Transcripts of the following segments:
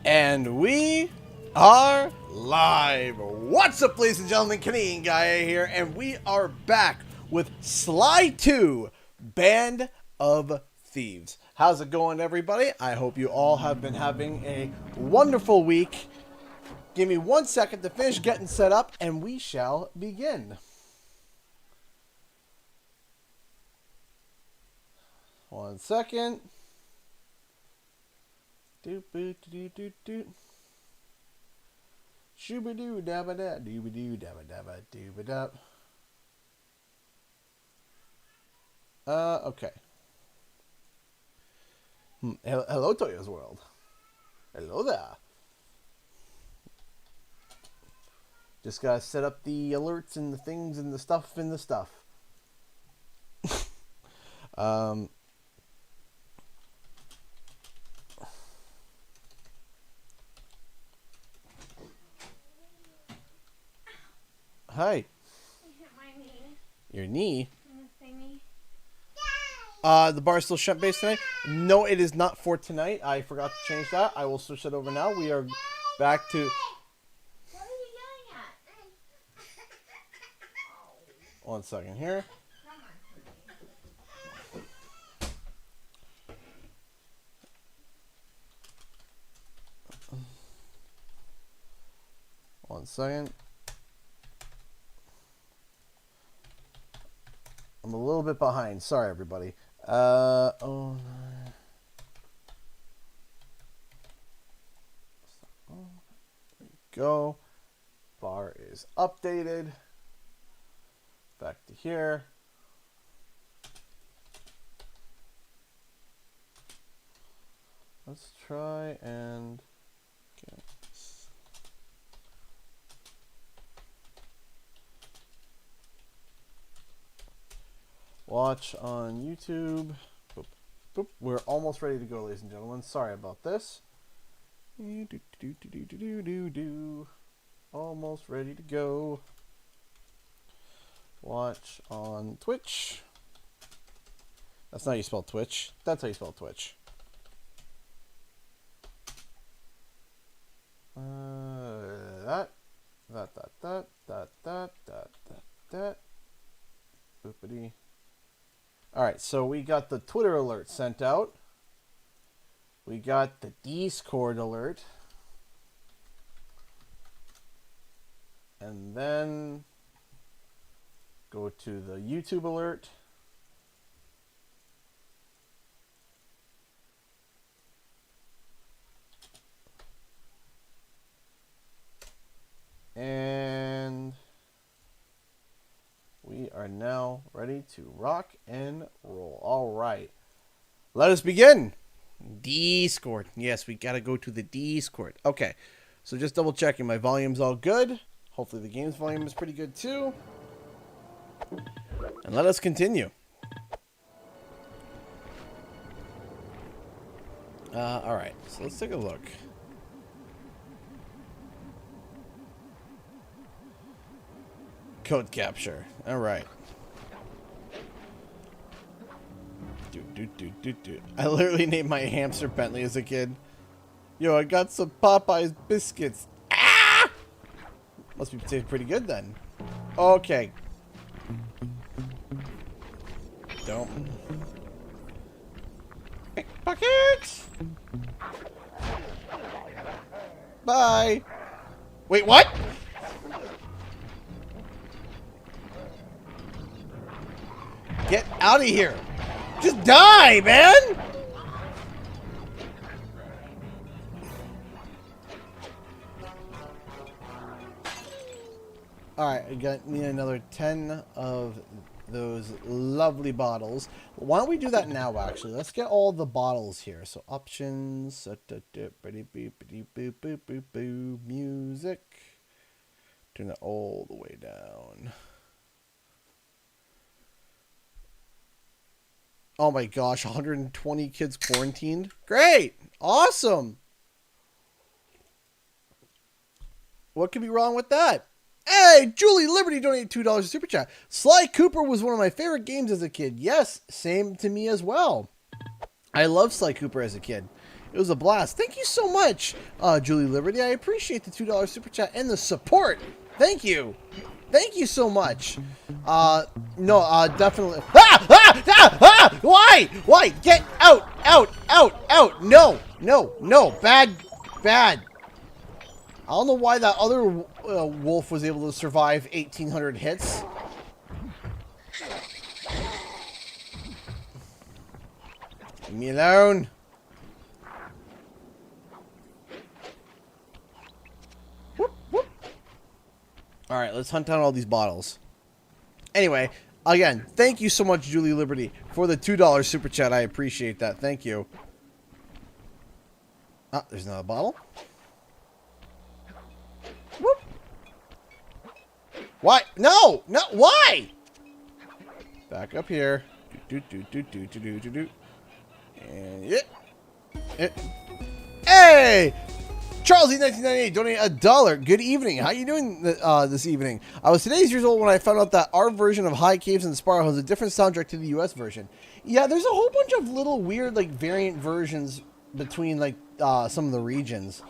And we are live. What's up, ladies and gentlemen? Canadian Guy here, and we are back with Sly 2, Band of Thieves. How's it going, everybody? I hope you all have been having a wonderful week. Give me 1 second to finish getting set up, and we shall begin. One second. Doop boot doot doot doot. Shooba doo dabba da dooba doo dabba dabba dooba dub. Okay. Hello, Toyo's World. Hello there. Just gotta set up the alerts and the things and the stuff and the stuff. Hi. You hit my knee. Your knee? You wanna say me? The bar is still shut base tonight? No, it is not for tonight. I forgot to change that. I will switch that over now. We are back to... What are you yelling at? 1 second here. Come on. 1 second. I'm a little bit behind. Sorry, everybody. Oh, there we go. Bar is updated. Back to here. Let's try and get... Watch on YouTube. Boop, boop. We're almost ready to go, ladies and gentlemen. Sorry about this. Almost ready to go. Watch on Twitch. That's not how you spell Twitch. That's how you spell Twitch. That. Boopity. Alright, so we got the Twitter alert sent out. We got the Discord alert. And then go to the YouTube alert. And we are now ready to rock and roll. All right. Let us begin. Discord. Yes, we got to go to the Discord. Okay. So just double checking. My volume's all good. Hopefully the game's volume is pretty good too. And let us continue. All right. So let's take a look. Code capture. All right. I literally named my hamster Bentley as a kid. Yo, I got some Popeyes biscuits. Ah! Must be tasting pretty good then. Okay. Don't. Pickpockets. Bye. Wait, what? Get out of here. Just die, man. Alright, I need another 10 of those lovely bottles. Why don't we do that now, actually? Let's get all the bottles here. So, options. Music. Turn that all the way down. Oh my gosh, 120 kids quarantined. Great. Awesome. What could be wrong with that? Hey, Julie Liberty donated $2 super chat. Sly Cooper was one of my favorite games as a kid. Yes, same to me as well. I loved Sly Cooper as a kid. It was a blast. Thank you so much, Julie Liberty. I appreciate the $2 super chat and the support. Thank you. Thank you so much. No, definitely. Ah! Ah! Ah! Ah! Why? Why? Get out! Out! Out! Out! No! No! No! Bad! Bad! I don't know why that other wolf was able to survive 1,800 hits. Leave me alone. Whoop, whoop. All right, let's hunt down all these bottles. Anyway, again, thank you so much, Julie Liberty, for the $2 super chat. I appreciate that. Thank you. Ah, there's another bottle. Whoop. Why? No! No! Why? Back up here. Do do do do do do do do. And yeah. Hey! Charles E1998 donated $1. Good evening. How you doing this evening? I was today's years old when I found out that our version of High Caves and Sparrow has a different soundtrack to the US version. Yeah, there's a whole bunch of little weird like variant versions between like some of the regions.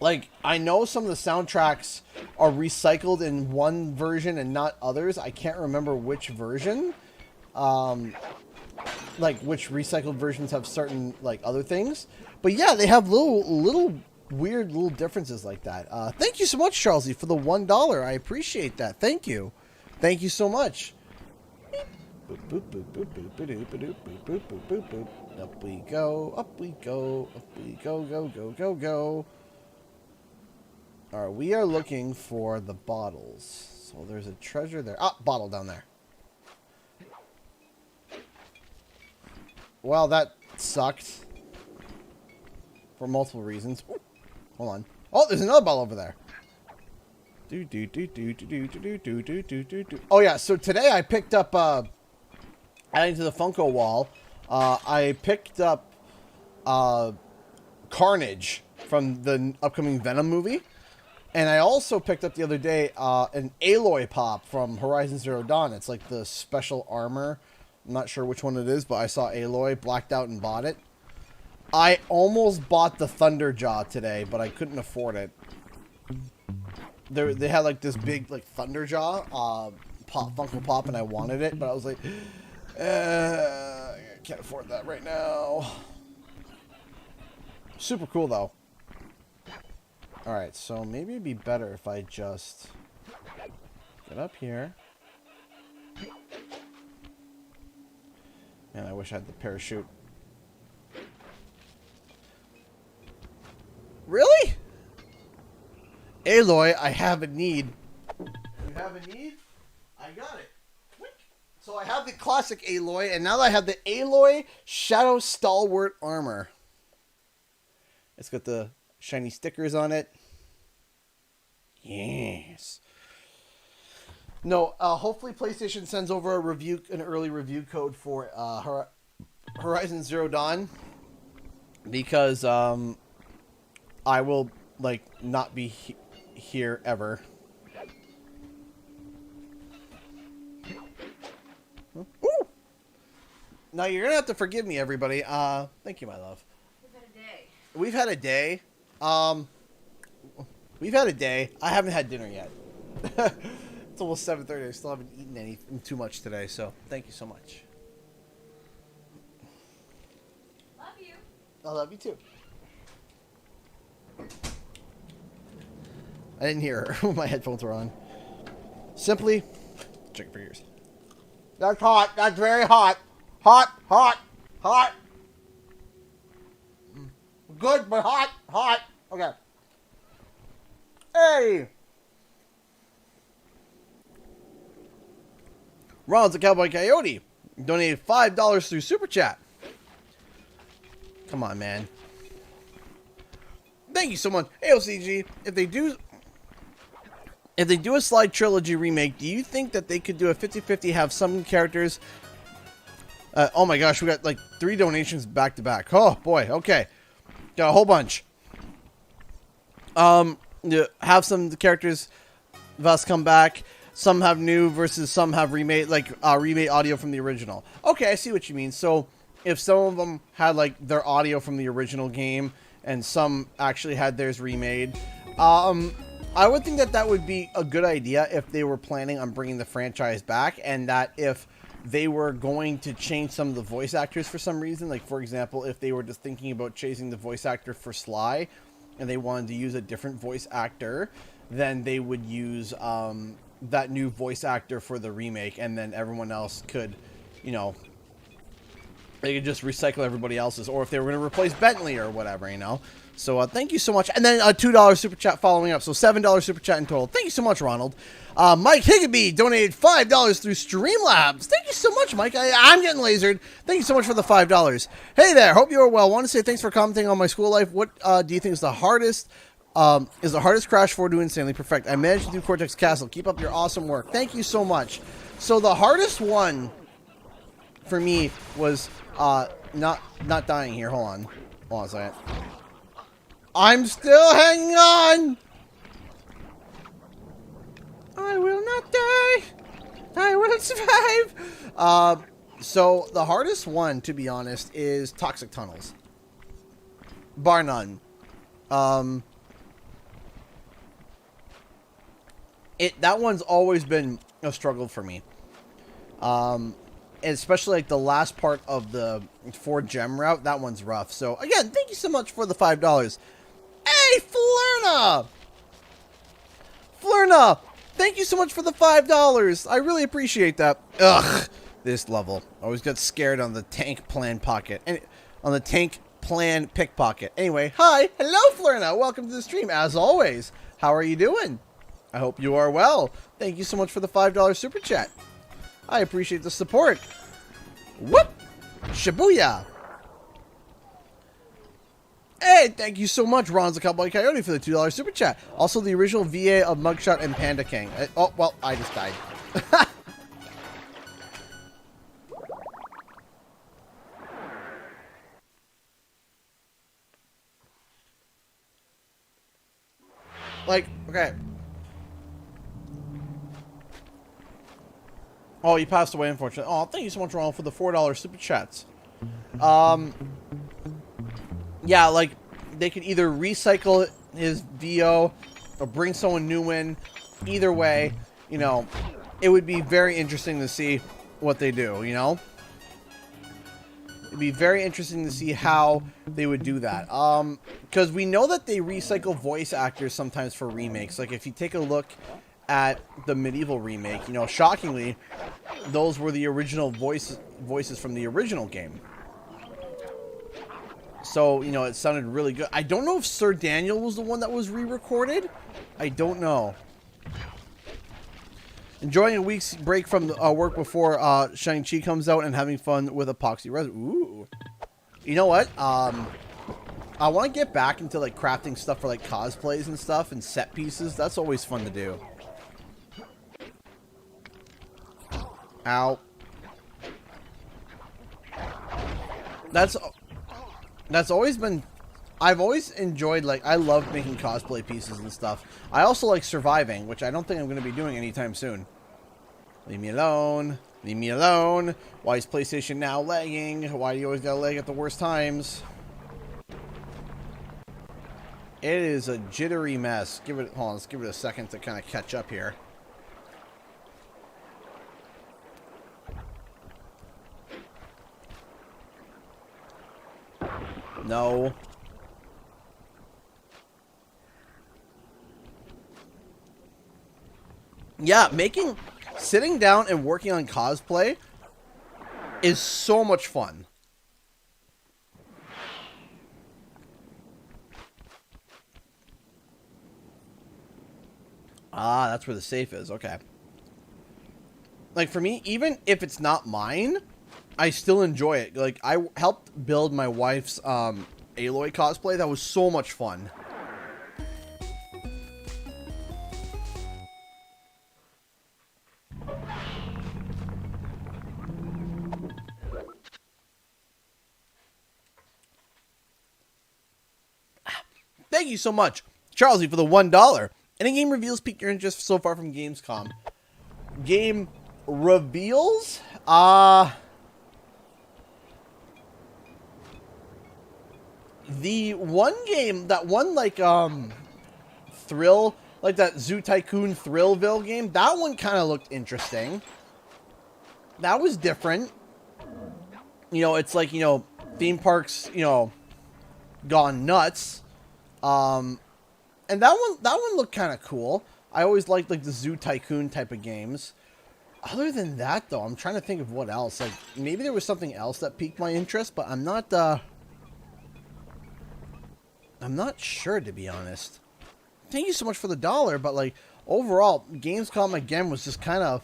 Like I know some of the soundtracks are recycled in one version and not others. I can't remember which version. Like which recycled versions have certain like other things. But yeah, they have little weird little differences like that. Thank you so much, Charlesy, for the $1. I appreciate that. Thank you. Thank you so much. Up we go, up we go, up we go, go, go, go, go. Alright, we are looking for the bottles. So there's a treasure there. Ah, bottle down there. Well, that sucked. For multiple reasons. Ooh, hold on. Oh, there's another bottle over there. Oh yeah, so today I picked up adding to the Funko wall, I picked up Carnage from the upcoming Venom movie. And I also picked up the other day an Aloy pop from Horizon Zero Dawn. It's like the special armor. I'm not sure which one it is, but I saw Aloy, blacked out, and bought it. I almost bought the Thunderjaw today, but I couldn't afford it. They had like this big like Thunderjaw Funko Pop, and I wanted it, but I was like, I can't afford that right now. Super cool though. All right, so maybe it'd be better if I just get up here. Man, I wish I had the parachute. Really? Aloy, I have a need. You have a need? I got it. So I have the classic Aloy, and now that I have the Aloy Shadow Stalwart armor. It's got the shiny stickers on it. Yes. No, hopefully PlayStation sends over an early review code for Horizon Zero Dawn, because I will like not be here ever. Ooh. Now you're gonna have to forgive me, everybody. Thank you, my love. We've had a day. We've had a day. I haven't had dinner yet. It's almost 7:30. I still haven't eaten anything too much today, so thank you so much. Love you. I love you too. I didn't hear her. My headphones were on. Simply, check for ears. That's hot. That's very hot. Hot, hot, hot. Good, but hot, hot. Okay. Hey! Ronald's a Cowboy Coyote donated $5 through Super Chat. Come on, man. Thank you so much. AOCG, if they do a Sly Trilogy remake, do you think that they could do a 50-50, have some characters... oh my gosh, we got like 3 donations back to back. Oh boy, okay. Got a whole bunch. Have some characters of us come back. Some have new versus some have remade, like remade audio from the original. Okay, I see what you mean. So if some of them had like their audio from the original game and some actually had theirs remade. I would think that that would be a good idea if they were planning on bringing the franchise back, and that if they were going to change some of the voice actors for some reason, like for example, if they were just thinking about chasing the voice actor for Sly and they wanted to use a different voice actor, then they would use that new voice actor for the remake, and then everyone else could, you know, they could just recycle everybody else's, or if they were going to replace Bentley or whatever, you know. So thank you so much. And then a $2 super chat following up. So $7 super chat in total. Thank you so much, Ronald. Mike Higgby donated $5 through Streamlabs. Thank you so much, Mike. I'm getting lasered. Thank you so much for the $5. Hey there. Hope you are well. Want to say thanks for commenting on my school life. What do you think is the hardest? Is the hardest Crash 4 do insanely perfect? I managed to do Cortex Castle. Keep up your awesome work. Thank you so much. So the hardest one for me was not dying here. Hold on a second. I'm still hanging on. I will not die. I will survive. So the hardest one, to be honest, is Toxic Tunnels. Bar none. That one's always been a struggle for me. Especially like the last part of the 4 gem route, that one's rough. So again, thank you so much for the $5. Hey, Flurna! Flurna! Thank you so much for the $5. I really appreciate that. Ugh, this level. I always got scared on the tank plan pocket. And on the tank plan pickpocket. Anyway, hi. Hello, Flurna. Welcome to the stream, as always. How are you doing? I hope you are well. Thank you so much for the $5 super chat. I appreciate the support. Whoop! Shibuya! Hey, thank you so much, Ron's the Cowboy Coyote, for the $2 super chat. Also, the original VA of Mugshot and Panda King. Oh, well, I just died. Like, okay. Oh, he passed away, unfortunately. Oh, thank you so much, Ron, for the $4 super chats. Yeah, like, they could either recycle his VO or bring someone new in. Either way, you know, it would be very interesting to see what they do, you know? It'd be very interesting to see how they would do that. Because we know that they recycle voice actors sometimes for remakes. Like, if you take a look at the Medieval remake, you know, shockingly, those were the original voices from the original game. So, you know, it sounded really good. I don't know if Sir Daniel was the one that was re-recorded. I don't know. Enjoying a week's break from work before Shang-Chi comes out and having fun with epoxy resin. Ooh. You know what? I want to get back into, like, crafting stuff for, like, cosplays and stuff and set pieces. That's always fun to do. Ow. That's always been... I've always enjoyed, like, I love making cosplay pieces and stuff. I also like surviving, which I don't think I'm going to be doing anytime soon. Leave me alone. Leave me alone. Why is PlayStation now lagging? Why do you always gotta lag at the worst times? It is a jittery mess. Hold on, let's give it a second to kind of catch up here. No. Yeah, sitting down and working on cosplay is so much fun. Ah, that's where the safe is. Okay. Like, for me, even if it's not mine, I still enjoy it. Like, I helped build my wife's Aloy cosplay. That was so much fun. Thank you so much, Charlesy, for the $1. Any game reveals piqued your interest so far from Gamescom? Game reveals? The one game, that one like thrill, like that Zoo Tycoon Thrillville game, that one kind of looked interesting. That was different. You know, it's like, you know, theme parks, you know, gone nuts. And that one looked kind of cool. I always liked like the Zoo Tycoon type of games. Other than that, though, I'm trying to think of what else. Like, maybe there was something else that piqued my interest, but I'm not sure, to be honest. Thank you so much for the $1, but like, overall, Gamescom again was just kind of,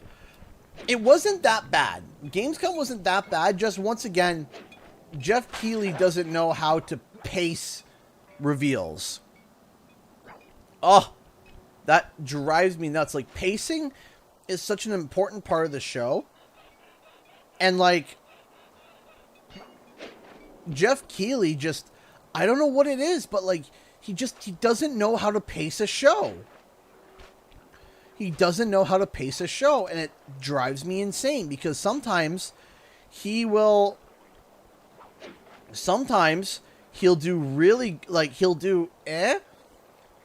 it wasn't that bad. Gamescom wasn't that bad, just once again, Jeff Keighley doesn't know how to pace reveals. Oh, that drives me nuts. Like, pacing is such an important part of the show. And like, Jeff Keighley just, I don't know what it is, but like, he doesn't know how to pace a show. He doesn't know how to pace a show, and it drives me insane because sometimes he'll do really, like, he'll do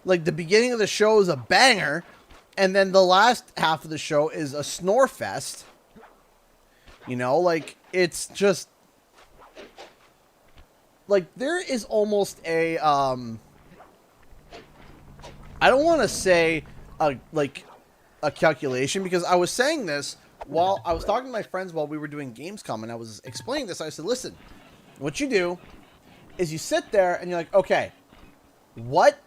like the beginning of the show is a banger, and then the last half of the show is a snore fest. You know, like, it's just like, there is almost a I don't want to say a calculation, because I was saying this while I was talking to my friends while we were doing Gamescom, and I was explaining this. I said, listen, what you do is you sit there and you're like, okay, what,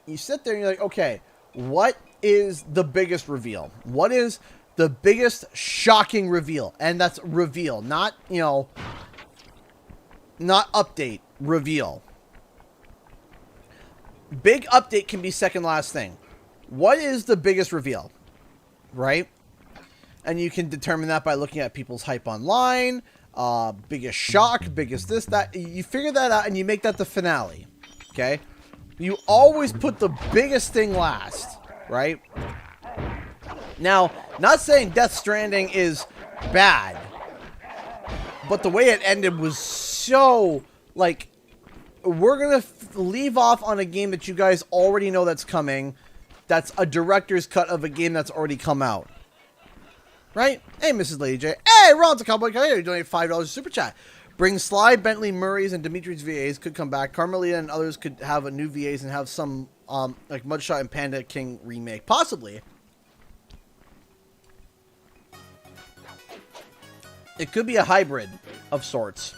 you sit there and you're like, okay, what is the biggest reveal? What is the biggest shocking reveal? And that's reveal, not, you know, not update, reveal. Big update can be second last thing. What is the biggest reveal? Right? And you can determine that by looking at people's hype online, biggest shock, biggest this, that. You figure that out and you make that the finale. Okay? You always put the biggest thing last. Right? Now, not saying Death Stranding is bad, but the way it ended was so, like, we're going to leave off on a game that you guys already know that's coming. That's a director's cut of a game that's already come out. Right? Hey, Mrs. Lady J. Hey, Ron's a Cowboy Coyote. You donate $5 super chat. Bring Sly, Bentley, Murray's, and Dimitri's VAs could come back. Carmelita and others could have a new VAs and have some, like Mudshot and Panda King remake. Possibly. It could be a hybrid of sorts.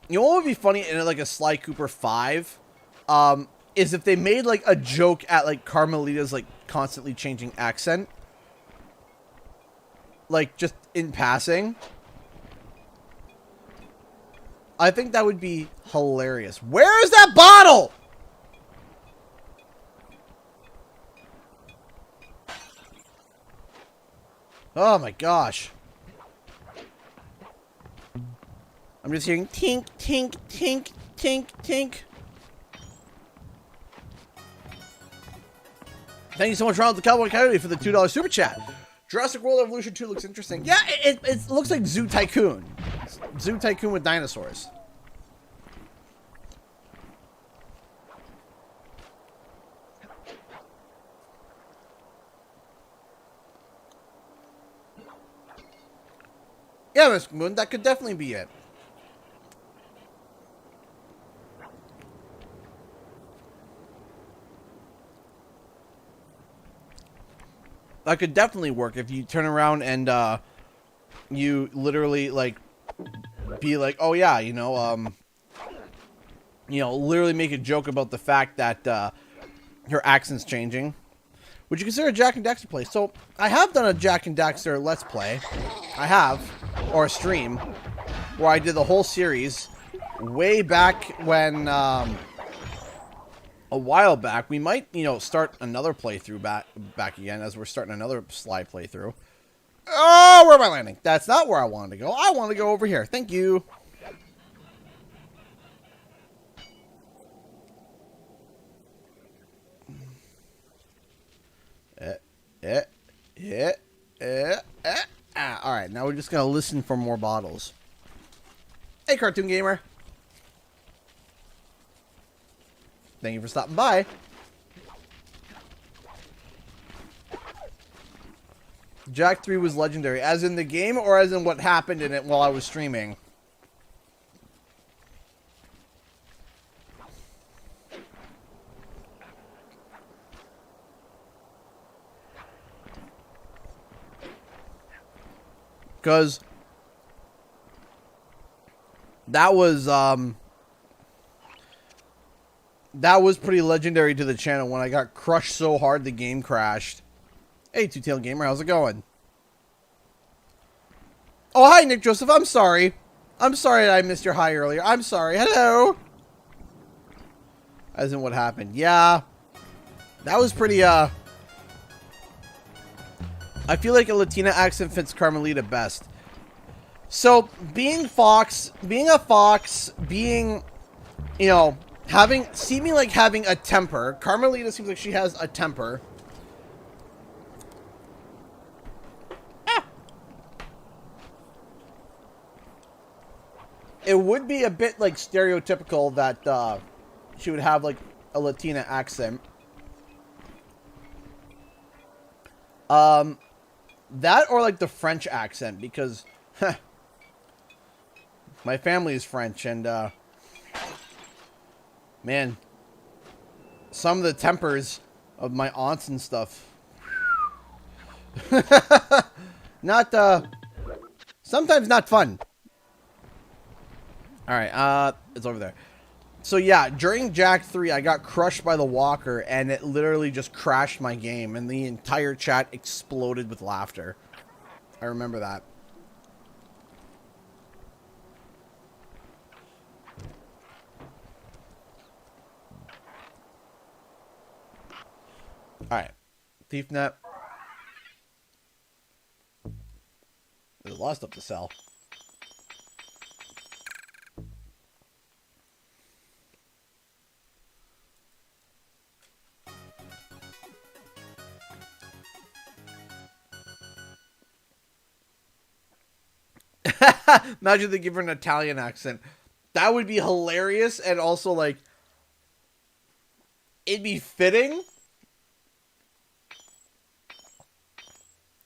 You know what would be funny in like a Sly Cooper 5? Is if they made like a joke at like Carmelita's like constantly changing accent. Like just in passing. I think that would be hilarious. Where is that bottle? Oh my gosh. I'm just hearing tink, tink, tink, tink, tink. Thank you so much, Ronald the Cowboy Coyote, for the $2 super chat. Jurassic World Evolution 2 looks interesting. Yeah, it looks like Zoo Tycoon. Zoo Tycoon with dinosaurs. Yeah, Miss Moon, that could definitely be it. That could definitely work if you turn around and you literally like be like, oh yeah, you know, literally make a joke about the fact that her accent's changing. Would you consider a Jack and Daxter play? So I have done a Jack and Daxter Let's Play. I have, or a stream, where I did the whole series way back when. A while back. We might, you know, start another playthrough back again, as we're starting another Sly playthrough. Oh, where am I landing? That's not where I wanted to go. I want to go over here. Thank you. All Now we're just gonna listen for more bottles. Hey, Cartoon Gamer. Thank you for stopping by. Jack 3 was legendary. As in the game or as in what happened in it while I was streaming? Because that was pretty legendary to the channel when I got crushed so hard the game crashed. Hey, Two-Tailed Gamer, how's it going? Oh, hi, Nick Joseph. I'm sorry. I'm sorry I missed your hi earlier. I'm sorry. Hello. As in what happened. Yeah. That was pretty, I feel like a Latina accent fits Carmelita best. So, being a fox, you know, seeming like having a temper. Carmelita seems like she has a temper. It would be a bit, like, stereotypical that, she would have, like, a Latina accent. That or, like, the French accent, because, my family is French, and, man, some of the tempers of my aunts and stuff. Sometimes not fun. Alright, it's over there. So yeah, during Jack 3, I got crushed by the walker, and it literally just crashed my game, and the entire chat exploded with laughter. I remember that. Alright. Thief net. There's a lot of stuff to sell. Imagine they give her an Italian accent. That would be hilarious, and also, like, it'd be fitting.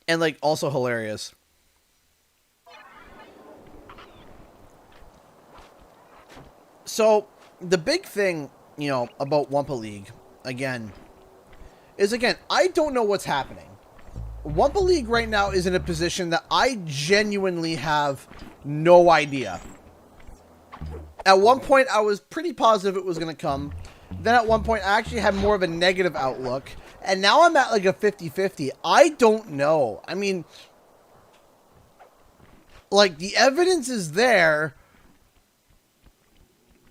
And, like, also hilarious. So, the big thing, you know, about Wumpa League, again, is, I don't know what's happening. Wumpa League right now is in a position that I genuinely have no idea. At one point, I was pretty positive it was going to come. Then at one point, I actually had more of a negative outlook. And now I'm at like a 50-50. I don't know. I mean, like, the evidence is there.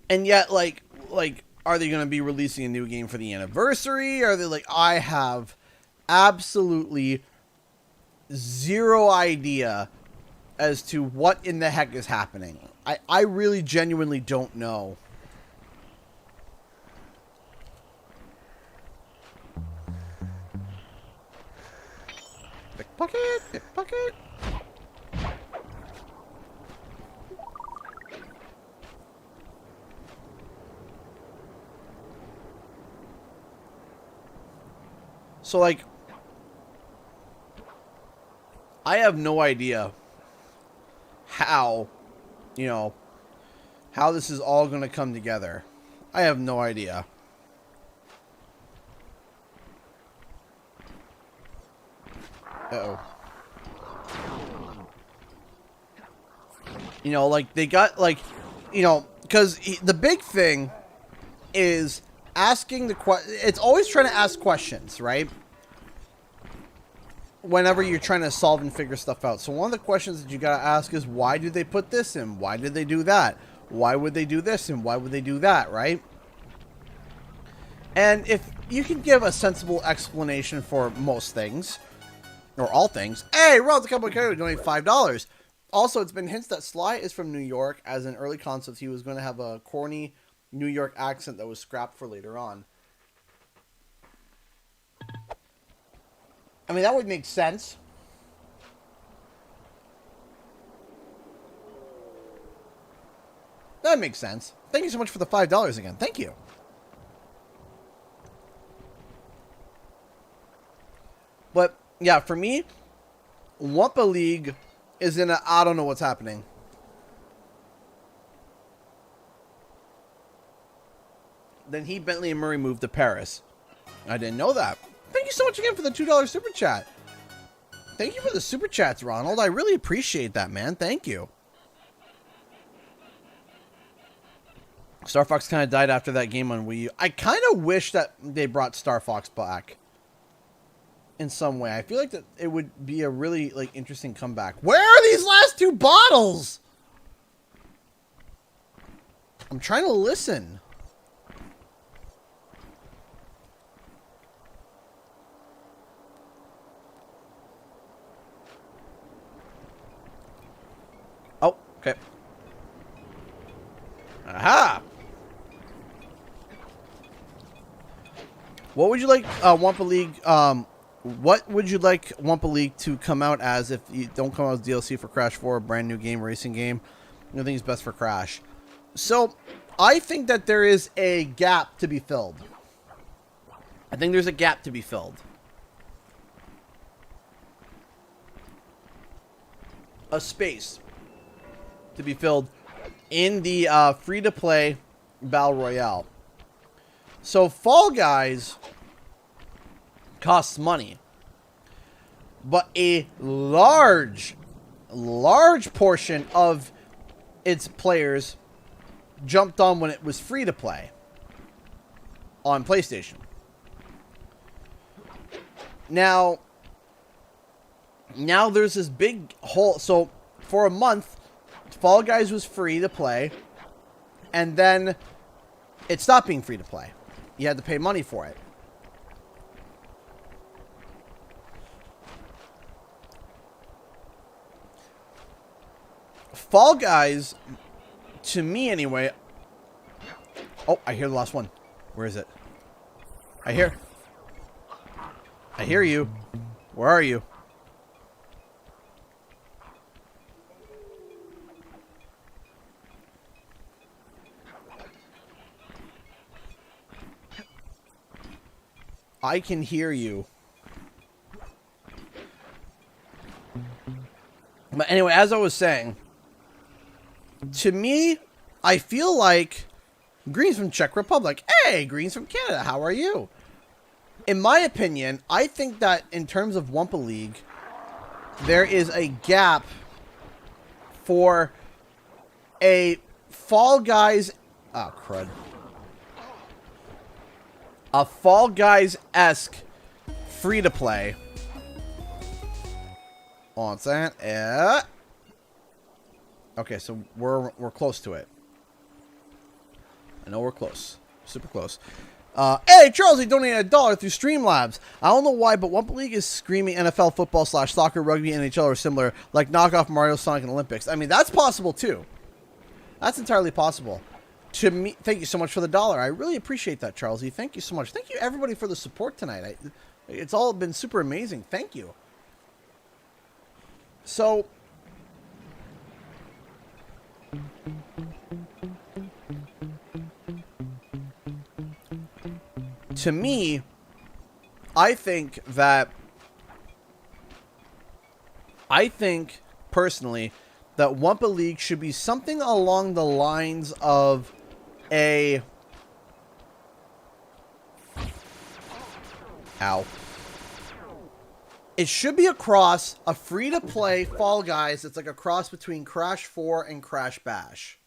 And yet, like, are they going to be releasing a new game for the anniversary? Are they like, I have absolutely zero idea as to what in the heck is happening. I really genuinely don't know. Pickpocket! Pickpocket! So, like, I have no idea how, you know, how this is all going to come together. I have no idea. Uh-oh. You know, like, they got, like, you know, because the big thing is asking the it's always trying to ask questions, right? Whenever you're trying to solve and figure stuff out. So one of the questions that you gotta ask is, why did they put this in? Why did they do that? Why would they do this and why would they do that, right? And if you can give a sensible explanation for most things, or all things, hey, Ron's a couple of characters donate $5. Also, it's been hints that Sly is from New York, as in early concepts he was going to have a corny New York accent that was scrapped for later on. I mean, that would make sense. That makes sense. Thank you so much for the $5 again. Thank you. But, yeah, for me, Wumpa League is in a, I don't know what's happening. Then he, Bentley, and Murray moved to Paris. I didn't know that. Thank you so much again for the $2 super chat. Thank you for the super chats, Ronald. I really appreciate that, man. Thank you. Star Fox kind of died after that game on Wii U. I kind of wish that they brought Star Fox back in some way. I feel like that it would be a really like interesting comeback. Where are these last two bottles? I'm trying to listen. Oh, okay. Aha! What would you like Wumpa League? What would you like Wumpa League to come out as if you don't come out as DLC for Crash 4, a brand new game, racing game? I think it's best for Crash. So, I think that there is a gap to be filled. I think there's a gap to be filled. A space to be filled in the free-to-play Battle Royale. So, Fall Guys costs money. But a large portion of its players jumped on when it was free-to-play on PlayStation. Now there's this big hole. So, for a month, Fall Guys was free to play, and then it stopped being free to play. You had to pay money for it. Fall Guys, to me anyway... Oh, I hear the last one. Where is it? I hear you. Where are you? I can hear you. But anyway, as I was saying, to me, I feel like Green's from Czech Republic. Hey, Green's from Canada. How are you? In my opinion, I think that in terms of Wumpa League, there is a gap for a Fall Guys... Oh, crud. A Fall Guys-esque free-to-play. Hold on a second. Okay, so we're close to it. I know we're close. Super close. Hey, Charles, he donated $1 through Streamlabs. I don't know why, but Wumpa League is screaming NFL football / soccer, rugby, NHL are similar, like knockoff Mario, Sonic, and Olympics. I mean, that's possible, too. That's entirely possible. To me, thank you so much for the $1. I really appreciate that, Charlesy. Thank you so much. Thank you, everybody, for the support tonight. It's all been super amazing. Thank you. So... to me, I think personally that Wumpa League should be something along the lines of a... Ow. It should be across a free-to-play Fall Guys. It's like a cross between Crash 4 and Crash Bash.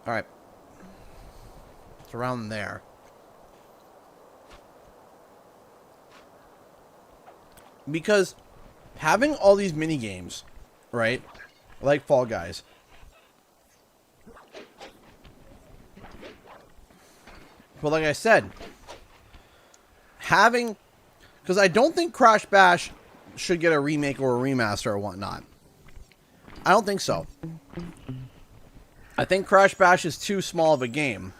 All right. It's around there. Because having all these mini games, right? Like Fall Guys. But like I said, having... because I don't think Crash Bash should get a remake or a remaster or whatnot. I don't think so. I think Crash Bash is too small of a game.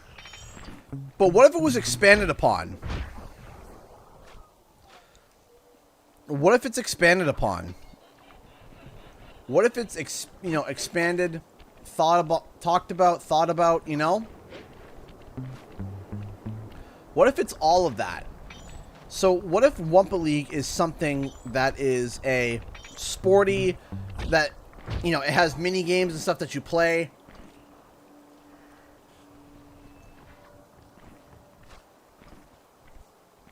But what if it was expanded upon? What if it's expanded upon? What if it's, expanded, talked about, you know? What if it's all of that? So what if Wumpa League is something that is a sporty, that, it has mini games and stuff that you play.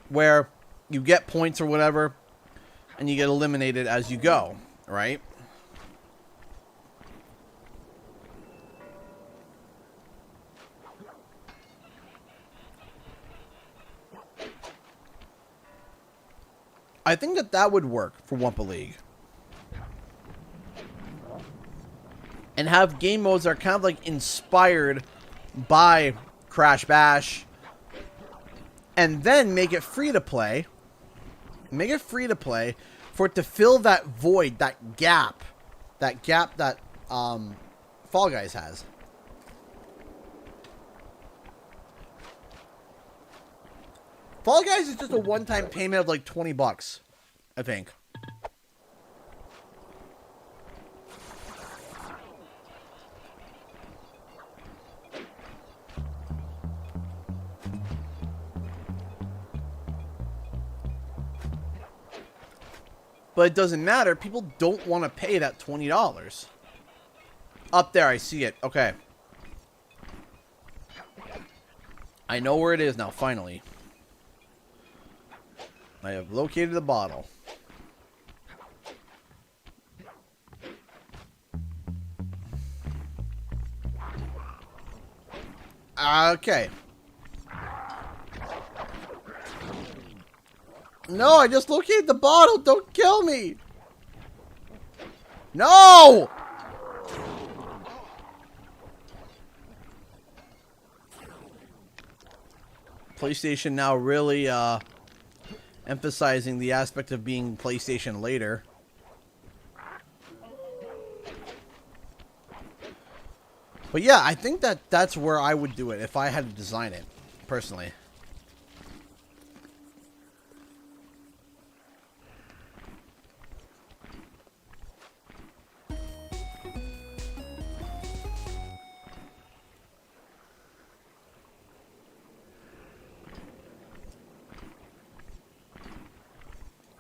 Where you get points or whatever, and you get eliminated as you go, right? I think that would work for Wumpa League. And have game modes that are kind of like inspired by Crash Bash. And then make it free to play. Make it free to play for it to fill that void, that gap. That gap that Fall Guys has. Fall Guys is just a one-time payment of like $20, I think. But it doesn't matter. People don't want to pay that $20. Up there, I see it. Okay. I know where it is now, finally. I have located the bottle. Okay. No, I just located the bottle. Don't kill me. No! PlayStation now really emphasizing the aspect of being PlayStation later. But yeah, I think that's where I would do it if I had to design it, personally.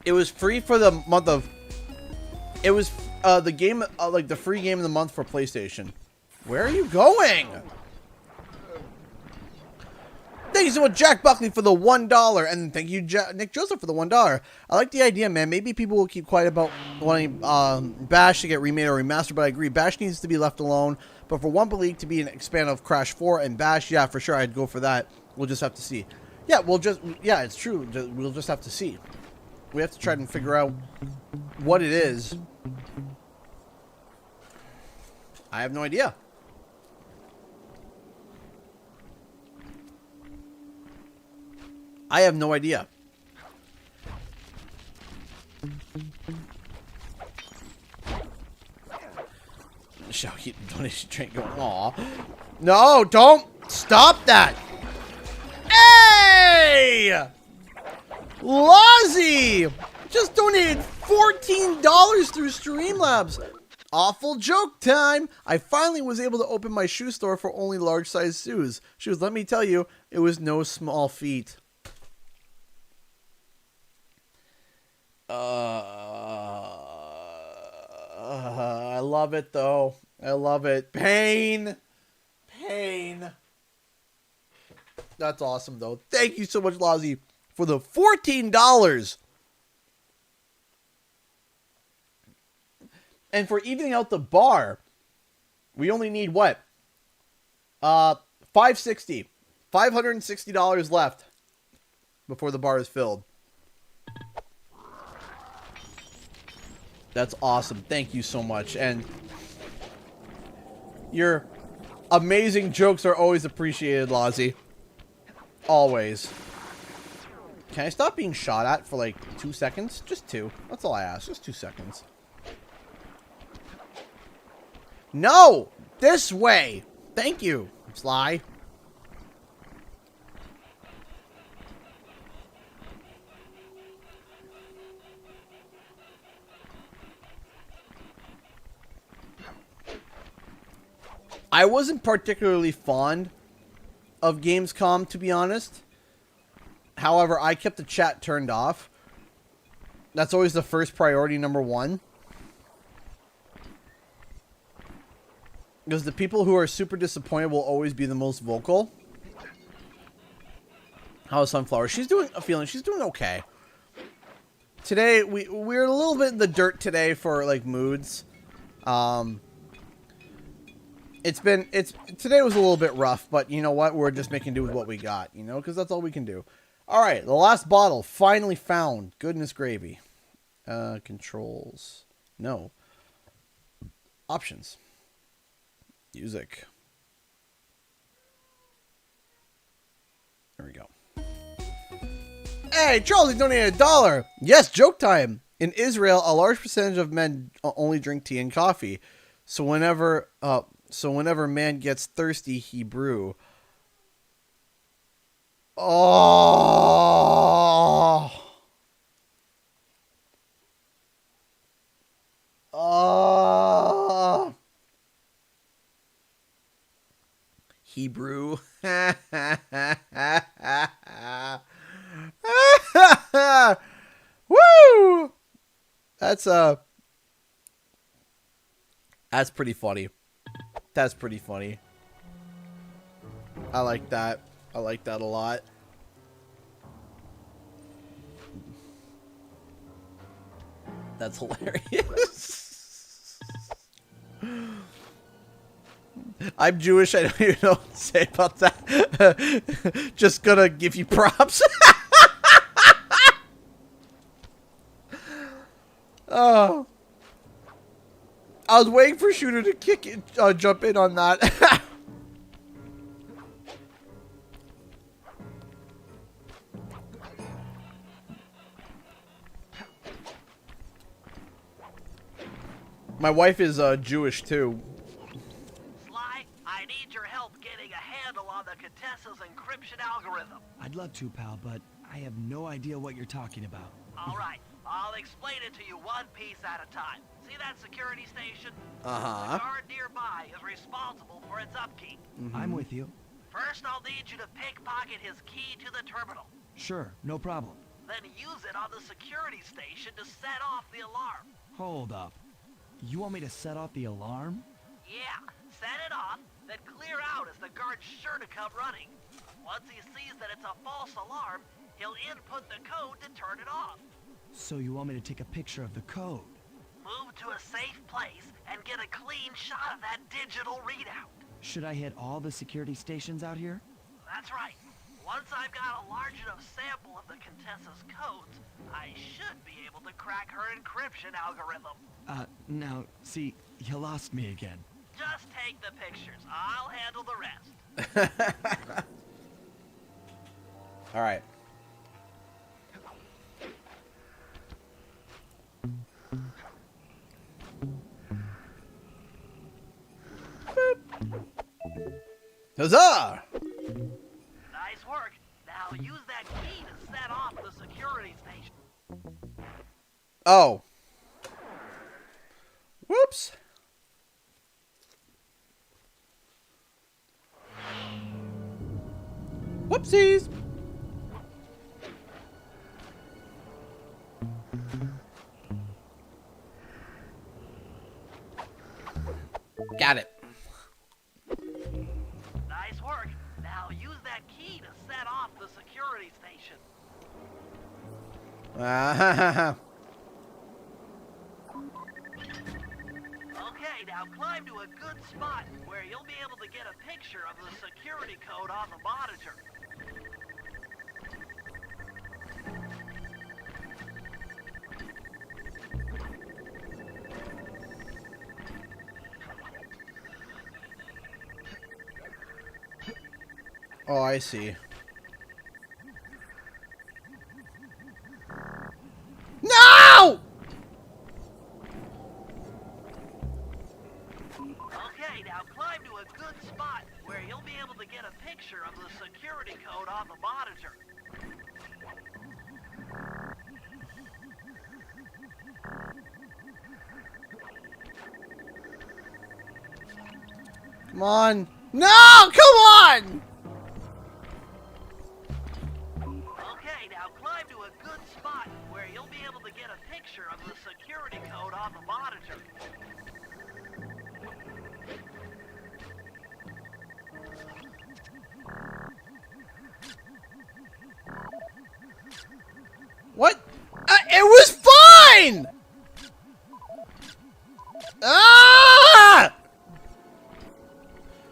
It was free for the month of... It was the game, like the free game of the month for PlayStation. Where are you going? Thank you so much, Jack Buckley, for the $1. And thank you, Nick Joseph, for the $1. I like the idea, man. Maybe people will keep quiet about wanting Bash to get remade or remastered, but I agree. Bash needs to be left alone. But for Wumpa League to be an expand of Crash 4 and Bash, yeah, for sure, I'd go for that. We'll just have to see. Yeah, yeah, it's true. We'll just have to see. We have to try and figure out what it is. I have no idea. I have no idea. Shall keep the donation train going. Aw. No, don't stop that. Hey! Lozzie just donated $14 through Streamlabs. Awful joke time. I finally was able to open my shoe store for only large size shoes. Let me tell you, it was no small feat. I love it though. I love it. Pain. That's awesome though. Thank you so much, Lozzie, for the $14. And for evening out the bar, we only need what? $560 left before the bar is filled. That's awesome. Thank you so much. And your amazing jokes are always appreciated, Lozzie. Always. Can I stop being shot at for like 2 seconds? Just 2. That's all I ask. Just 2 seconds. No! This way! Thank you, Sly. I wasn't particularly fond of Gamescom, to be honest. However, I kept the chat turned off. That's always the first priority, number one. Because the people who are super disappointed will always be the most vocal. How's Sunflower? She's doing she's doing okay. Today we're a little bit in the dirt today for like moods. Today was a little bit rough, but you know what? We're just making do with what we got, you know, because that's all we can do. All right, the last bottle finally found. Goodness gravy. Controls. No. Options. Music. There we go. Hey, Charlie donated $1. Yes, joke time. In Israel, a large percentage of men only drink tea and coffee. So whenever man gets thirsty, he brew. Oh. Oh. Hebrew. Woo! That's pretty funny. That's pretty funny. I like that. I like that a lot. That's hilarious. I'm Jewish. I don't even know what to say about that. Just gonna give you props. Oh. I was waiting for Shooter to kick it, jump in on that. My wife is Jewish too. Sly, I need your help getting a handle on the Contessa's encryption algorithm. I'd love to, pal, but I have no idea what you're talking about. All right, I'll explain it to you one piece at a time. See that security station? Uh-huh. The guard nearby is responsible for its upkeep. I'm with you. First, I'll need you to pickpocket his key to the terminal. Sure, no problem. Then use it on the security station to set off the alarm. Hold up. You want me to set off the alarm? Yeah, set it off, then clear out as the guard's sure to come running. Once he sees that it's a false alarm, he'll input the code to turn it off. So you want me to take a picture of the code? Move to a safe place and get a clean shot of that digital readout. Should I hit all the security stations out here? That's right. Once I've got a large enough sample of the Contessa's codes, I should be able to crack her encryption algorithm. Now, see, you lost me again. Just take the pictures. I'll handle the rest. All right. Huzzah! Nice work. Now use that key to set off the security station. Oh. Whoops. Whoopsies. Got it. Nice work. Now use that key to set off the security station. Okay, now climb to a good spot where you'll be able to get a picture of the security code on the monitor. Oh, I see. No! Okay, now climb to a good spot able to get a picture of the security code on the monitor. Come on. No, come on! Okay, now climb to a good spot where you'll be able to get a picture of the security code on the monitor. What? It was fine! Ah!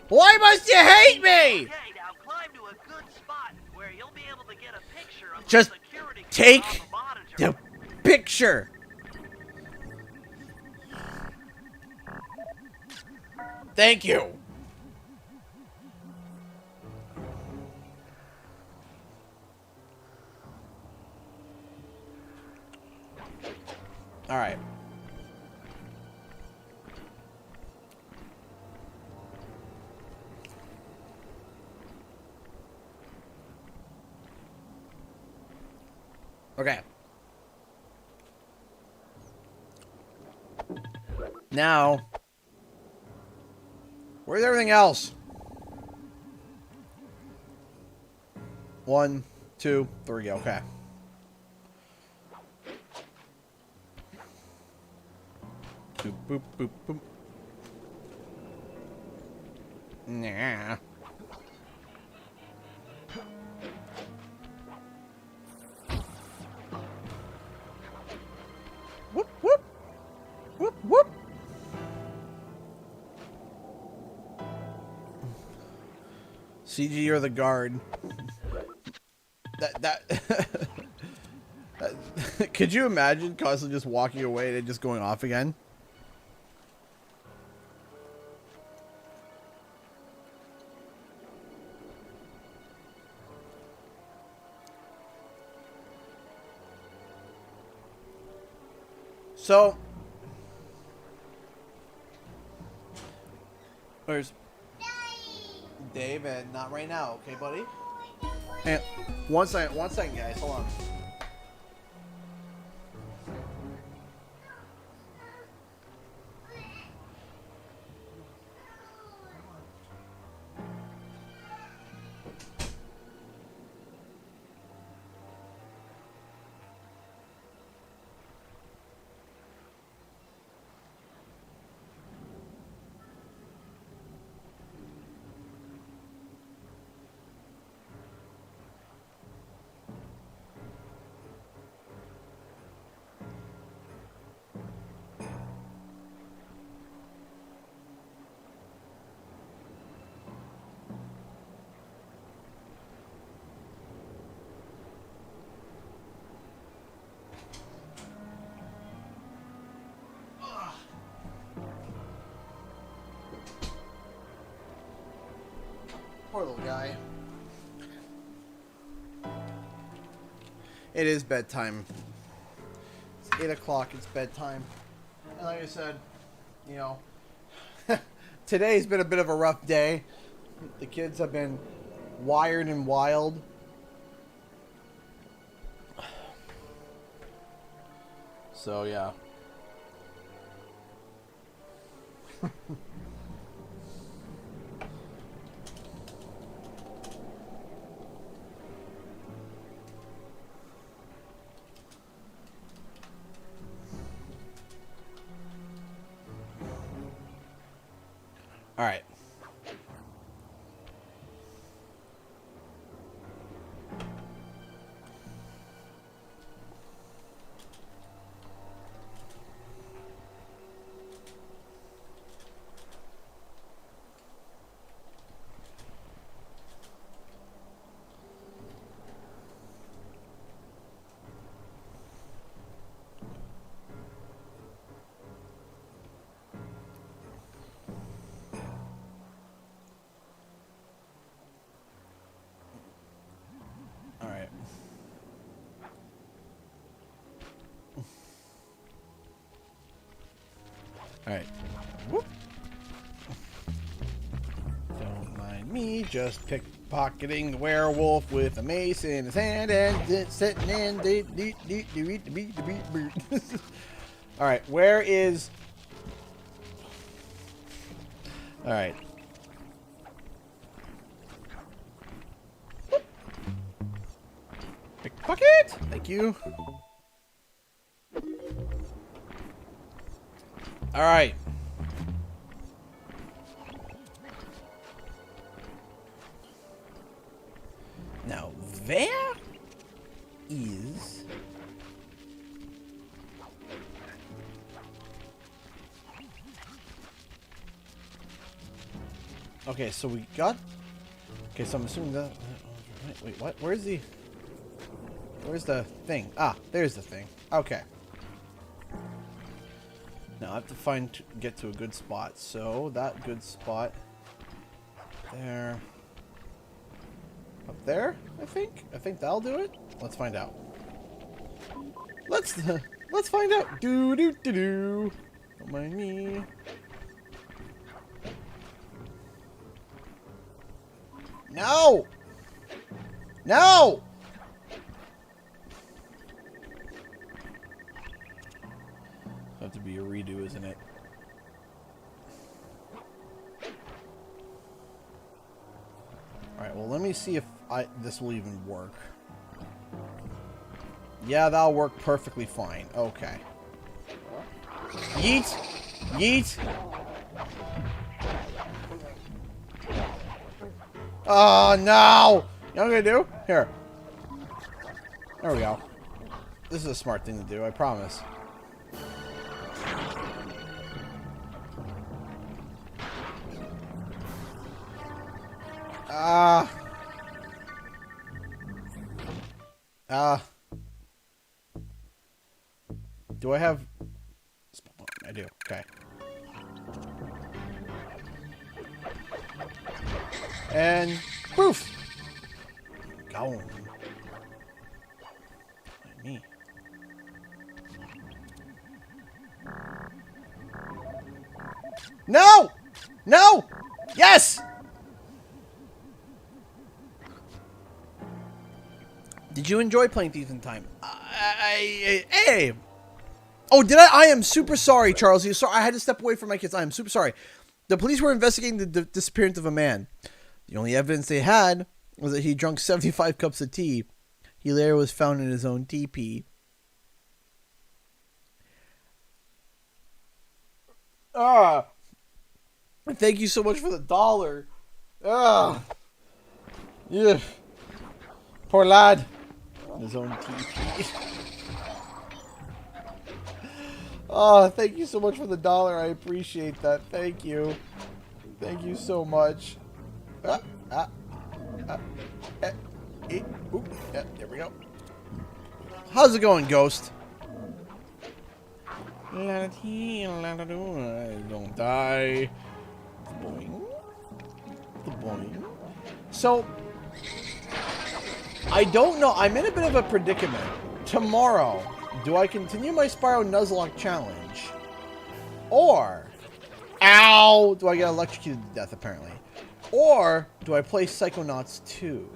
Why must you hate me? Okay, now climb to a good spot where you'll be able to get a picture of Just the security code take on the monitor. the picture. Thank you. All right. Okay. Now, where's everything else? 1, 2, 3. Okay. Boop, boop, boop, boop. Nah. Whoop, whoop. Whoop, whoop. CG or the guard. That could you imagine constantly just walking away and just going off again? So, where's David? Not right now, okay, buddy? Hey, one second, guys. Hold on. Poor little guy. It is bedtime. It's 8 o'clock. It's bedtime. And like I said, you know, today's been a bit of a rough day. The kids have been wired and wild. So, yeah. All right. All right. All right. Whoop. Don't mind me just pickpocketing the werewolf with a mace in his hand and sitting in all right, where is... All right. Pickpocket! Thank you. All right. Now, there is... Okay, so we got... Okay, so I'm assuming that... Wait, what? Where's the... Where's the thing? Ah, there's the thing. Okay. Now I have to get to a good spot. So, that good spot... There... Up there, I think? I think that'll do it? Let's find out. Let's find out. Do. Don't mind me. No! No! Have to be a redo, isn't it? Alright, well, let me see if this will even work. Yeah, that'll work perfectly fine. Okay. Yeet! Yeet! Oh, no! You know what I'm gonna do? Here. There we go. This is a smart thing to do, I promise. Do I have... I do. Okay. And... poof! Gone. Me. No! No! Yes! Did you enjoy playing Thieves in Time? Hey! Oh, did I? I am super sorry, Charles. I had to step away from my kids. I am super sorry. The police were investigating the disappearance of a man. The only evidence they had was that he drank 75 cups of tea. He later was found in his own teepee. Thank you so much for the $1. Yeah. Poor lad. In his own teepee. Oh, thank you so much for the $1. I appreciate that. Thank you. Thank you so much. There we go. How's it going, Ghost? Don't die. Boing. Boing. So, I don't know. I'm in a bit of a predicament. Tomorrow, do I continue my Spyro Nuzlocke challenge? Or, ow! Do I get electrocuted to death, apparently? Or, do I play Psychonauts 2?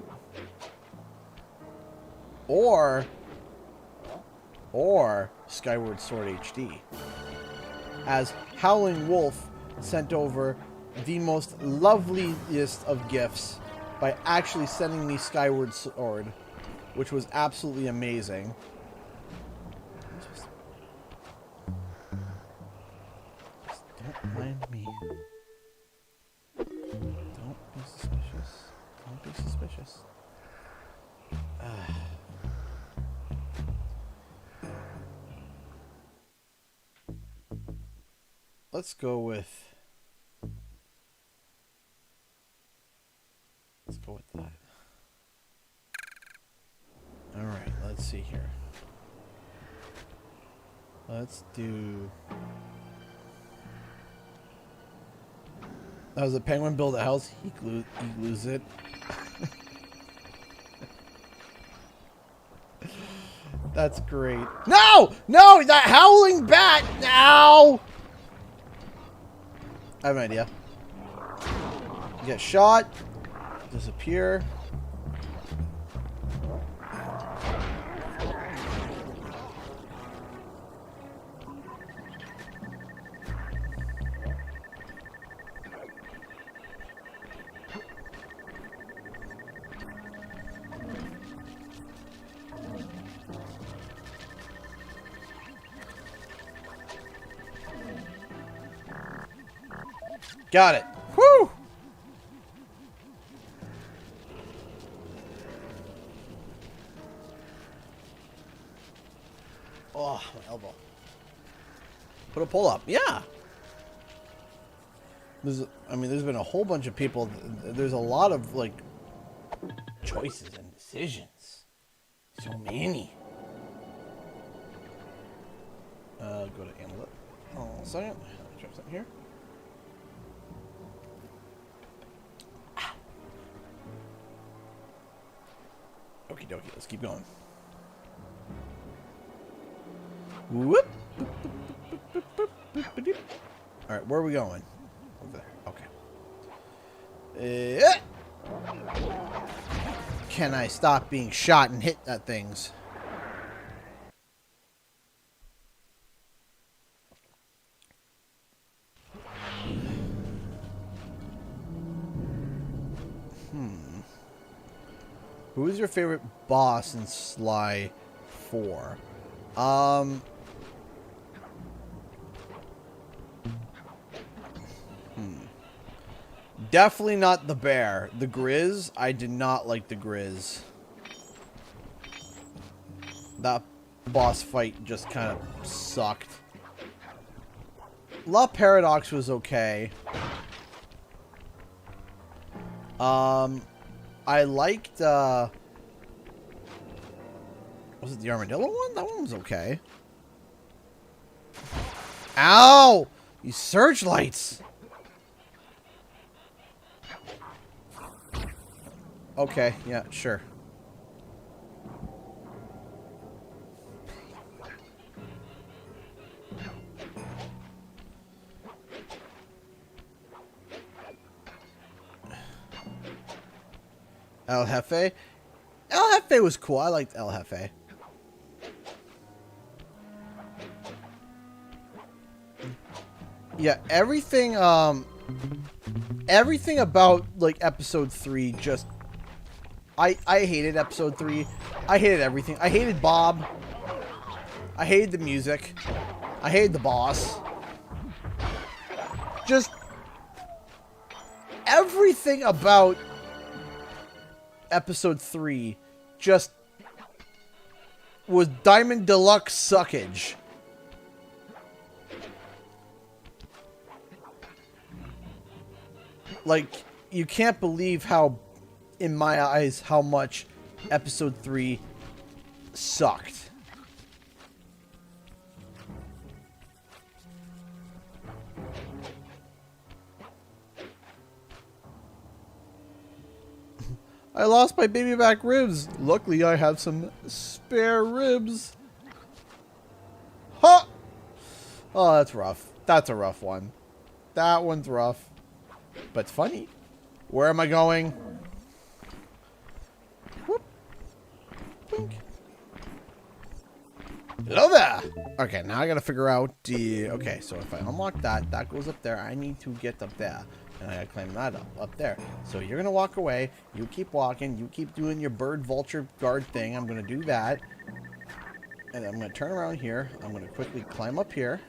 Or Skyward Sword HD. As Howling Wolf sent over the most loveliest of gifts by actually sending me Skyward Sword, which was absolutely amazing. Just don't mind me. Don't be suspicious. Don't be suspicious. Let's go with that. Alright, let's see here. Let's do... Does a penguin build a house? He glues it. That's great. No! No! That howling bat! No! I have an idea. You get shot. disappear. Got it. Woo! Oh, my elbow. Put a pull up. Yeah. I mean, there's been a whole bunch of people. There's a lot of, like, choices and decisions. So many. Go to Amulet. Hold on a second. Drop something here. Okie dokie, let's keep going. Whoop. Alright, where are we going? Over there. Okay. Can I stop being shot and hit at things? Who is your favorite boss in Sly 4? Definitely not the bear. The Grizz, I did not like the Grizz. That boss fight just kind of sucked. La Paradox was okay. I liked, was it the Armadillo one? That one was okay. Ow! These searchlights! Okay, yeah, sure. El Jefe? El Jefe was cool. I liked El Jefe. Yeah, everything about, like, episode 3 just... I hated episode 3. I hated everything. I hated Bob. I hated the music. I hated the boss. Just... everything about episode 3 just was Diamond Deluxe suckage. Like, you can't believe how, in my eyes, how much episode 3 sucked. I lost my baby back ribs. Luckily, I have some spare ribs. Huh! Oh, that's rough. That's a rough one. That one's rough. But funny. Where am I going? Whoop. Blink. Hello there! Okay, now I gotta figure out the... Okay, so if I unlock that, that goes up there. I need to get up there. And I gotta climb that up there. So you're gonna walk away. You keep walking. You keep doing your bird vulture guard thing. I'm gonna do that. And I'm gonna turn around here. I'm gonna quickly climb up here.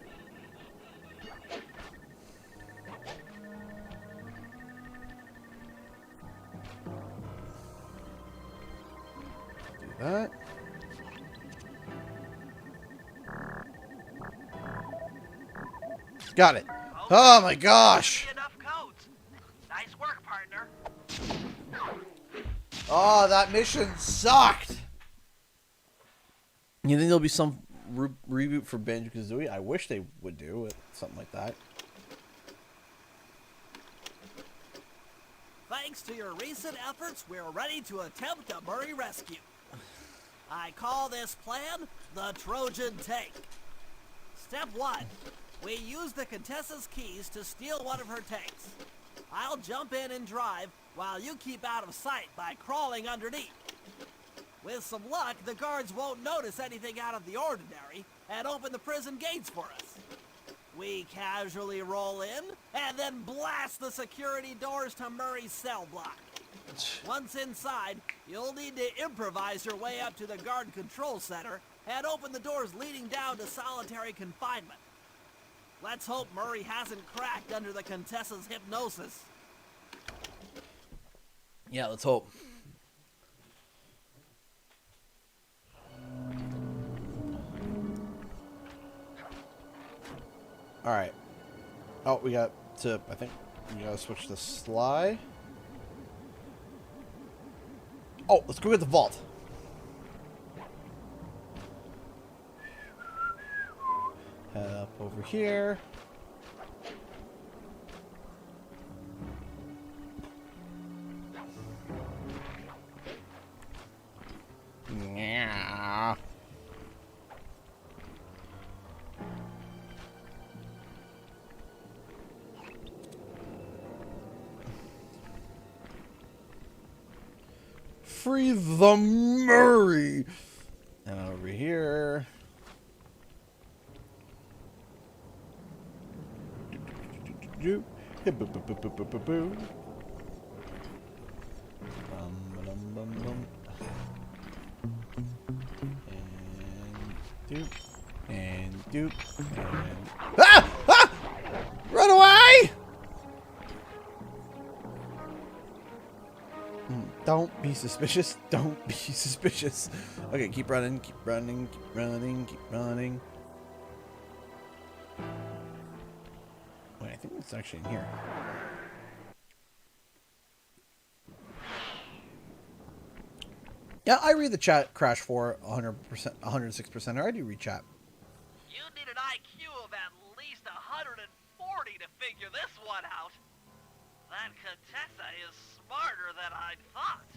Do that. Got it. Oh my gosh. Nice work, partner. Oh, that mission sucked. You think there'll be some reboot for Banjo-Kazooie? I wish they would do it, something like that. Thanks to your recent efforts, we're ready to attempt a Murray rescue. I call this plan the Trojan Take. Step 1. We use the Contessa's keys to steal one of her tanks. I'll jump in and drive while you keep out of sight by crawling underneath. With some luck, the guards won't notice anything out of the ordinary and open the prison gates for us. We casually roll in and then blast the security doors to Murray's cell block. Once inside, you'll need to improvise your way up to the guard control center and open the doors leading down to solitary confinement. Let's hope Murray hasn't cracked under the Contessa's hypnosis. Yeah, let's hope. Alright. Oh, we got to, I think we gotta switch to Sly. Oh, let's go get the vault. Head up over here. Yeah. Free the Murray. And over here. And doop. Ah! Ah! Run away! Don't be suspicious. Don't be suspicious. Okay, keep running, keep running, keep running, keep running. Wait, I think it's actually in here. Yeah, I read the chat crash for 100%, 106%. I do read chat. You need an IQ of at least 140 to figure this one out. That Contessa is smarter than I thought.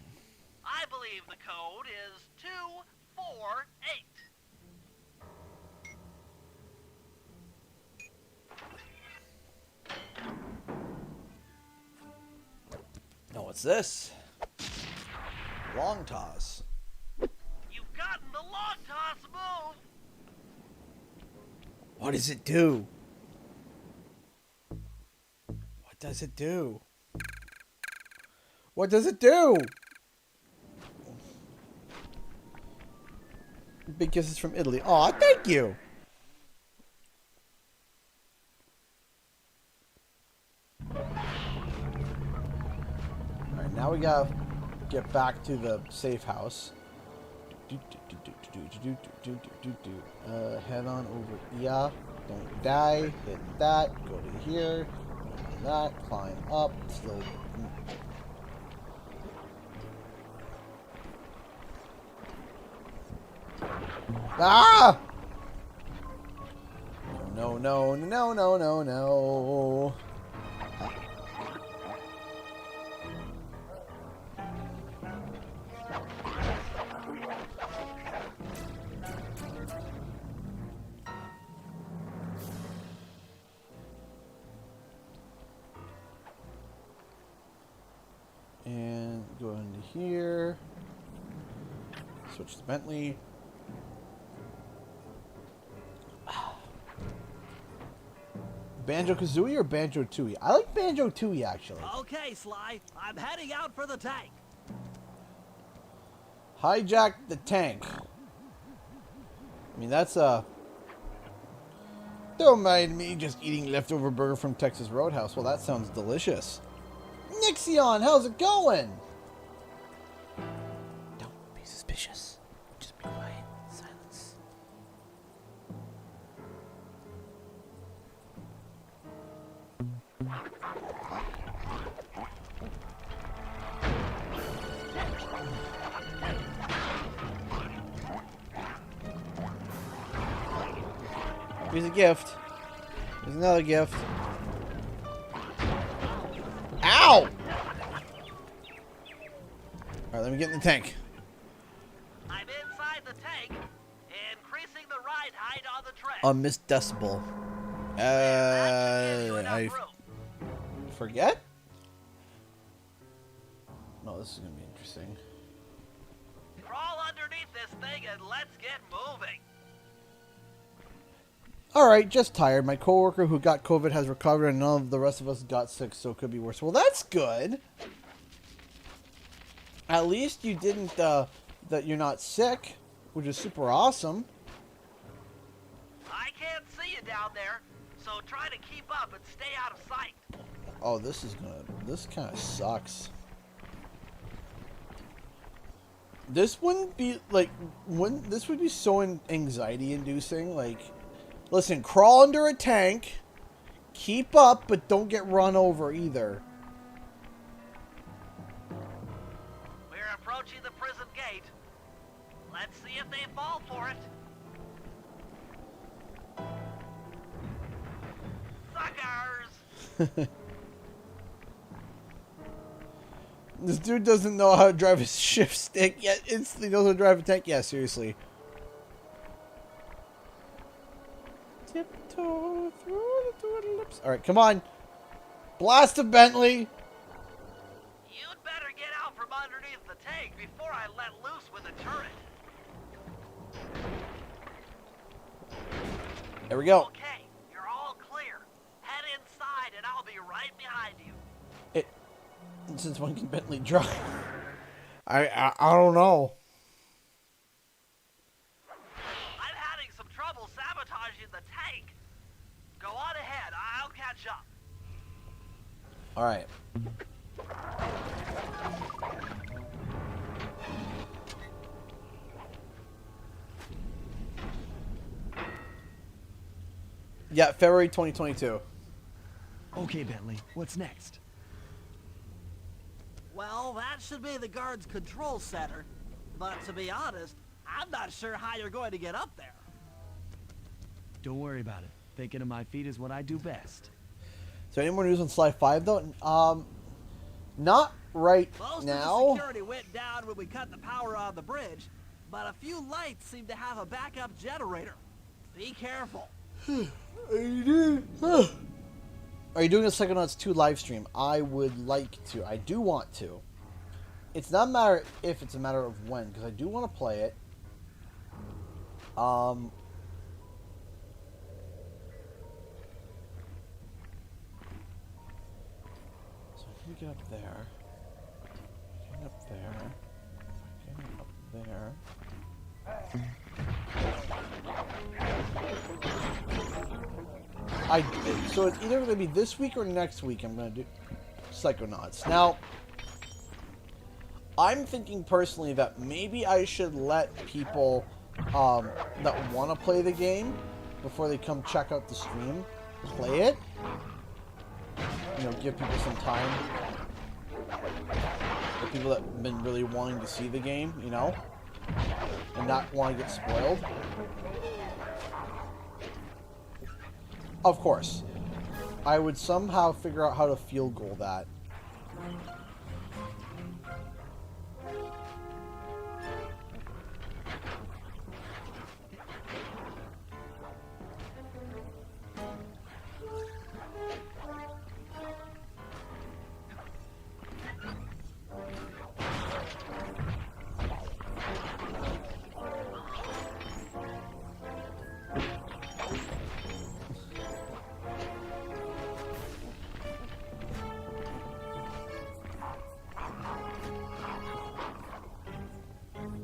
I believe the code is 248. Oh, what's this? Long toss. You've gotten the long toss move. What does it do? What does it do? What does it do? Big kisses from Italy. Aw, thank you. Alright, now we gotta get back to the safe house. Head on over. Yeah. Don't die. Hit that. Go to here. Go to that. Climb up. Slow. Ah! No, no, no, no, no, no. And go into here. Switch to Bentley. Banjo-Kazooie or Banjo-Tooie? I like Banjo-Tooie, actually. Okay, Sly, I'm heading out for the tank. Hijack the tank. I mean, that's don't mind me just eating leftover burger from Texas Roadhouse. Well, that sounds delicious. Nixion, how's it going? Don't be suspicious. Just be quiet. Silence. Here's a gift. There's another gift. Ow! Alright, let me get in the tank. I'm inside the tank, increasing the ride height on the tread. Miss Decibel. I forget? No, this is gonna be interesting. Crawl underneath this thing and let's get moving. Alright, just tired. My coworker who got COVID has recovered and none of the rest of us got sick, so it could be worse. Well, that's good. At least you didn't, that you're not sick, which is super awesome. I can't see you down there, so try to keep up and stay out of sight. Oh, this kind of sucks. This wouldn't be, like, this would be so anxiety inducing, like... Listen, crawl under a tank, keep up, but don't get run over either. We're approaching the prison gate. Let's see if they fall for it. Suckers! This dude doesn't know how to drive a shift stick, yet instantly knows how to drive a tank. Yeah, seriously. Tiptoe through the tulips. Alright, come on. Blast a Bentley. You'd better get out from underneath the tank before I let loose with the turret. There we go. Okay, you're all clear. Head inside and I'll be right behind you. Since one can Bentley drive. I don't know. I'm having some trouble sabotaging the tank. Go on ahead, I'll catch up. Alright. Yeah, February 2022. Okay, Bentley, what's next? Well, that should be the guard's control center. But to be honest, I'm not sure how you're going to get up there. Don't worry about it. Thinking of my feet is what I do best. Is there any more news on Sly 5 though? Not right Most now. of the security went down when we cut the power on the bridge, but a few lights seem to have a backup generator. Be careful. Are you doing a Psychonauts 2 live stream? I would like to. I do want to. It's not a matter if, it's a matter of when, because I do want to play it. So if we get up there, get up there, get up there. So it's either going to be this week or next week I'm going to do Psychonauts. Now, I'm thinking personally that maybe I should let people that want to play the game before they come check out the stream play it. You know, give people some time. The people that have been really wanting to see the game, you know, and not want to get spoiled. Of course, I would somehow figure out how to field goal that.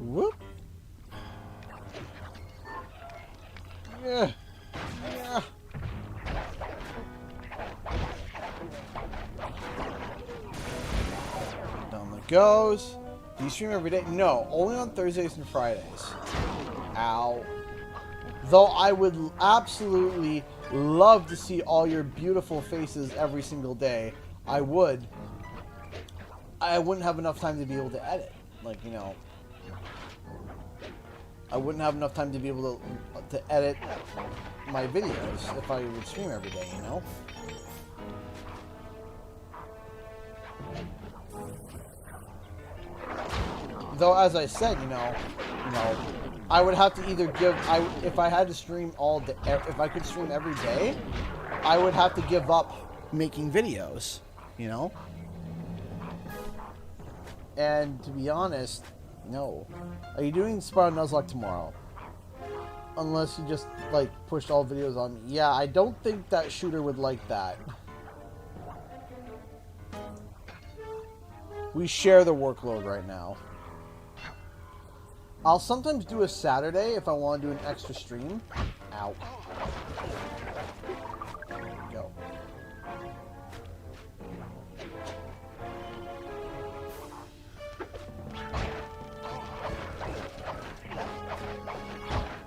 Whoop. Yeah. Yeah. Down it goes. Do you stream every day? No, only on Thursdays and Fridays. Ow. Though I would absolutely love to see all your beautiful faces every single day. I would. I wouldn't have enough time to be able to edit. Like, you know, I wouldn't have enough time to be able to edit my videos if I would stream every day, you know? Though, as I said, you know, I would have to either give, if I had to stream all day, if I could stream every day, I would have to give up making videos, you know? And to be honest, no. Are you doing Spiral Nuzlocke tomorrow? Unless you just, like, pushed all videos on me. Yeah, I don't think that shooter would like that. We share the workload right now. I'll sometimes do a Saturday if I want to do an extra stream. Ow. There we go.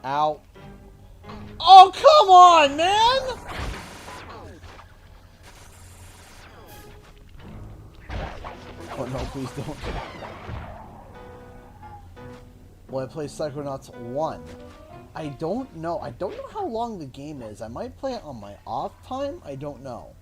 Ow. Oh, come on, man! Oh, no, please don't. Will I play Psychonauts 1? I don't know. I don't know how long the game is. I might play it on my off time. I don't know.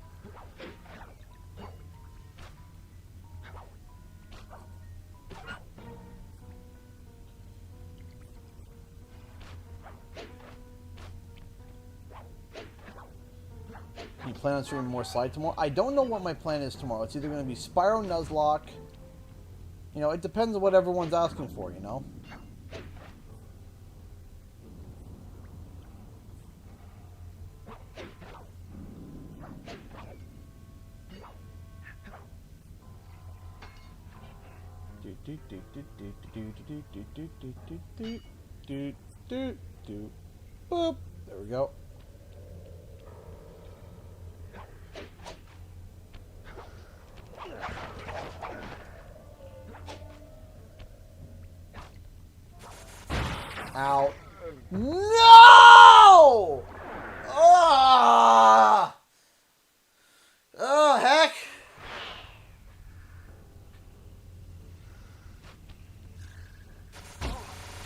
You plan on streaming more Sly tomorrow? I don't know what my plan is tomorrow. It's either going to be Spyro Nuzlocke. You know, it depends on what everyone's asking for, you know? Boop. There we go. Ow. No! Oh! Oh, heck.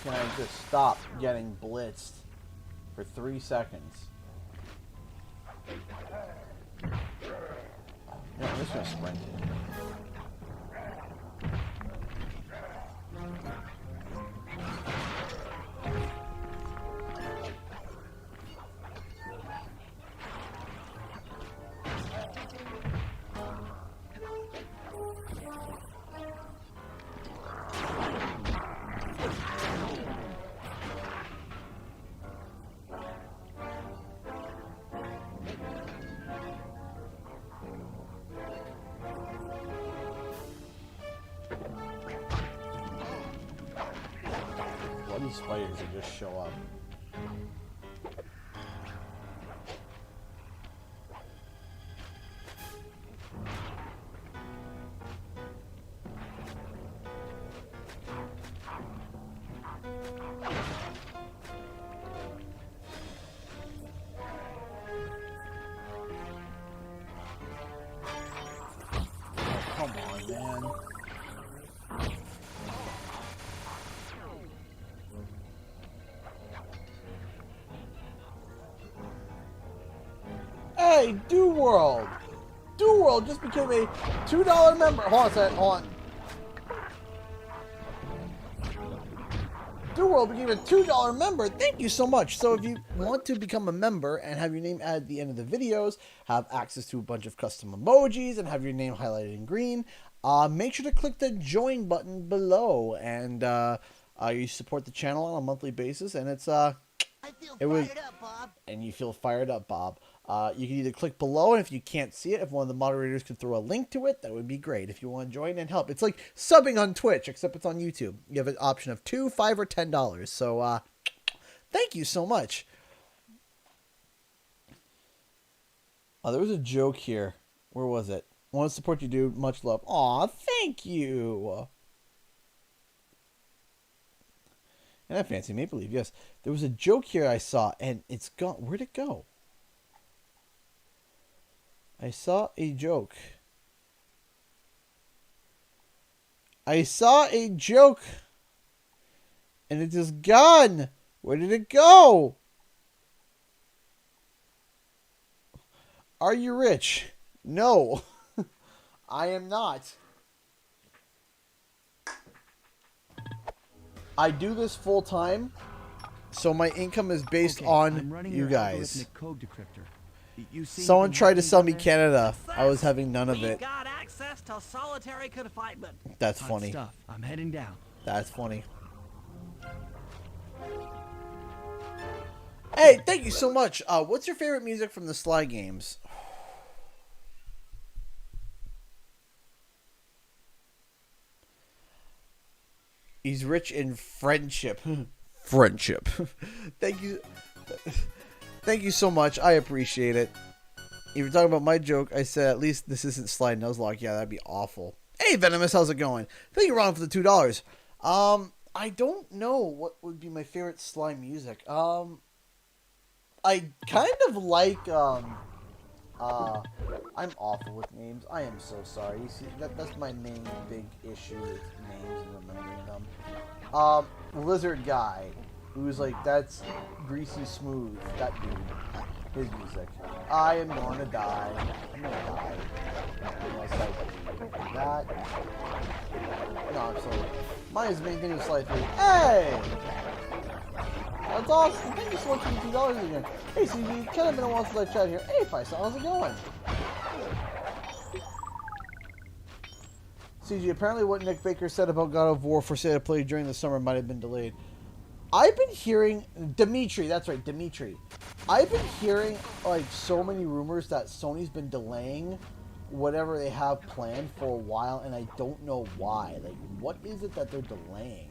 Can I just stop getting blitzed for 3 seconds? Yeah, I'm just gonna sprint it. Bloody spiders that just show up. Oh, come on, man. Hey, Do World! Do World just became a $2 member. Hold on a second, hold on. Do World became a $2 member. Thank you so much. So if you want to become a member and have your name added at the end of the videos, have access to a bunch of custom emojis, and have your name highlighted in green, make sure to click the join button below. And you support the channel on a monthly basis, and it's and you feel fired up, Bob. You can either click below, and if you can't see it, if one of the moderators could throw a link to it, that would be great. If you want to join and help, it's like subbing on Twitch, except it's on YouTube. You have an option of $2, $5, or $10. So, thank you so much. Oh, there was a joke here. Where was it? Want to support you, dude. Much love. Aw, thank you. And I fancy Maple Leaf. Yes, there was a joke here I saw, and it's gone. Where'd it go? I saw a joke. I saw a joke. And it is gone. Where did it go? Are you rich? No. I am not. I do this full time. So my income is based on you guys. Code decryptor. Someone tried to sell me Canada. I was having none of it. Got access sentenced to solitary confinement. That's Hot funny. stuff. I'm heading down. That's funny. Hey, thank you so much. What's your favorite music from the Sly games? He's rich in friendship. Friendship. Thank you. Thank you so much. I appreciate it. If you're talking about my joke, I said at least this isn't Sly Nuzlocke. Yeah, that'd be awful. Hey, Venomous, how's it going? Thank you, Ron, for the $2. I don't know what would be my favorite Sly music. I kind of like, I'm awful with names. I am so sorry. You see, that's my main big issue with names and remembering them. Lizard Guy, who's like, that's Greasy Smooth, that dude. His music. I am gonna die. I'm gonna die. Unless I do that. No, I'm sorry. Mine's main thing is slightly. Hey! That's awesome. Thank you so much for the $2 again. Hey, CG, kind of been a while since I chat here. Hey, Faisal, how's it going? CG, apparently what Nick Baker said about God of War for sale to play during the summer might have been delayed. I've been hearing Dimitri, that's right, Dimitri. I've been hearing like so many rumors that Sony's been delaying whatever they have planned for a while, and I don't know why. Like, what is it that they're delaying?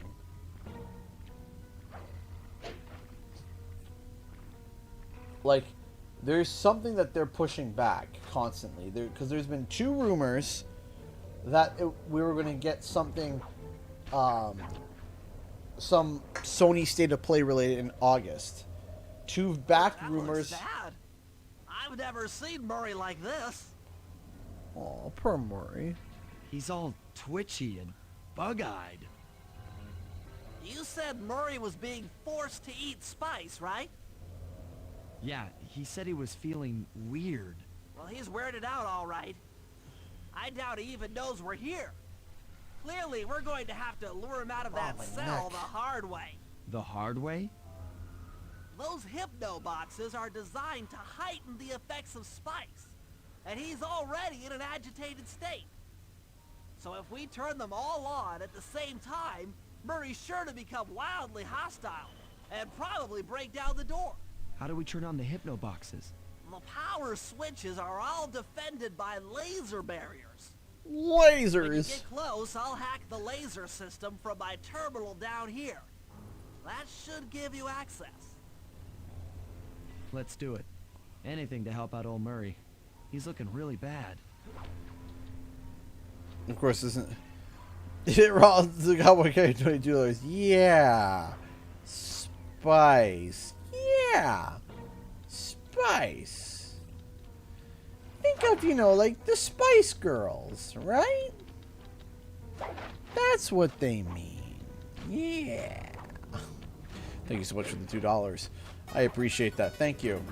Like, there's something that they're pushing back constantly. Because there's been 2 rumors that we were going to get something, some Sony State of Play related in August. 2 back rumors. Looks sad. I've never seen Murray like this. Oh, poor Murray. He's all twitchy and bug-eyed. You said Murray was being forced to eat spice, right? Yeah, he said he was feeling weird. Well, he's weirded out all right. I doubt he even knows we're here. Clearly, we're going to have to lure him out of that my cell neck. the hard way. The hard way? Those hypno boxes are designed to heighten the effects of spice, and he's already in an agitated state. So if we turn them all on at the same time, Murray's sure to become wildly hostile and probably break down the door. How do we turn on the hypno boxes? The power switches are all defended by laser barriers. Lasers. When you get close, I'll hack the laser system from my terminal down here. That should give you access. Let's do it. Anything to help out old Murray. He's looking really bad. Of course, isn't it? Rollins, the Cowboy Carry $22. Yeah. Spice. Yeah. Spice. Think of, you know, like the Spice Girls, right? That's what they mean. Yeah. Thank you so much for the $2. I appreciate that. Thank you.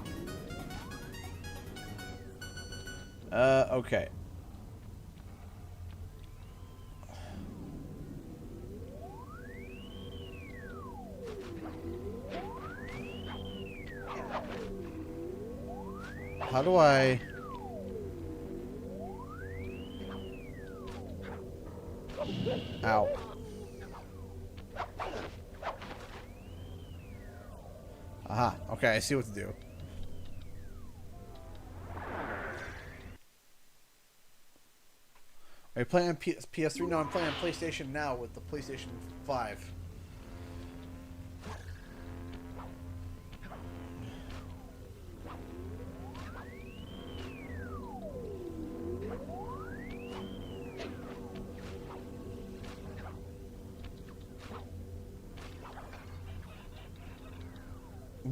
Okay. How do I... Ow. Aha. Okay, I see what to do. Are you playing on PS3? No, I'm playing on PlayStation now with the PlayStation 5.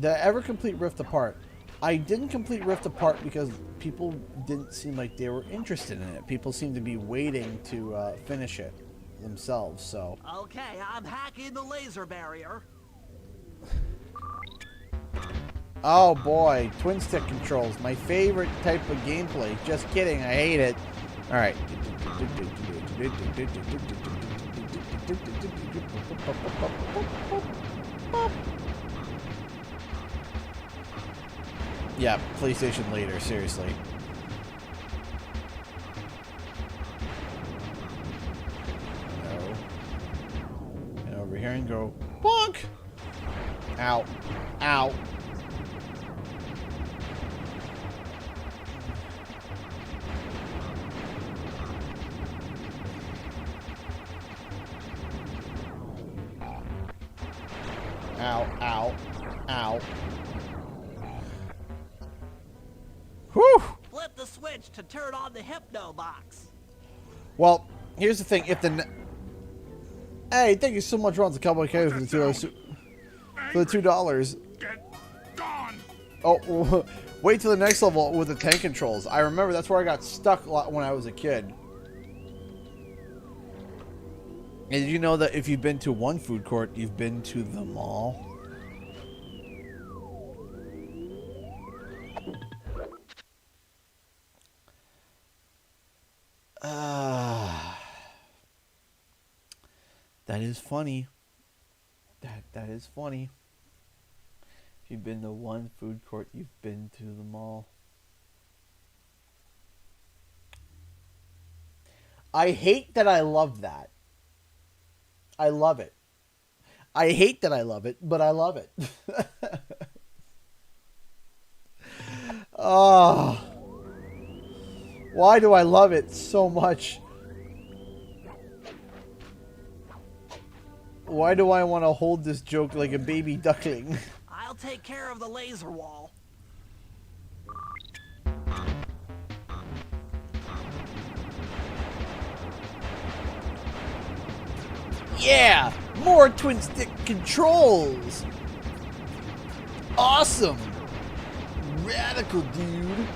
Did I ever complete Rift Apart? I didn't complete Rift Apart because people didn't seem like they were interested in it. People seem to be waiting to finish it themselves, so... Okay, I'm hacking the laser barrier. Oh boy, twin stick controls. My favorite type of gameplay. Just kidding, I hate it. Alright. Yeah, PlayStation later, seriously. here and go, bonk! Ow. Ow. Ow, ow, ow. Whew! Flip the switch to turn on the hypno box. Well, here's the thing. If the... Hey, thank you so much, Ron, the Cowboy K for the $2. Get gone. Oh, wait till the next level with the tank controls. I remember that's where I got stuck a lot when I was a kid. And did you know that if you've been to one food court, you've been to them all? That is funny. That is funny. If you've been to one food court, you've been to them all. I hate that I love that. I love it. I hate that I love it, but I love it. Oh. Why do I love it so much? Why do I want to hold this joke like a baby duckling? I'll take care of the laser wall. Yeah! More twin stick controls! Awesome! Radical, dude!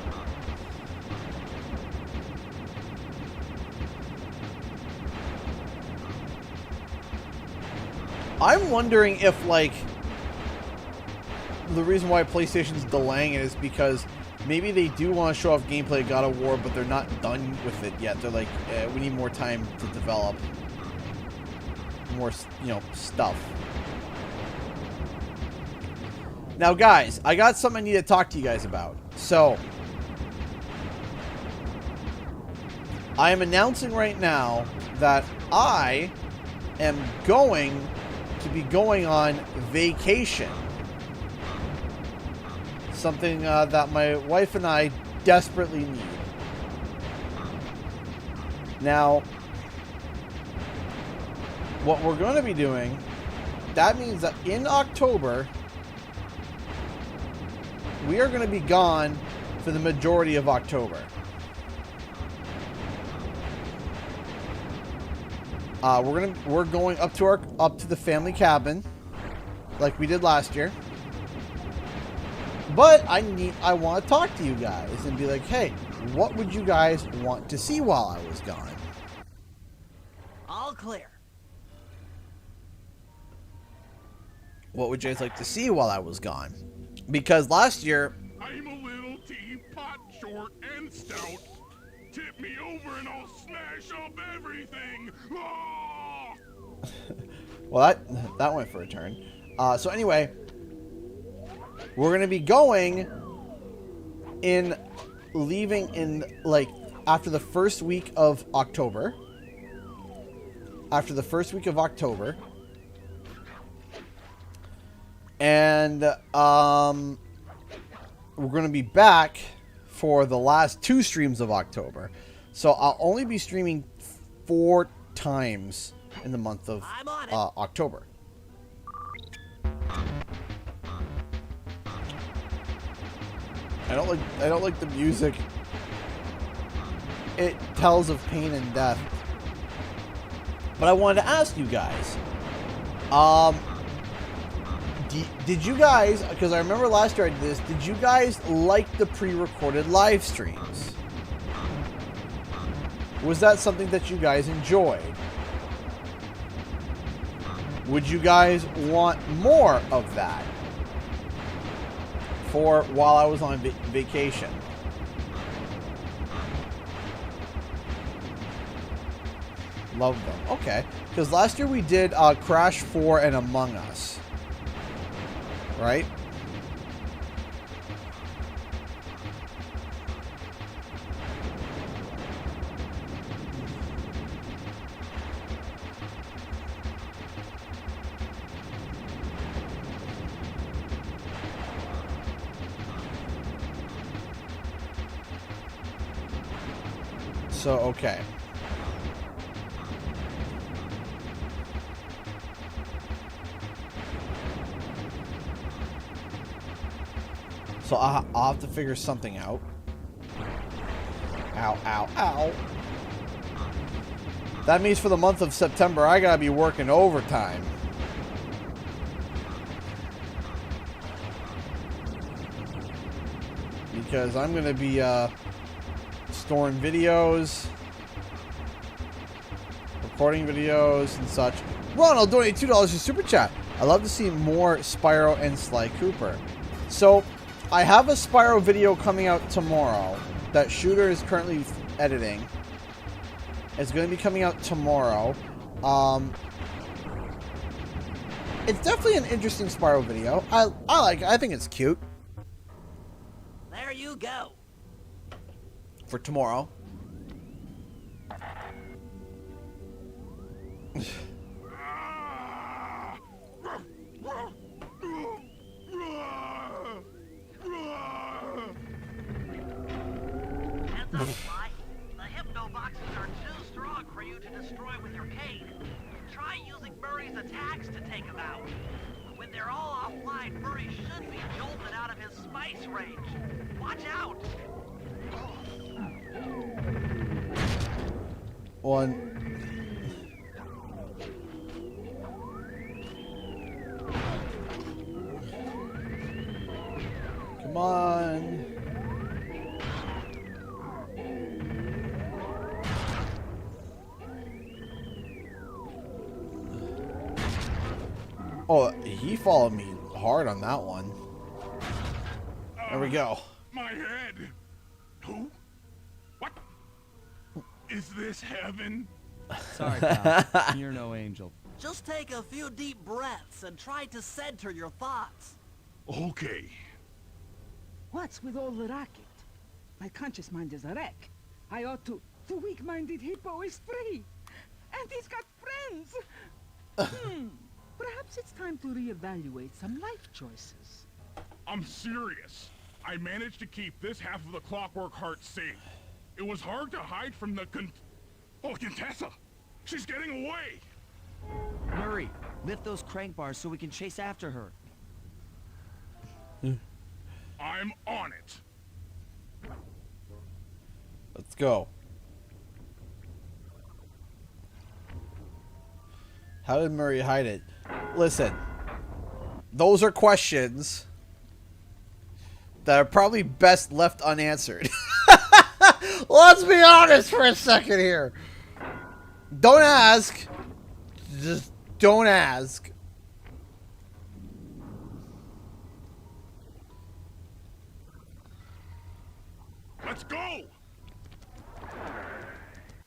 I'm wondering if, like, the reason why PlayStation's delaying it is because maybe they do want to show off gameplay of God of War, but they're not done with it yet. They're like, we need more time to develop more, you know, stuff. Now, guys, I got something I need to talk to you guys about. So, I am announcing right now that I am going to be going on vacation. Something that my wife and I desperately need. Now, what we're going to be doing, that means that in October, we are going to be gone for the majority of October. We're going up to the family cabin, like we did last year. But I want to talk to you guys and be like, hey, what would you guys want to see while I was gone? All clear. What would you guys like to see while I was gone? Because last year, I'm a little teapot, short and stout. Tip me over and I'll smash up everything. Ah! well, that went for a turn. So anyway, we're going to be leaving in, like, after the first week of October. After the first week of October. And, we're going to be back for the last 2 streams of October. So I'll only be streaming 4 times in the month of October. I don't like the music. It tells of pain and death. But I wanted to ask you guys, did you guys, because I remember last year I did this, did you guys like the pre-recorded live streams? Was that something that you guys enjoyed? Would you guys want more of that for while I was on vacation? Love them. Okay. Because last year we did Crash 4 and Among Us. Right? So, okay. So I'll have to figure something out. Ow, ow, ow. That means for the month of September, I gotta be working overtime. Because I'm gonna be storing videos, recording videos and such. Ronald donated $2 to Super Chat. I love to see more Spyro and Sly Cooper. So, I have a Spyro video coming out tomorrow that Shooter is currently editing. It's going to be coming out tomorrow. It's definitely an interesting Spyro video. I like it. I think it's cute. There you go. For tomorrow. Heads up, Sly. The hypno boxes are too strong for you to destroy with your cane. Try using Murray's attacks to take them out. When they're all offline, Murray should be jolted out of his spice range. Watch out! One. Come on. Oh, he followed me hard on that one. There we go. My head. Who? What? Is this heaven? Sorry, pal. You're no angel. Just take a few deep breaths and try to center your thoughts. Okay. What's with all the racket? My conscious mind is a wreck. I ought to... The weak-minded hippo is free. And he's got friends. Perhaps it's time to reevaluate some life choices. I'm serious. I managed to keep this half of the Clockwork Heart safe. It was hard to hide from the Contessa! She's getting away! Murray, lift those crank bars so we can chase after her. I'm on it. Let's go. How did Murray hide it? Listen, those are questions that are probably best left unanswered. Let's be honest for a second here. Don't ask. Just don't ask. Let's go!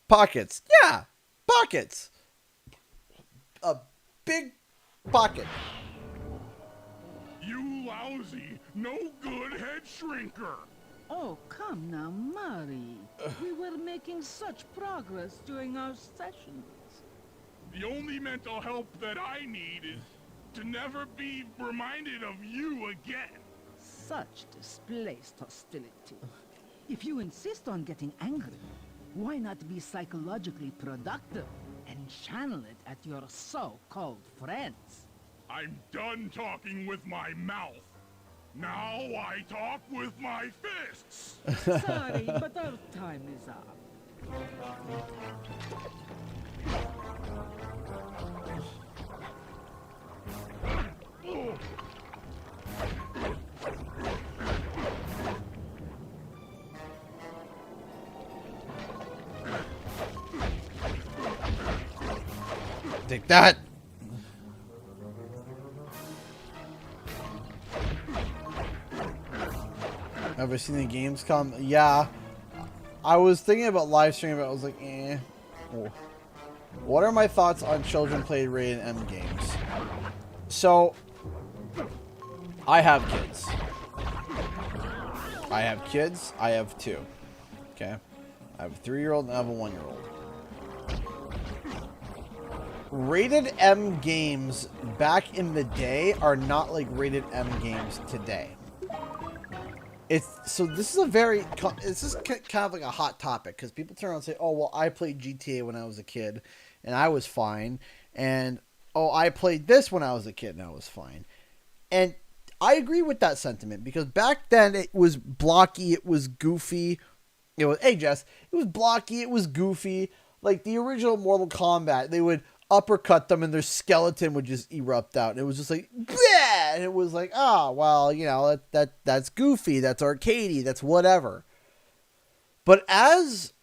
Pockets. Yeah, pockets. A big pocket. You lousy, no good head shrinker! Oh, come now, Murray. We were making such progress during our sessions. The only mental help that I need is to never be reminded of you again. Such displaced hostility. If you insist on getting angry, why not be psychologically productive and channel it at your so-called friends? I'm done talking with my mouth. Now I talk with my fists. Sorry, but our time is up. Take that. Ever seen the games come? Yeah. I was thinking about live streaming, but I was like, eh. Oh. What are my thoughts on children play rated M games? So, I have kids. I have two. Okay? I have a 3-year-old and I have a 1-year-old. Rated M games back in the day are not like rated M games today. So this is kind of like a hot topic because people turn around and say, "Oh, well, I played GTA when I was a kid, and I was fine," and "Oh, I played this when I was a kid and I was fine," and I agree with that sentiment because back then it was blocky, it was goofy. It was, hey Jess, it was blocky, it was goofy. Like the original Mortal Kombat, they would uppercut them and their skeleton would just erupt out. And it was just like, bleh! And it was like, oh, well, you know, that's goofy, that's arcadey, that's whatever. But as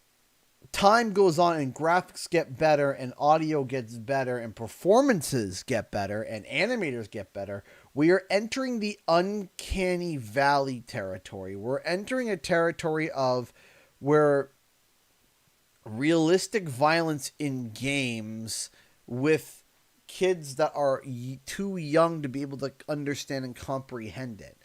time goes on and graphics get better and audio gets better and performances get better and animators get better, we are entering the uncanny valley territory. We're entering a territory of where realistic violence in games with kids that are too young to be able to understand and comprehend it.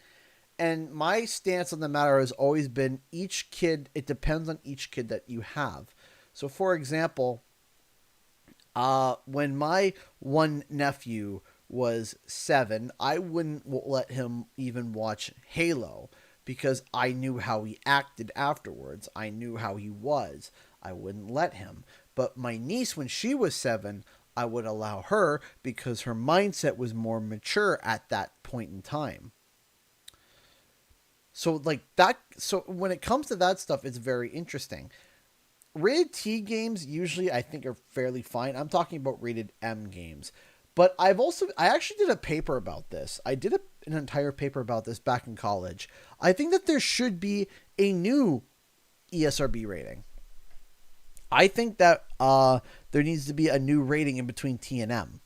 And my stance on the matter has always been each kid, it depends on each kid that you have. So for example, when my one nephew was 7, I wouldn't let him even watch Halo because I knew how he acted afterwards. I knew how he was. I wouldn't let him. But my niece, when she was 7, I would allow her because her mindset was more mature at that point in time. So like that, so when it comes to that stuff, it's very interesting. Rated T games usually I think are fairly fine. I'm talking about rated M games. But I actually did a paper about this. I did an entire paper about this back in college. I think that there should be a new ESRB rating. I think that there needs to be a new rating in between T and M.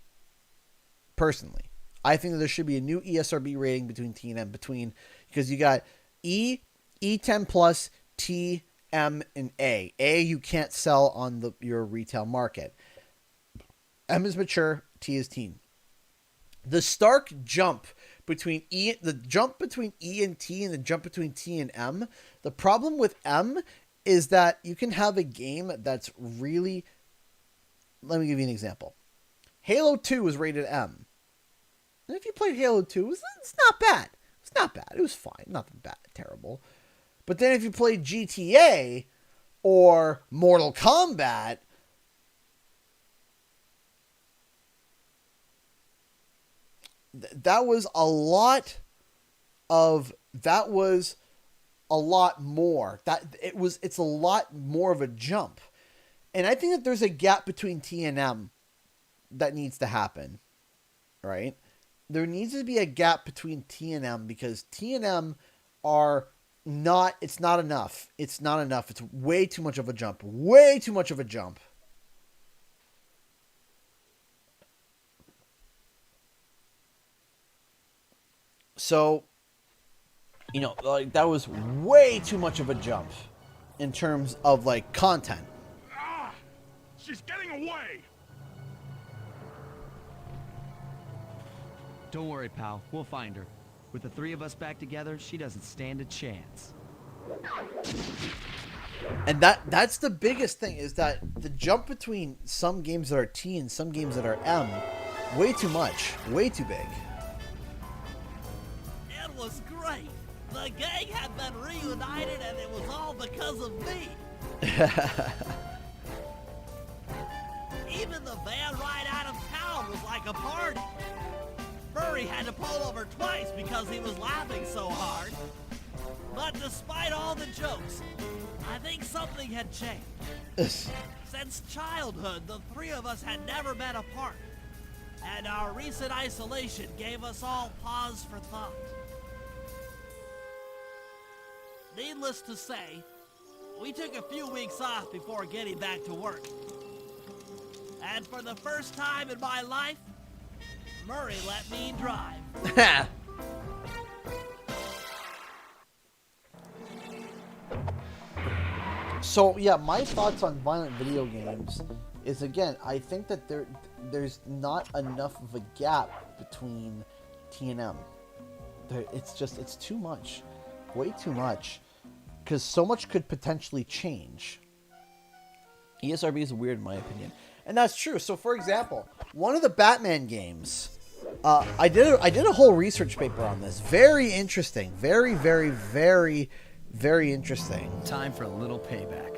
Personally, I think that there should be a new ESRB rating between T and M, because you got E, E10 plus, T, M, and A. A you can't sell on your retail market. M is mature, T is teen. The stark jump between E and T and the jump between T and M. The problem with M is that you can have a game that's really, let me give you an example. Halo 2 was rated M. And if you played Halo 2, it's not bad. It's not bad. It was fine. Nothing bad, terrible. But then if you played GTA or Mortal Kombat, that was a lot more. It's a lot more of a jump. And I think that there's a gap between T and M that needs to happen. Right? There needs to be a gap between T and M because T and M it's not enough. It's not enough. It's way too much of a jump. Way too much of a jump. So, you know, like that was way too much of a jump in terms of like content. Ah! She's getting away! Don't worry, pal. We'll find her. With the 3 of us back together, she doesn't stand a chance. And that's the biggest thing, is that the jump between some games that are T and some games that are M, way too much. Way too big. It was great. The gang had been reunited and it was all because of me. Even the van ride out of town was like a party. Furry had to pull over twice because he was laughing so hard. But despite all the jokes, I think something had changed. Since childhood, the 3 of us had never been apart. And our recent isolation gave us all pause for thought. Needless to say, we took a few weeks off before getting back to work. And for the first time in my life, Murray let me drive. So, yeah, my thoughts on violent video games is, again, I think that there's not enough of a gap between T and M. It's too much. Way too much. Because so much could potentially change. ESRB is weird in my opinion. And that's true. So, for example, one of the Batman games I did a whole research paper on this. Very interesting. Very, very, very, very interesting. Time for a little payback.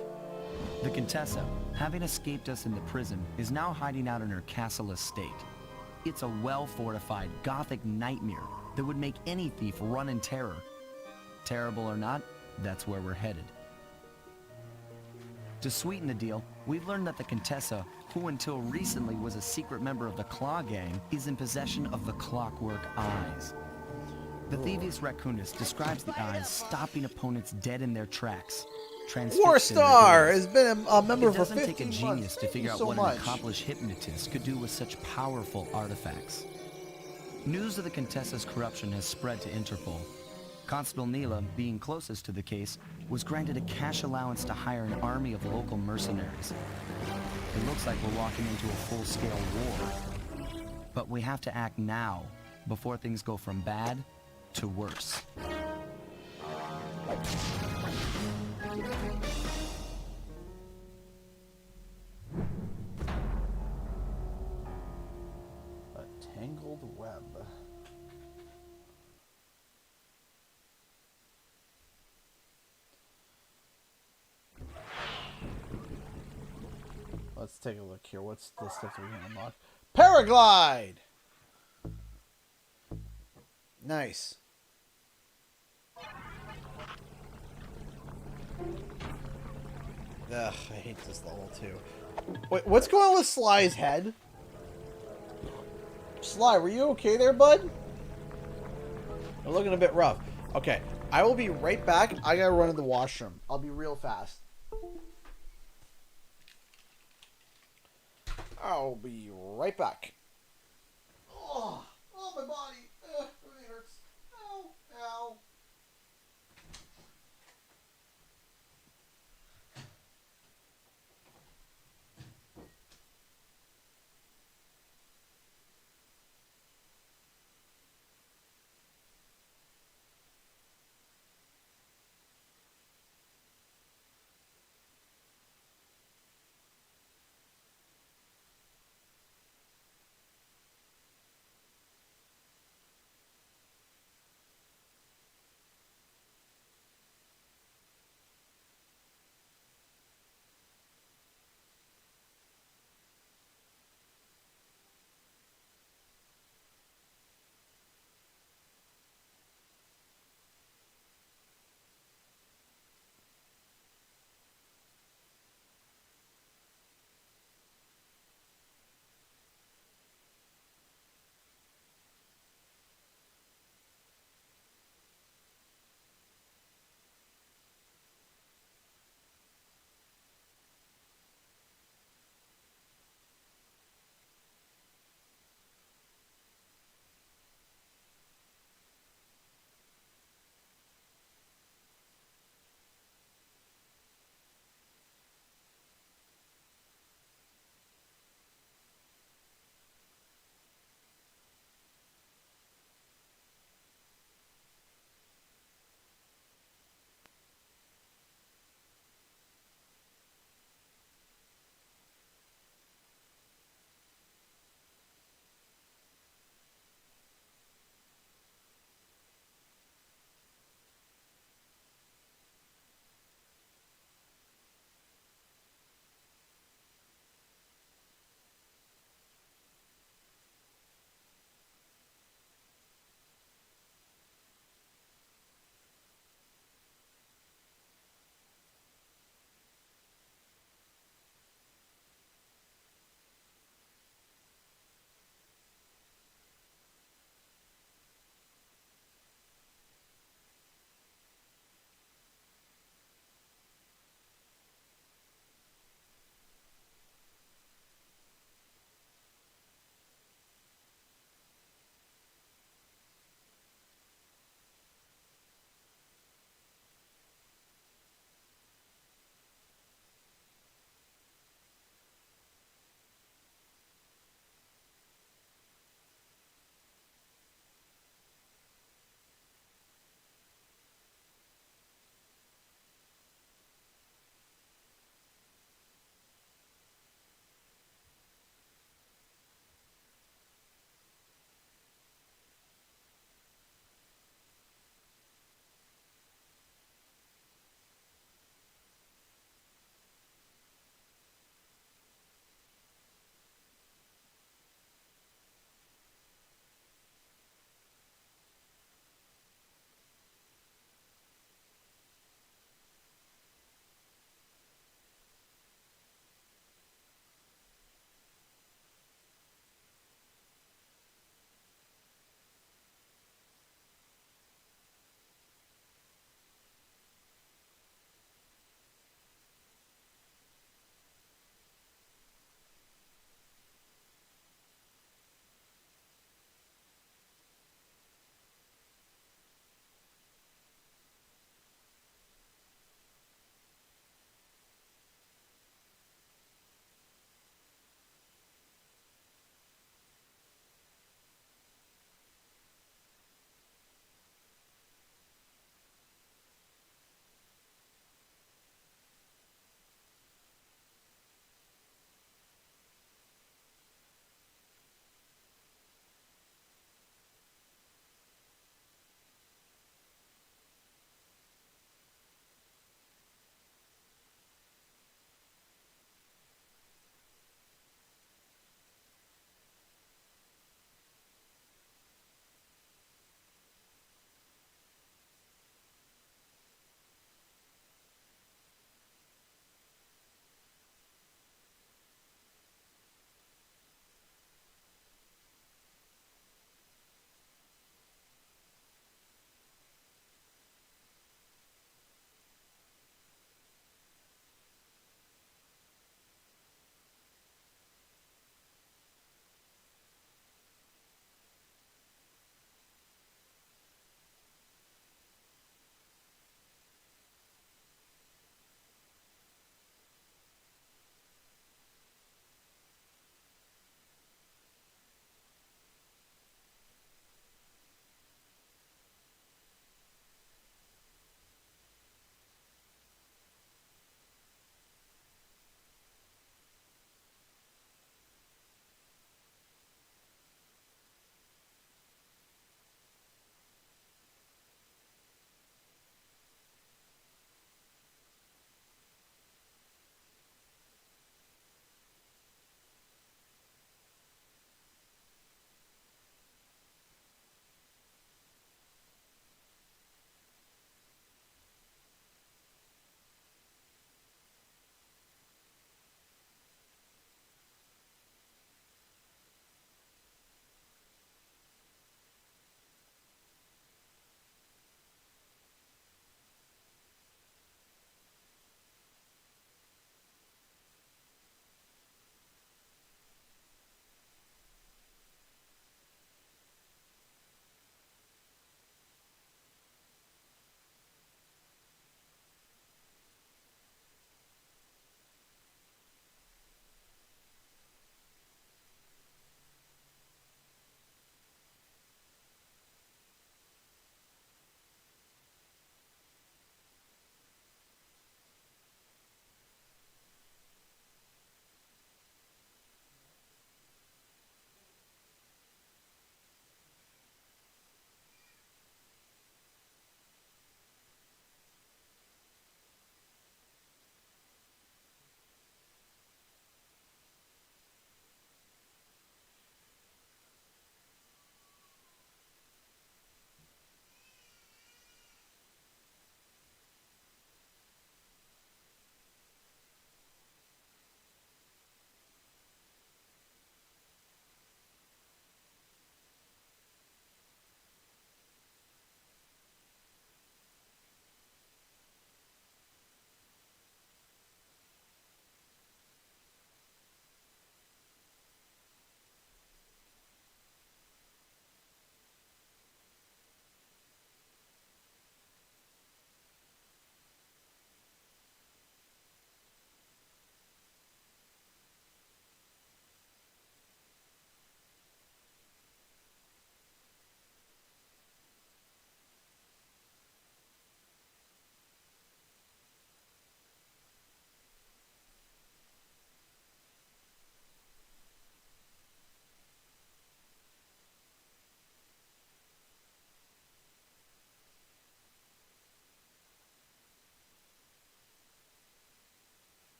The Contessa, having escaped us in the prison, is now hiding out in her castle estate. It's a well-fortified Gothic nightmare that would make any thief run in terror. Terrible or not, that's where we're headed. To sweeten the deal, we've learned that the Contessa, who until recently was a secret member of the Claw Gang, is in possession of the Clockwork Eyes. The Thieves Raccoonist describes the eyes stopping opponents dead in their tracks. War Star has been a member for 15 months. It doesn't take a genius to figure out so what much. an accomplished hypnotist could do with such powerful artifacts. News of the Contessa's corruption has spread to Interpol. Constable Neela, being closest to the case, was granted a cash allowance to hire an army of local mercenaries. It looks like we're walking into a full-scale war. But we have to act now, before things go from bad to worse. A tangled web. Let's take a look here. What's the stuff that we can unlock? Paraglide! Nice. Ugh, I hate this level too. Wait, what's going on with Sly's head? Sly, were you okay there, bud? You're looking a bit rough. Okay, I will be right back. I gotta run to the washroom. I'll be real fast. I'll be right back. Oh, my body. It really hurts. Ow, ow.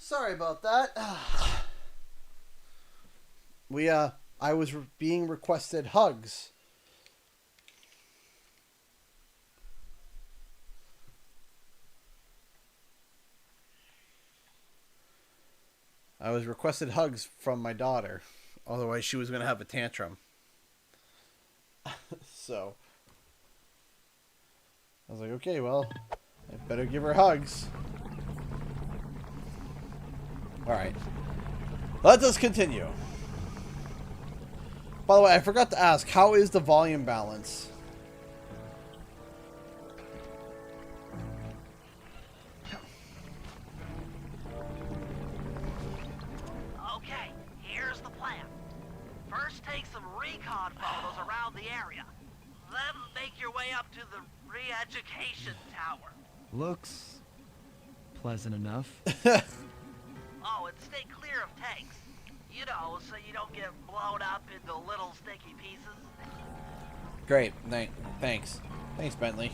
Sorry about that. I was being requested hugs. I was requested hugs from my daughter. Otherwise, she was going to have a tantrum. So, I was like, okay, well, I better give her hugs. Alright. Let us continue. By the way, I forgot to ask, how is the volume balance? Okay, here's the plan. First take some recon photos around the area. Then make your way up to the re-education tower. Looks pleasant enough. Oh, and stay clear of tanks. You know, so you don't get blown up into little sticky pieces. Great. Thanks. Thanks, Bentley.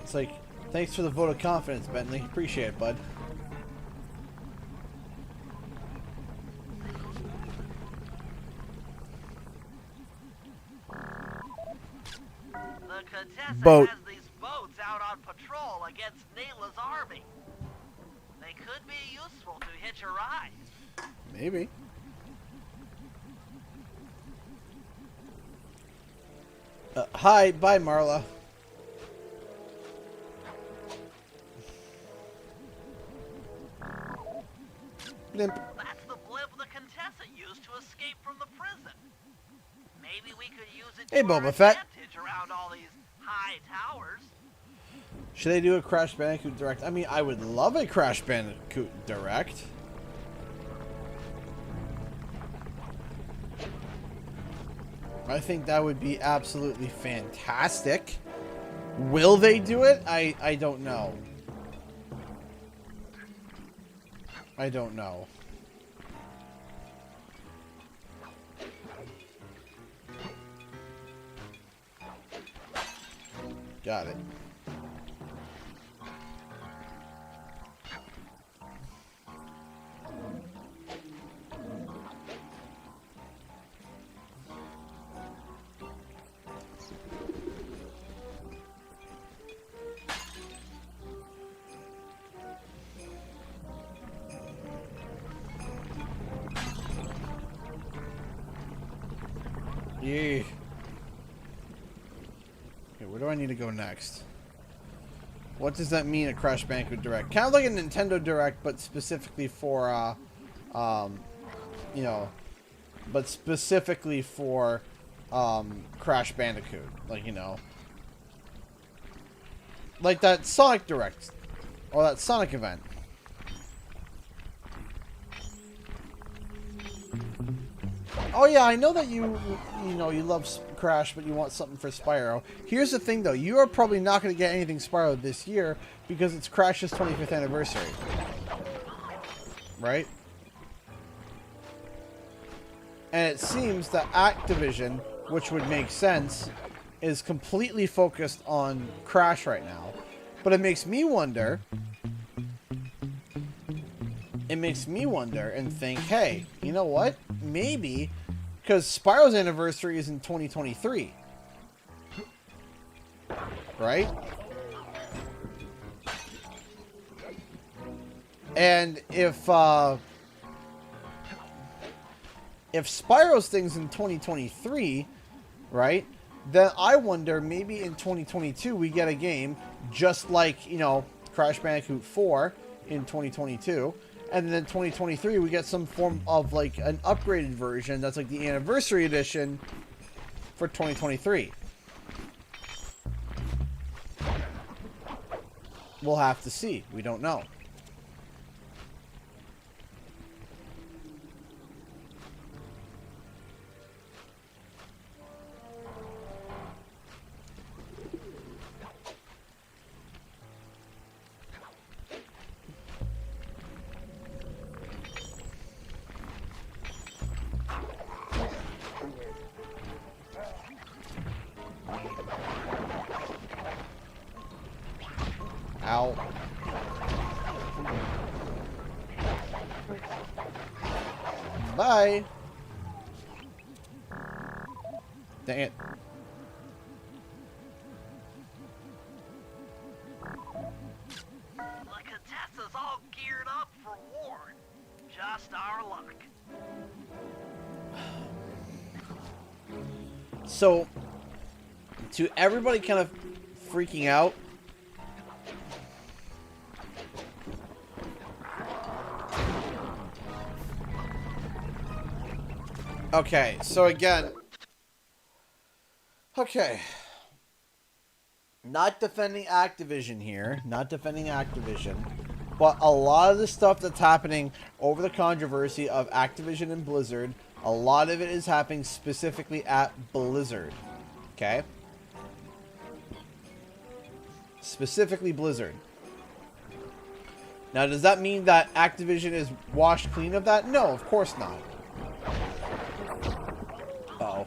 It's like, thanks for the vote of confidence, Bentley. Appreciate it, bud. The Contessa Boat. has these boats out on patrol against Neela's army. They could be useful to hitch a ride. Maybe. Hi, bye, Marla. Blimp. That's the blimp the Contessa used to escape from the prison. Maybe we could use it Hey, to our Boba Fett. advantage around all these high towers. Should they do a Crash Bandicoot Direct? I mean, I would love a Crash Bandicoot Direct. I think that would be absolutely fantastic. Will they do it? I don't know. I don't know. Got it. Yeah. Okay, where do I need to go next? What does that mean, a Crash Bandicoot Direct? Kind of like a Nintendo Direct, but specifically for, you know, but specifically for, Crash Bandicoot. Like, you know, like that Sonic Direct, or that Sonic event. Oh yeah, I know that you know, you love Crash, but you want something for Spyro. Here's the thing, though. You are probably not going to get anything Spyro this year because it's Crash's 25th anniversary. Right? And it seems that Activision, which would make sense, is completely focused on Crash right now. But it makes me wonder... It makes me wonder and think, hey, you know what? Maybe... Because Spyro's anniversary is in 2023. Right? And if Spyro's thing's in 2023, right? Then I wonder, maybe in 2022 we get a game just like, you know, Crash Bandicoot 4 in 2022. And then in 2023, we get some form of, like, an upgraded version that's, like, the anniversary edition for 2023. We'll have to see. We don't know. try. Dang it. The Contessa's all geared up for war. Just our luck. So, to everybody kind of freaking out, okay, so again, okay, not defending Activision here, not defending Activision, but a lot of the stuff that's happening over the controversy of Activision and Blizzard, a lot of it is happening specifically at Blizzard, okay? Specifically Blizzard. Now, does that mean that Activision is washed clean of that? No, of course not. Uh-oh.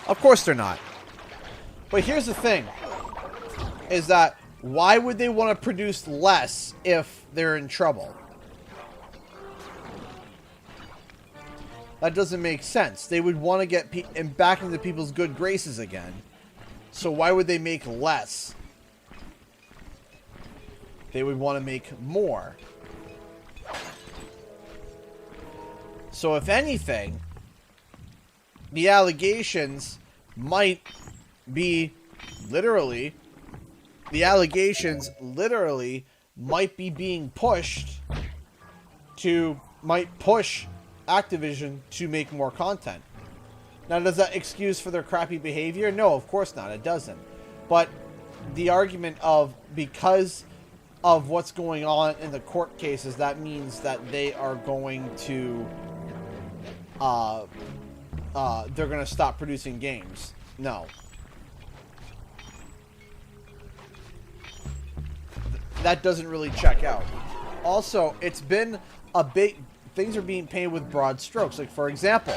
Of course they're not. But here's the thing. Is that why would they want to produce less if they're in trouble? That doesn't make sense. They would want to get back into people's good graces again. So why would they make less? They would want to make more. So if anything, the allegations might be literally... The allegations literally might be being pushed to... Might push Activision to make more content. Now, does that excuse for their crappy behavior? No, of course not. It doesn't. But the argument of because of what's going on in the court cases, that means that they are going to they're going to stop producing games. No. That doesn't really check out. Also, it's been a big... Things are being painted with broad strokes. Like, for example,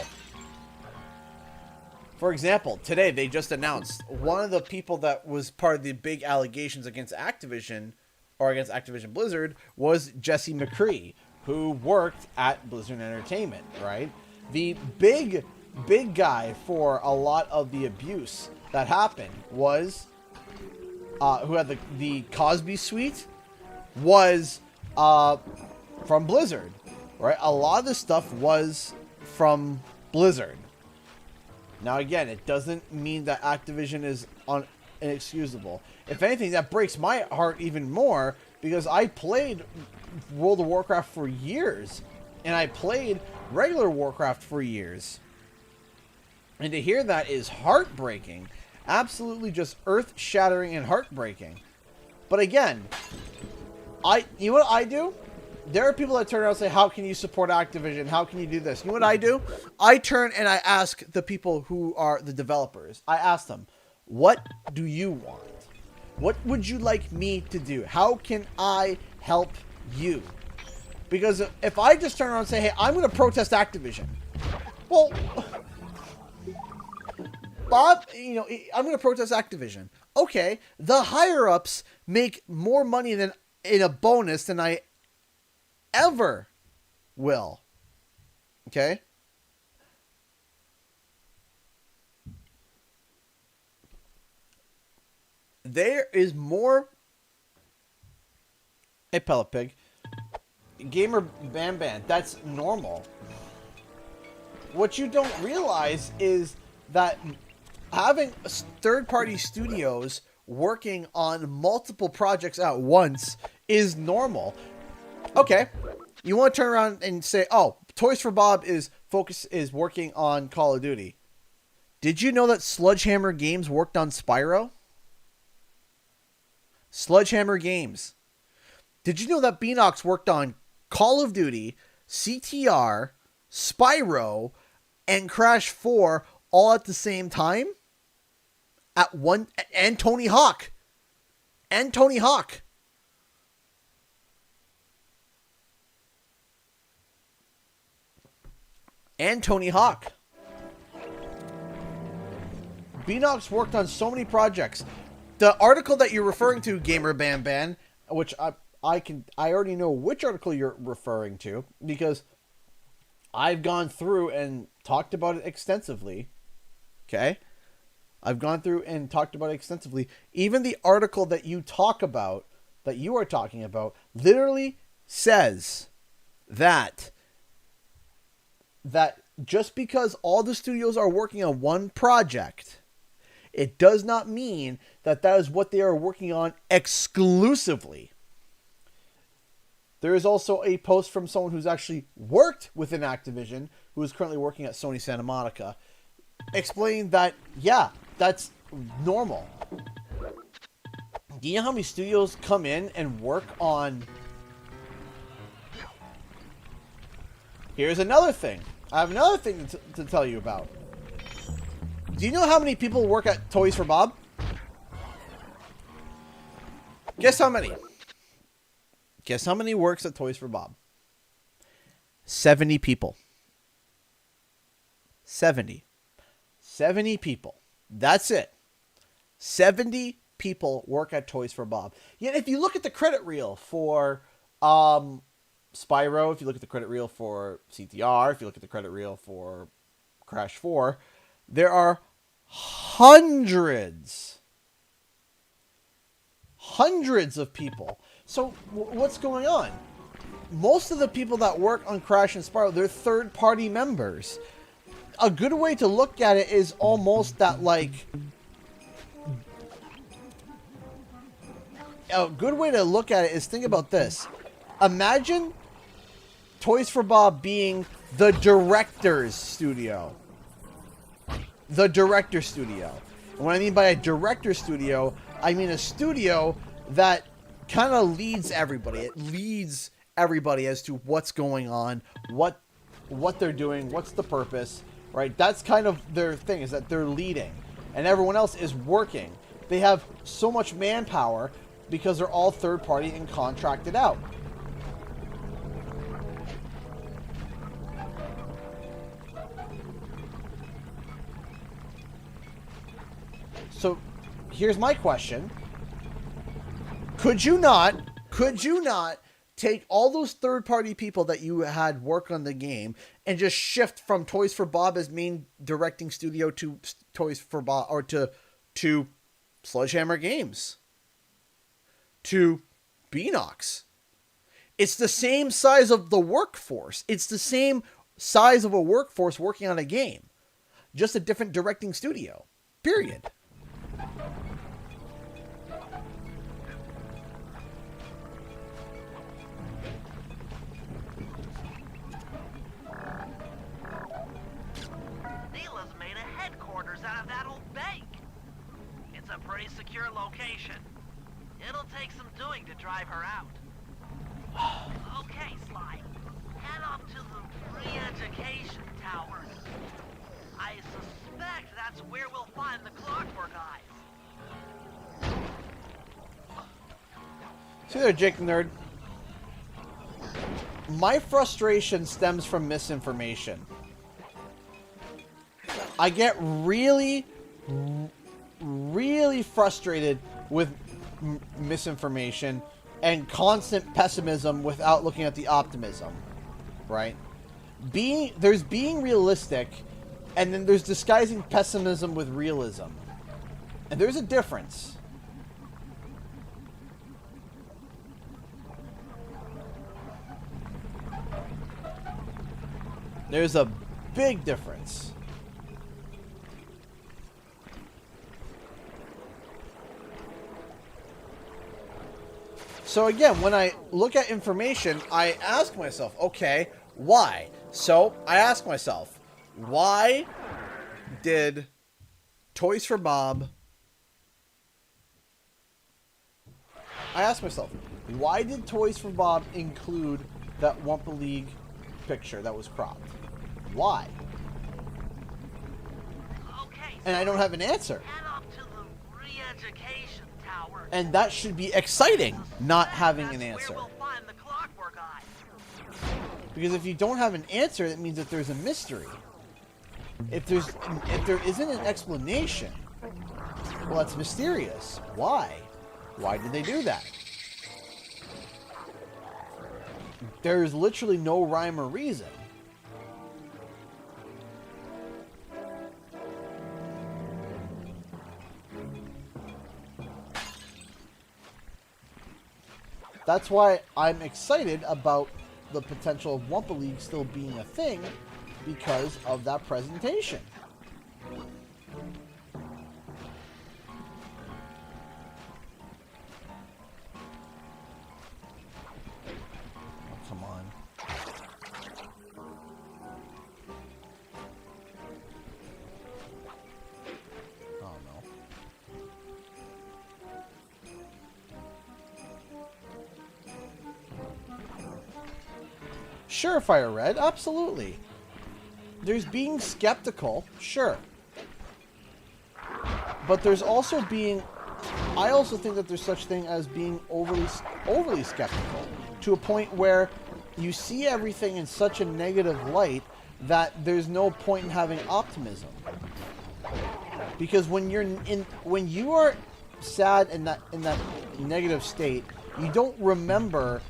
today they just announced one of the people that was part of the big allegations against Activision, or against Activision Blizzard, was Jesse McCree, who worked at Blizzard Entertainment, right? The big guy for a lot of the abuse that happened was, who had the Cosby suite, was from Blizzard. Right, a lot of this stuff was from Blizzard. Now, again, it doesn't mean that Activision is inexcusable. If anything, that breaks my heart even more because I played World of Warcraft for years, and I played regular Warcraft for years. And to hear that is heartbreaking, absolutely just earth-shattering and heartbreaking. But again, you know what I do? There are people that turn around and say, how can you support Activision? How can you do this? You know what I do? I turn and I ask the people who are the developers. I ask them, what do you want? What would you like me to do? How can I help you? Because if I just turn around and say, hey, I'm going to protest Activision. Well, Bob, you know, I'm going to protest Activision. Okay, the higher-ups make more money than in a bonus than I ever will. Okay? There is more... Hey, Pellet Pig. Gamer Ban, that's normal. What you don't realize is that having third-party studios working on multiple projects at once is normal. Okay, you want to turn around and say, oh, Toys for Bob is working on Call of Duty. Did you know that Sledgehammer Games worked on Spyro? Sledgehammer Games. Did you know that Beanox worked on Call of Duty, CTR, Spyro, and Crash 4 all at the same time? And Tony Hawk. And Tony Hawk. And Tony Hawk. Beanox worked on so many projects. The article that you're referring to, Gamer Ban, which I already know which article you're referring to, because I've gone through and talked about it extensively. Okay? I've gone through and talked about it extensively. Even the article that you talk about, that you are talking about, literally says that just because all the studios are working on one project, it does not mean that that is what they are working on exclusively. There is also a post from someone who's actually worked within Activision, who is currently working at Sony Santa Monica, explaining that, yeah, that's normal. Do you know how many studios come in and work on... Here's another thing. I have another thing to tell you about. Do you know how many people work at Toys for Bob? Guess how many? Guess how many works at Toys for Bob? 70 people. 70. 70 people. That's it. 70 people work at Toys for Bob. Yet if you look at the credit reel for Spyro, if you look at the credit reel for CTR, if you look at the credit reel for Crash 4, there are hundreds of people. So what's going on? Most of the people that work on Crash and Spyro, they're third-party members. A good way to look at it is almost that, like... A good way to look at it is think about this. Imagine Toys for Bob being the director's studio. The director's studio. And what I mean by a director's studio, I mean a studio that kind of leads everybody. It leads everybody as to what's going on, what they're doing, what's the purpose, right? That's kind of their thing, is that they're leading. And everyone else is working. They have so much manpower because they're all third party and contracted out. So here's my question. Could you not take all those third-party people that you had work on the game and just shift from Toys for Bob as main directing studio to Toys for Bob, or to Sledgehammer Games, to Beanox? It's the same size of the workforce. It's the same size of a workforce working on a game, just a different directing studio. Period. It's a pretty secure location. It'll take some doing to drive her out. Okay, Sly. Head up to the re-education tower. I suspect that's where we'll find the Clockwork Eyes. See there, Jake the Nerd. My frustration stems from misinformation. I get really frustrated with misinformation and constant pessimism without looking at the optimism, right? There's being realistic, and then there's disguising pessimism with realism. And there's a difference. There's a big difference. So again, when I look at information, I ask myself, okay, why? So I ask myself, why did Toys for Bob... I ask myself, why did Toys for Bob include that Wumpa League picture that was cropped? Why? Okay, And I don't have an answer. head up to the re-education tower. And that should be exciting, not having an answer. Where we'll find the Clockwork Eyes. Because if you don't have an answer, that means that there's a mystery. If there isn't an explanation, well, that's mysterious. Why? Why did they do that? There's literally no rhyme or reason. That's why I'm excited about the potential of Wumpa League still being a thing because of that presentation. Oh, come on. Oh, no. Sure, Fire Red, absolutely. There's being skeptical, sure. But there's also being... I also think that there's such thing as being overly skeptical. To a point where you see everything in such a negative light that there's no point in having optimism. Because when you are sad in that negative state, you don't remember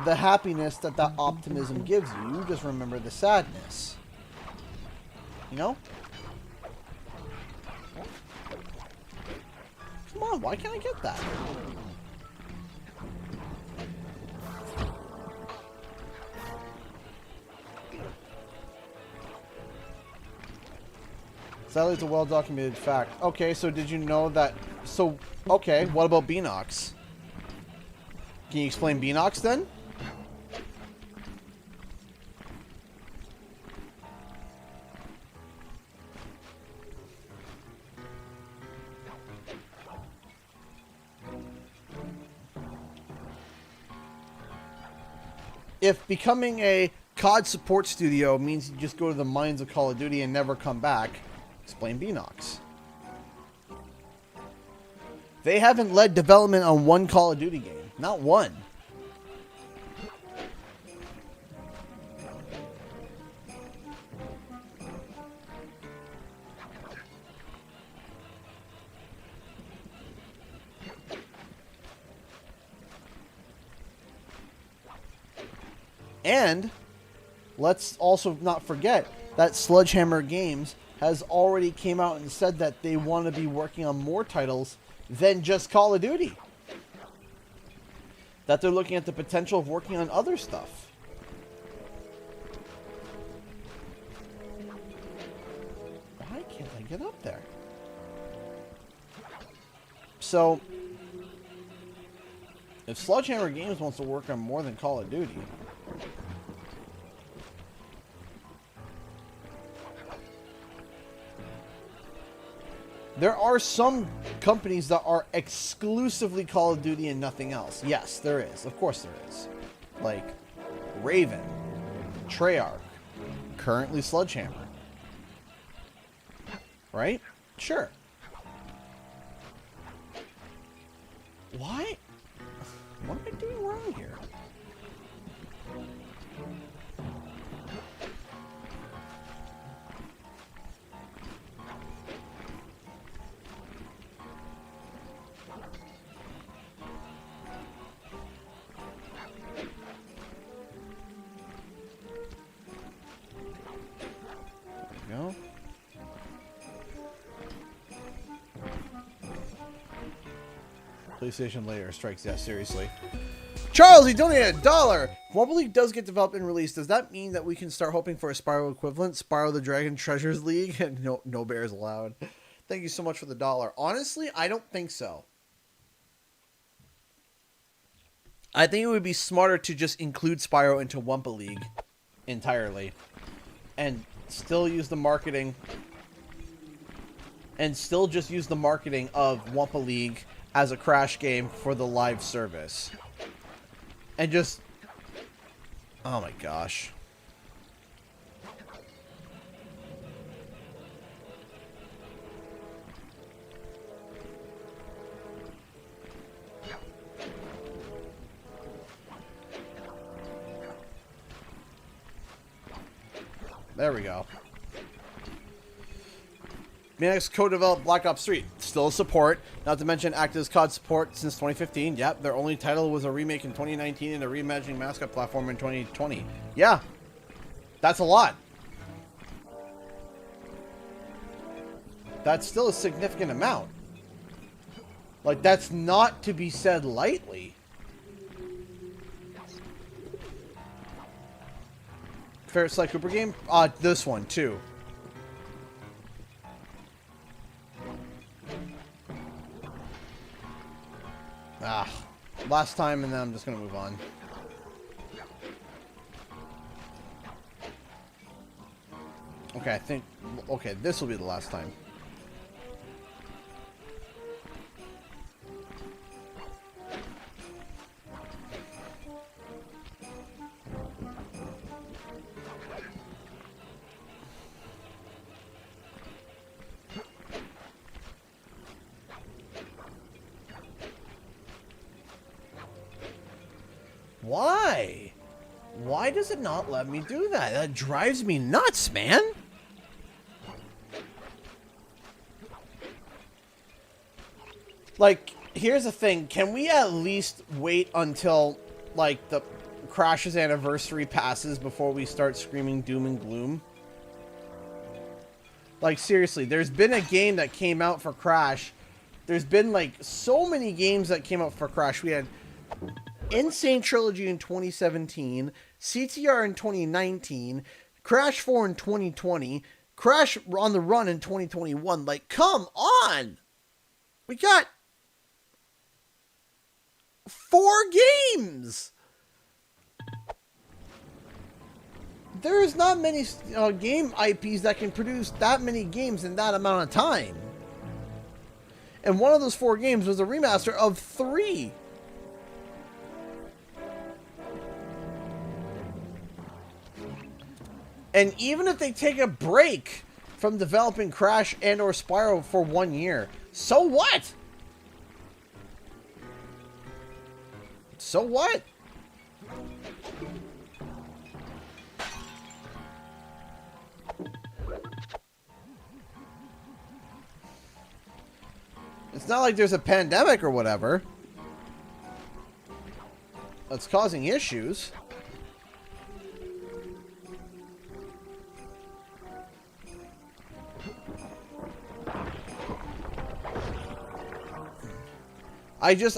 the happiness that optimism gives you. You just remember the sadness. You know? Come on, why can't I get that? Sadly, it's a well-documented fact. Okay, so did you know that... So, okay, what about Beanox? Can you explain Beanox then? If becoming a COD support studio means you just go to the mines of Call of Duty and never come back, explain Beanox. They haven't led development on one Call of Duty game. Not one. And let's also not forget that Sledgehammer Games has already came out and said that they want to be working on more titles than just Call of Duty. That they're looking at the potential of working on other stuff. Why can't I get up there? So, if Sledgehammer Games wants to work on more than Call of Duty, there are some companies that are exclusively Call of Duty and nothing else. Yes, there is. Of course there is. Like Raven, Treyarch, currently Sledgehammer. Right? Sure. Why? What am I doing wrong here? Go. PlayStation later strikes. Yeah, seriously. Charles, he donated $1. If Wumpa League does get developed and released, does that mean that we can start hoping for a Spyro equivalent? Spyro the Dragon Treasures League? And no bears allowed. Thank you so much for the $1. Honestly, I don't think so. I think it would be smarter to just include Spyro into Wumpa League entirely. And still use the marketing. And still just use the marketing of Wumpa League as a crash game for the live service. And just... Oh my gosh. There we go. Manix co-developed Black Ops 3. Still a support. Not to mention acted as COD support since 2015. Yep, their only title was a remake in 2019 and a reimagining mascot platform in 2020. Yeah. That's a lot. That's still a significant amount. Like, that's not to be said lightly. Favorite Sly Cooper game? This one too. Last time, and then I'm just gonna move on. Okay, I think... Okay, this will be the last time. Why? Why does it not let me do that? That drives me nuts, man. Like, here's the thing. Can we at least wait until, like, the Crash's anniversary passes before we start screaming doom and gloom? Like, seriously, there's been a game that came out for Crash. There's been, like, so many games that came out for Crash. We had Insane Trilogy in 2017, CTR in 2019, Crash 4 in 2020, Crash on the Run in 2021. Like, come on! We got 4 games! There's not many game IPs that can produce that many games in that amount of time. And one of those 4 games was a remaster of 3. And even if they take a break from developing Crash and or Spyro for 1 year, so what? So what? It's not like there's a pandemic or whatever that's causing issues.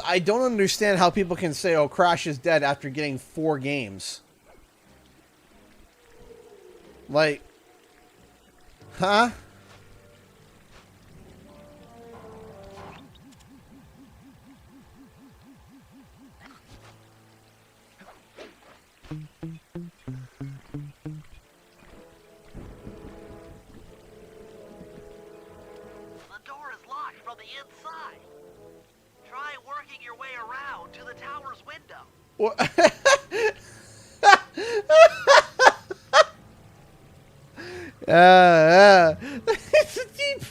I don't understand how people can say, oh, Crash is dead after getting 4 games. Like, huh? The door is locked from the inside. Try working your way around to the tower's window. What? It's a deep.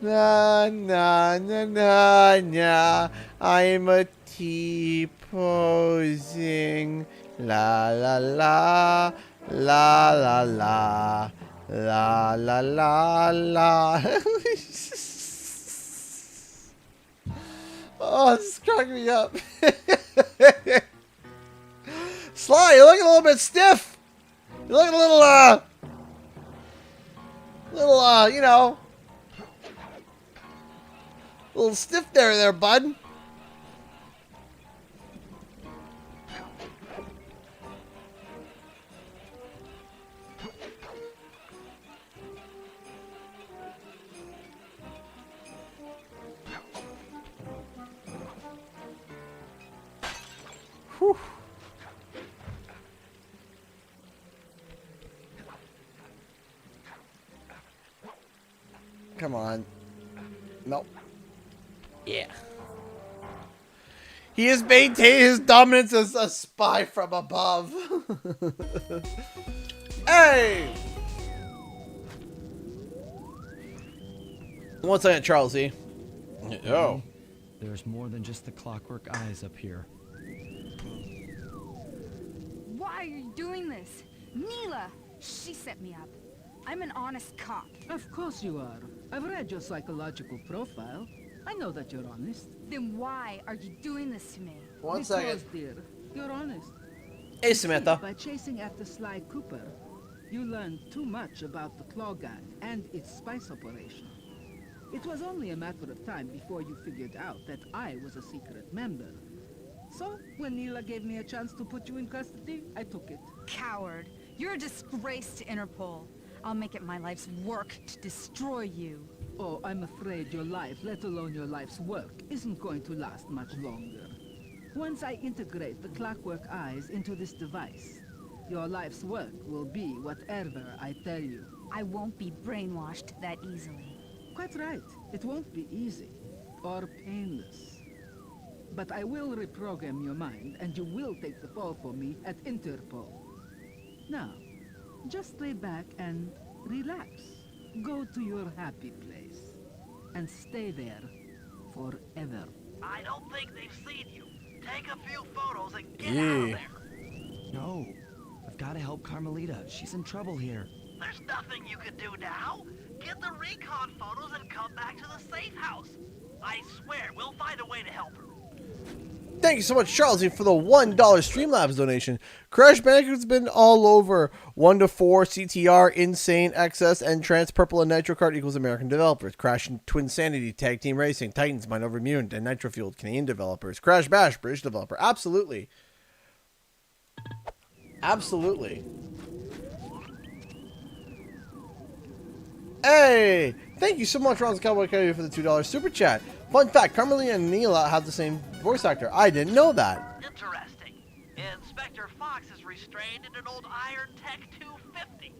Na na na na na. I'm a T-posing. La la la la la la la la la la. Oh, this is cracking me up. Sly, you're looking a little bit stiff. You're looking a little, you know, a little stiff there, bud. Whew. Come on. Nope. Yeah. He has maintained his dominance as a spy from above. Hey! 1 second, Charles E. Oh. There's more than just the clockwork eyes up here. Why are you doing this? Neela! She set me up. I'm an honest cop. Of course you are. I've read your psychological profile. I know that you're honest. Then why are you doing this to me? 1 second. Because, dear, you're honest. Hey, Samantha. By chasing after Sly Cooper, you learned too much about the Claw Gang and its spice operation. It was only a matter of time before you figured out that I was a secret member. So, when Neela gave me a chance to put you in custody, I took it. Coward. You're a disgrace to Interpol. I'll make it my life's work to destroy you. Oh, I'm afraid your life, let alone your life's work, isn't going to last much longer. Once I integrate the clockwork eyes into this device, your life's work will be whatever I tell you. I won't be brainwashed that easily. Quite right. It won't be easy or painless. But I will reprogram your mind, and you will take the fall for me at Interpol. Now, just lay back and relax. Go to your happy place. And stay there forever. I don't think they've seen you. Take a few photos and get out of there. No. I've got to help Carmelita. She's in trouble here. There's nothing you can do now. Get the recon photos and come back to the safe house. I swear, we'll find a way to help her. Thank you so much, Charles, for the $1 Streamlabs donation. Crash Bandicoot's been all over. 1 to 4, CTR, Insane, XS, N-Trance, Purple, and Nitro Kart equals American developers. Crash and Twin Sanity, Tag Team Racing, Titans, Mind Over Mutant, and Nitro Fueled, Canadian developers. Crash Bash, British developer. Absolutely. Absolutely. Hey! Thank you so much, Ron's Cowboy Coyote, for the $2 super chat. Fun fact, Carmelita and Neela have the same voice actor. I didn't know that. Interesting. Inspector Fox is restrained in an old Iron Tech 250.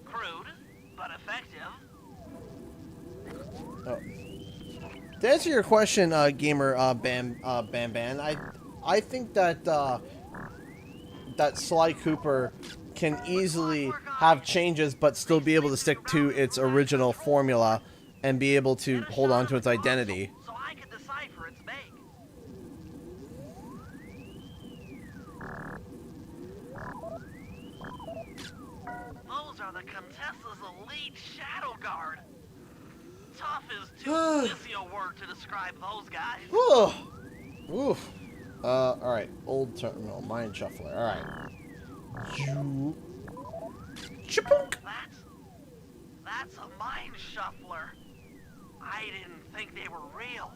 Crude, but effective. Oh. To answer your question, gamer Bam I think that that Sly Cooper can easily have changes, but still be able to stick to its original formula and be able to hold on to its identity. So I can decipher its make. Those are the Contessa's elite shadow guard. Tough is too sissy a word to describe those guys. Oof. Alright. Old terminal. Mind shuffler. Alright. Chipunk. That's a mind shuffler. I didn't think they were real.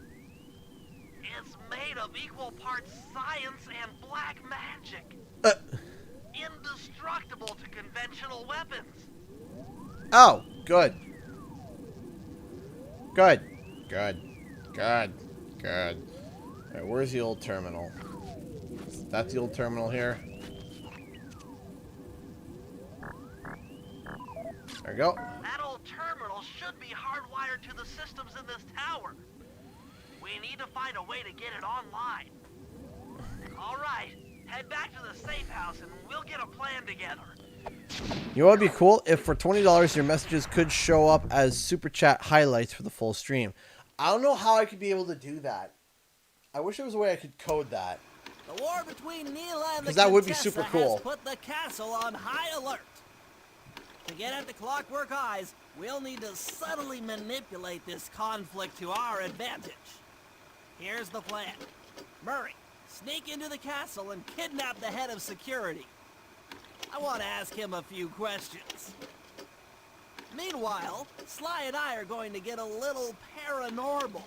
It's made of equal parts science and black magic. Indestructible to conventional weapons. Oh, good. Good. Good. Good. Good. Alright, where's the old terminal? That's the old terminal here. There we go. That old terminal should be hardwired to the systems in this tower. We need to find a way to get it online. Alright, head back to the safe house and we'll get a plan together. You know what would be cool? If for $20 your messages could show up as super chat highlights for the full stream. I don't know how I could be able to do that. I wish there was a way I could code that. The war between Neela and the that would be Contessa super cool. has put the castle on high alert. To get at the Clockwork Eyes, we'll need to subtly manipulate this conflict to our advantage. Here's the plan. Murray, sneak into the castle and kidnap the head of security. I want to ask him a few questions. Meanwhile, Sly and I are going to get a little paranormal.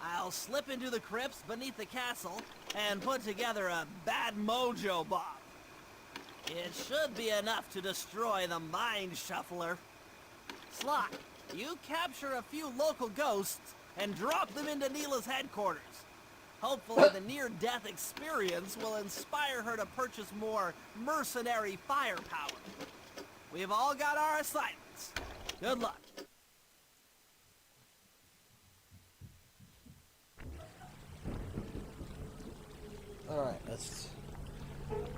I'll slip into the crypts beneath the castle and put together a bad mojo bomb. It should be enough to destroy the Mind Shuffler. Sly, you capture a few local ghosts and drop them into Neela's headquarters. Hopefully the near-death experience will inspire her to purchase more mercenary firepower. We've all got our assignments. Good luck. Alright, let's...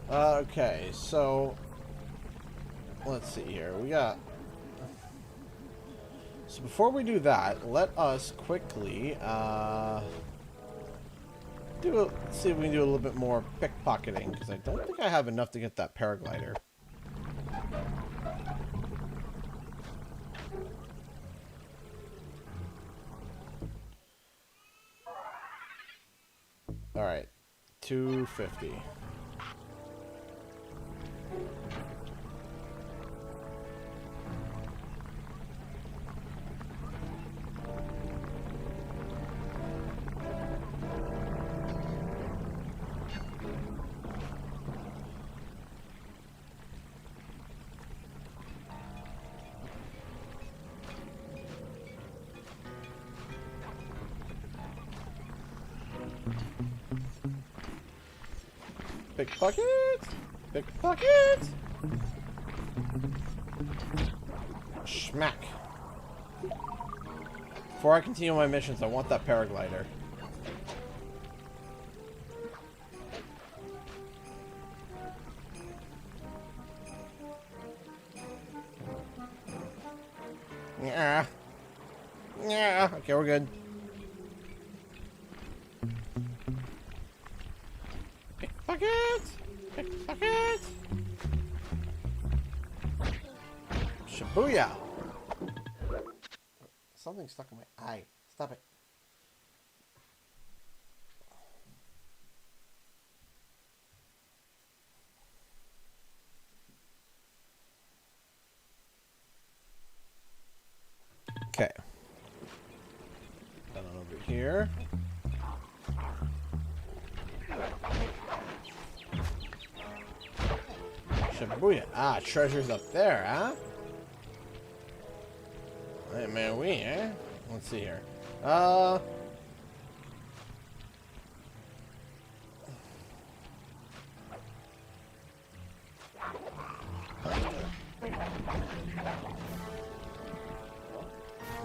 okay, so... let's see here. We got... so before we do that, let us quickly, see if we can do a little bit more pickpocketing, because I don't think I have enough to get that paraglider. Alright, 250. Pickpocket! Pickpocket! Schmack. Before I continue my missions, I want that paraglider. Yeah. Yeah. Okay, we're good. Pickpocket! Pickpocket! Shibuya! Something stuck in my eye. Stop it. Okay. Then on over here. Shibuya. Ah, treasure's up there, huh? Hey, man, eh? Let's see here. I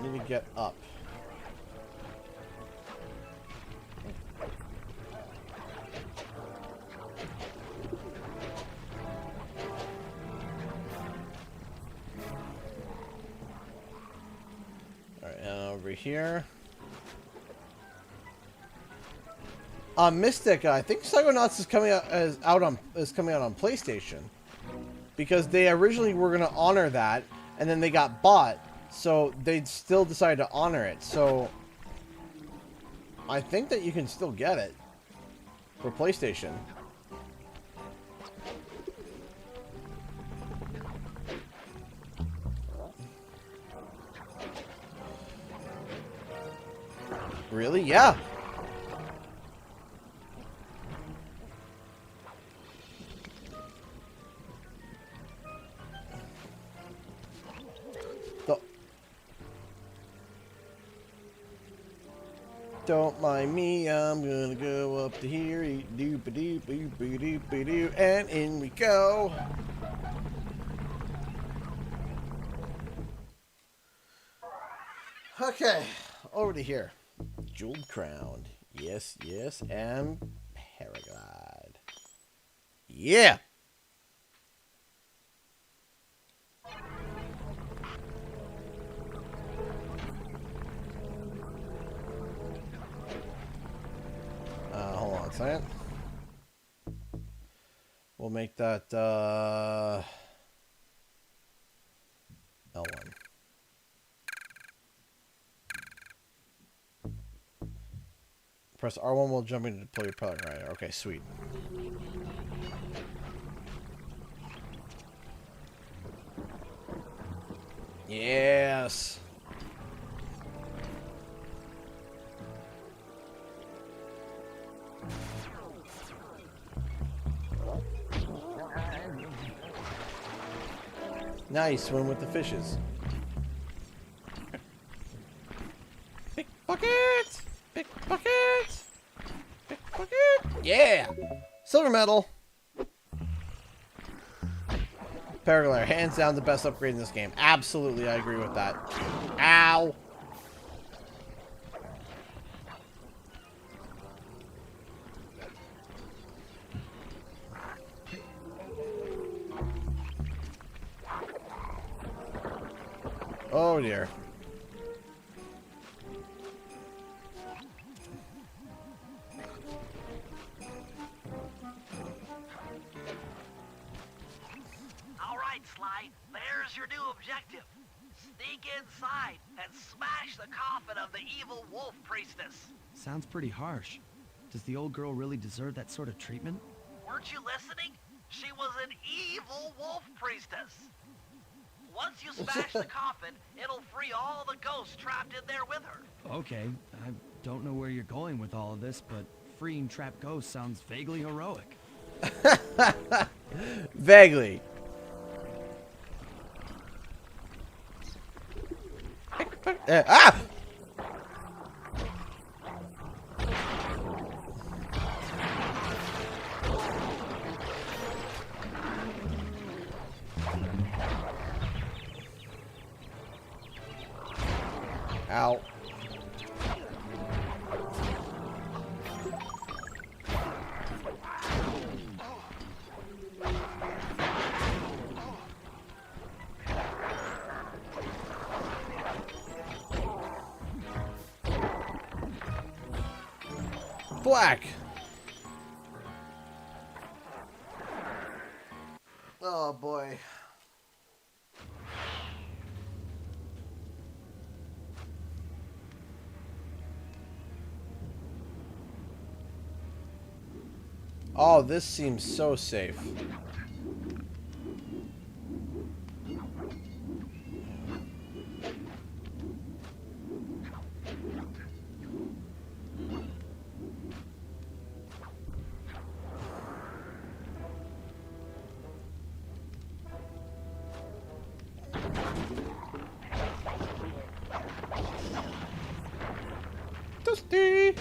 need to get up. Alright, over here. Mystic, I think Psychonauts is coming out on PlayStation. Because they originally were gonna honor that, and then they got bought. So they still decided to honor it. So I think that you can still get it for PlayStation. Really? Yeah. Don't mind me, I'm gonna go up to here, eat doop-a-doop-a-doop-a-doop-a-doo, and in we go. Okay, over to here. Jeweled crown. Yes, yes, and paraglide. Yeah! Hold on a second. We'll make that L1. Press R1 while jumping to deploy your paraglider. Okay, sweet. Yes. Nice, swim with the fishes. Pickpocket! Pickpocket! Pickpocket! Yeah! Silver medal! Paraglider, hands down the best upgrade in this game. Absolutely, I agree with that. Ow! Oh dear. All right, Sly, there's your new objective. Sneak inside and smash the coffin of the evil wolf priestess. Sounds pretty harsh. Does the old girl really deserve that sort of treatment? Weren't you listening? She was an evil wolf priestess. Once you smash the coffin, it'll free all the ghosts trapped in there with her. Okay, I don't know where you're going with all of this, but freeing trapped ghosts sounds vaguely heroic. Vaguely. Ah! Ow. Black. Oh boy. Oh, this seems so safe. Dusty.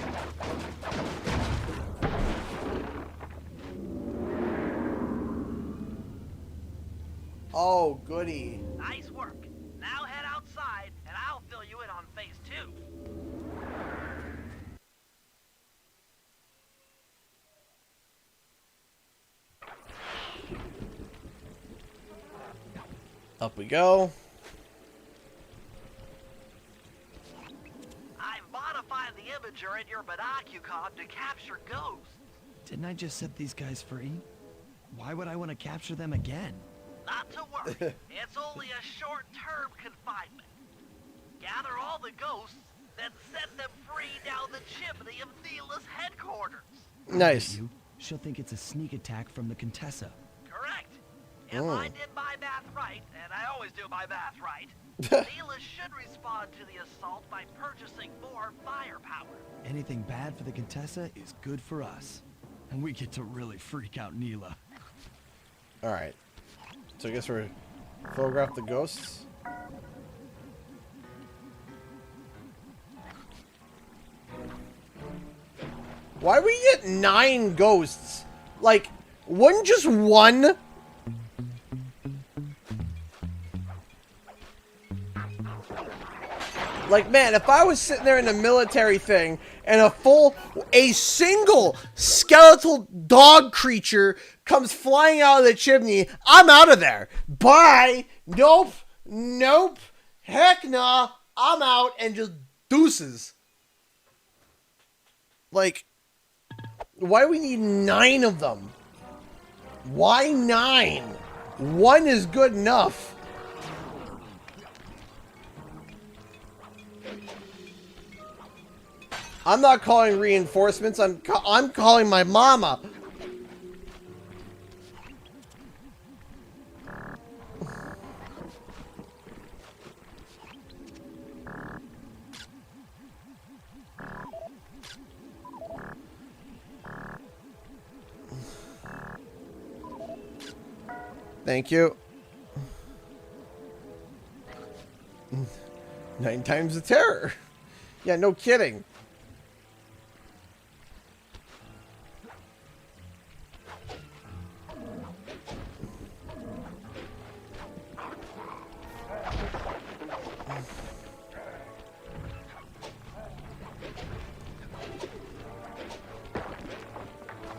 Oh, goody. Nice work. Now head outside, and I'll fill you in on phase 2. Up we go. I've modified the imager in your binocucom to capture ghosts. Didn't I just set these guys free? Why would I want to capture them again? Not to worry. It's only a short-term confinement. Gather all the ghosts, then set them free down the chimney of Neela's headquarters. Nice. She'll think it's a sneak attack from the Contessa. Correct. If I did my math right, and I always do my math right, Neela should respond to the assault by purchasing more firepower. Anything bad for the Contessa is good for us. And we get to really freak out Neela. Alright. So I guess we're photograph the ghosts. Why we get 9 ghosts? Like, wouldn't just one? Like, man, if I was sitting there in a military thing and a single skeletal dog creature comes flying out of the chimney, I'm out of there. Bye. Nope. Nope. Heck nah. I'm out and just deuces. Like, why do we need 9 of them? Why 9? 1 is good enough. I'm not calling reinforcements. I'm calling my mama. Thank you. 9 times the terror. Yeah, no kidding.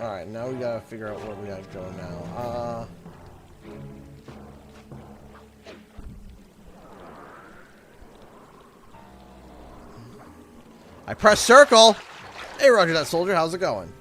Alright, now we gotta figure out where we gotta go now. I press circle! Hey, Roger that, soldier. How's it going?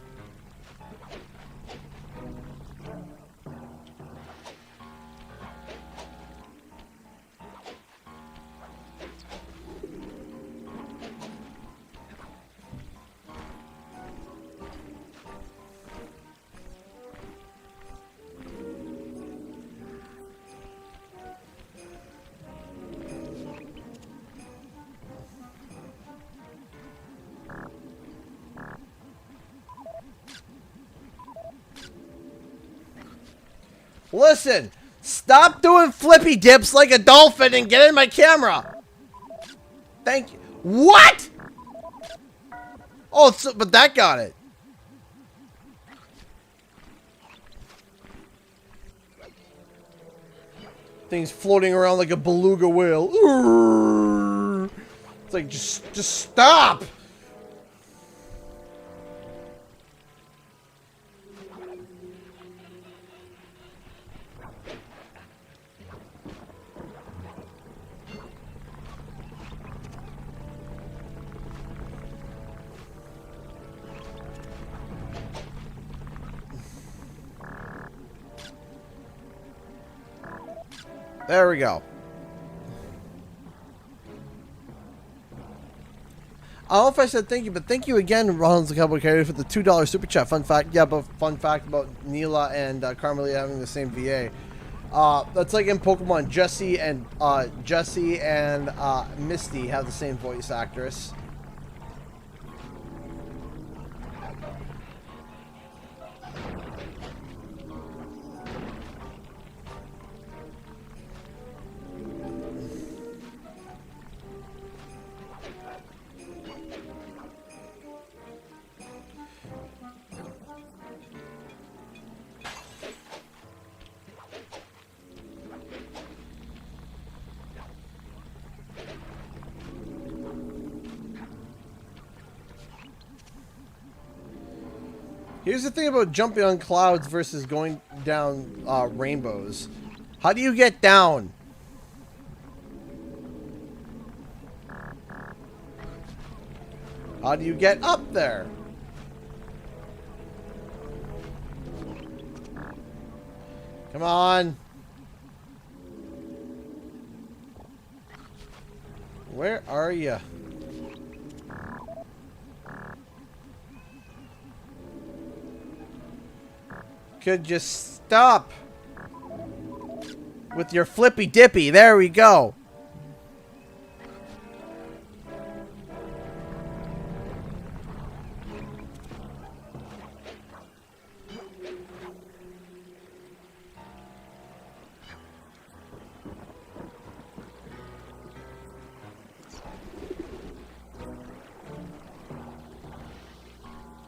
Listen, stop doing flippy dips like a dolphin and get in my camera. Thank you. What? Oh, so, but that got it. Thing's floating around like a beluga whale. It's like, just stop! There we go. I don't know if I said thank you, but thank you again, Ronald's the Cowboy Carrier, for the $2 super chat. Fun fact, yeah, but fun fact about Neela and Carmelia having the same VA. That's like in Pokemon, Jessie and Misty have the same voice actress. Here's the thing about jumping on clouds versus going down rainbows. How do you get down? How do you get up there? Come on. Where are you? Could just stop with your flippy dippy. There we go.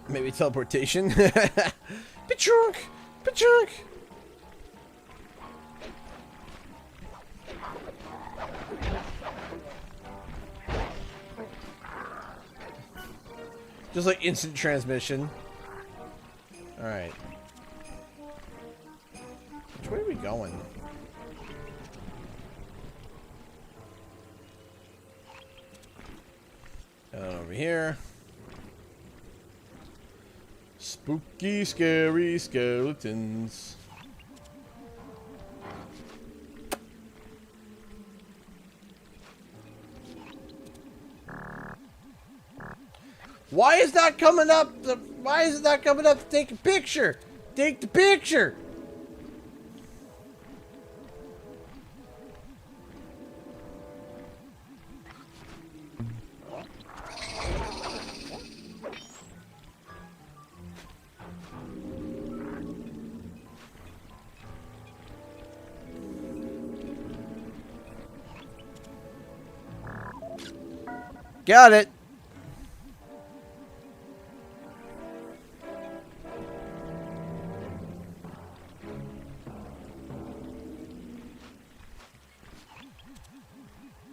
Maybe teleportation. Pachunk! Pachunk! Just like instant transmission. Alright. Which way are we going? Over here. Spooky, scary skeletons. Why is that coming up? Why is it not coming up to take a picture? Take the picture. Got it.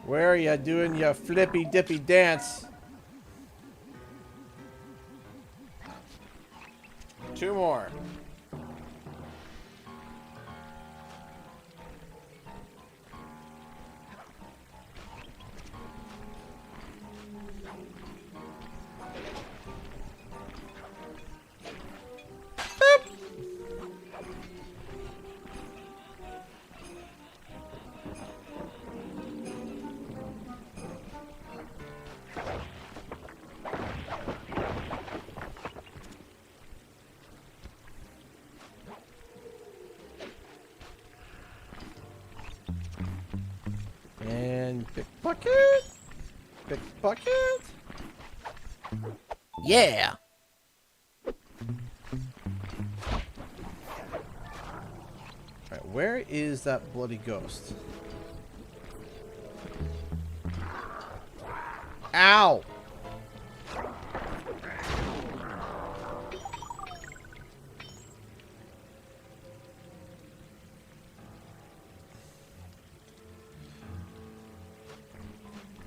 Where are you doing your flippy dippy dance? Two more. And pickpocket. Pickpocket. Yeah. Alright, where is that bloody ghost? Ow!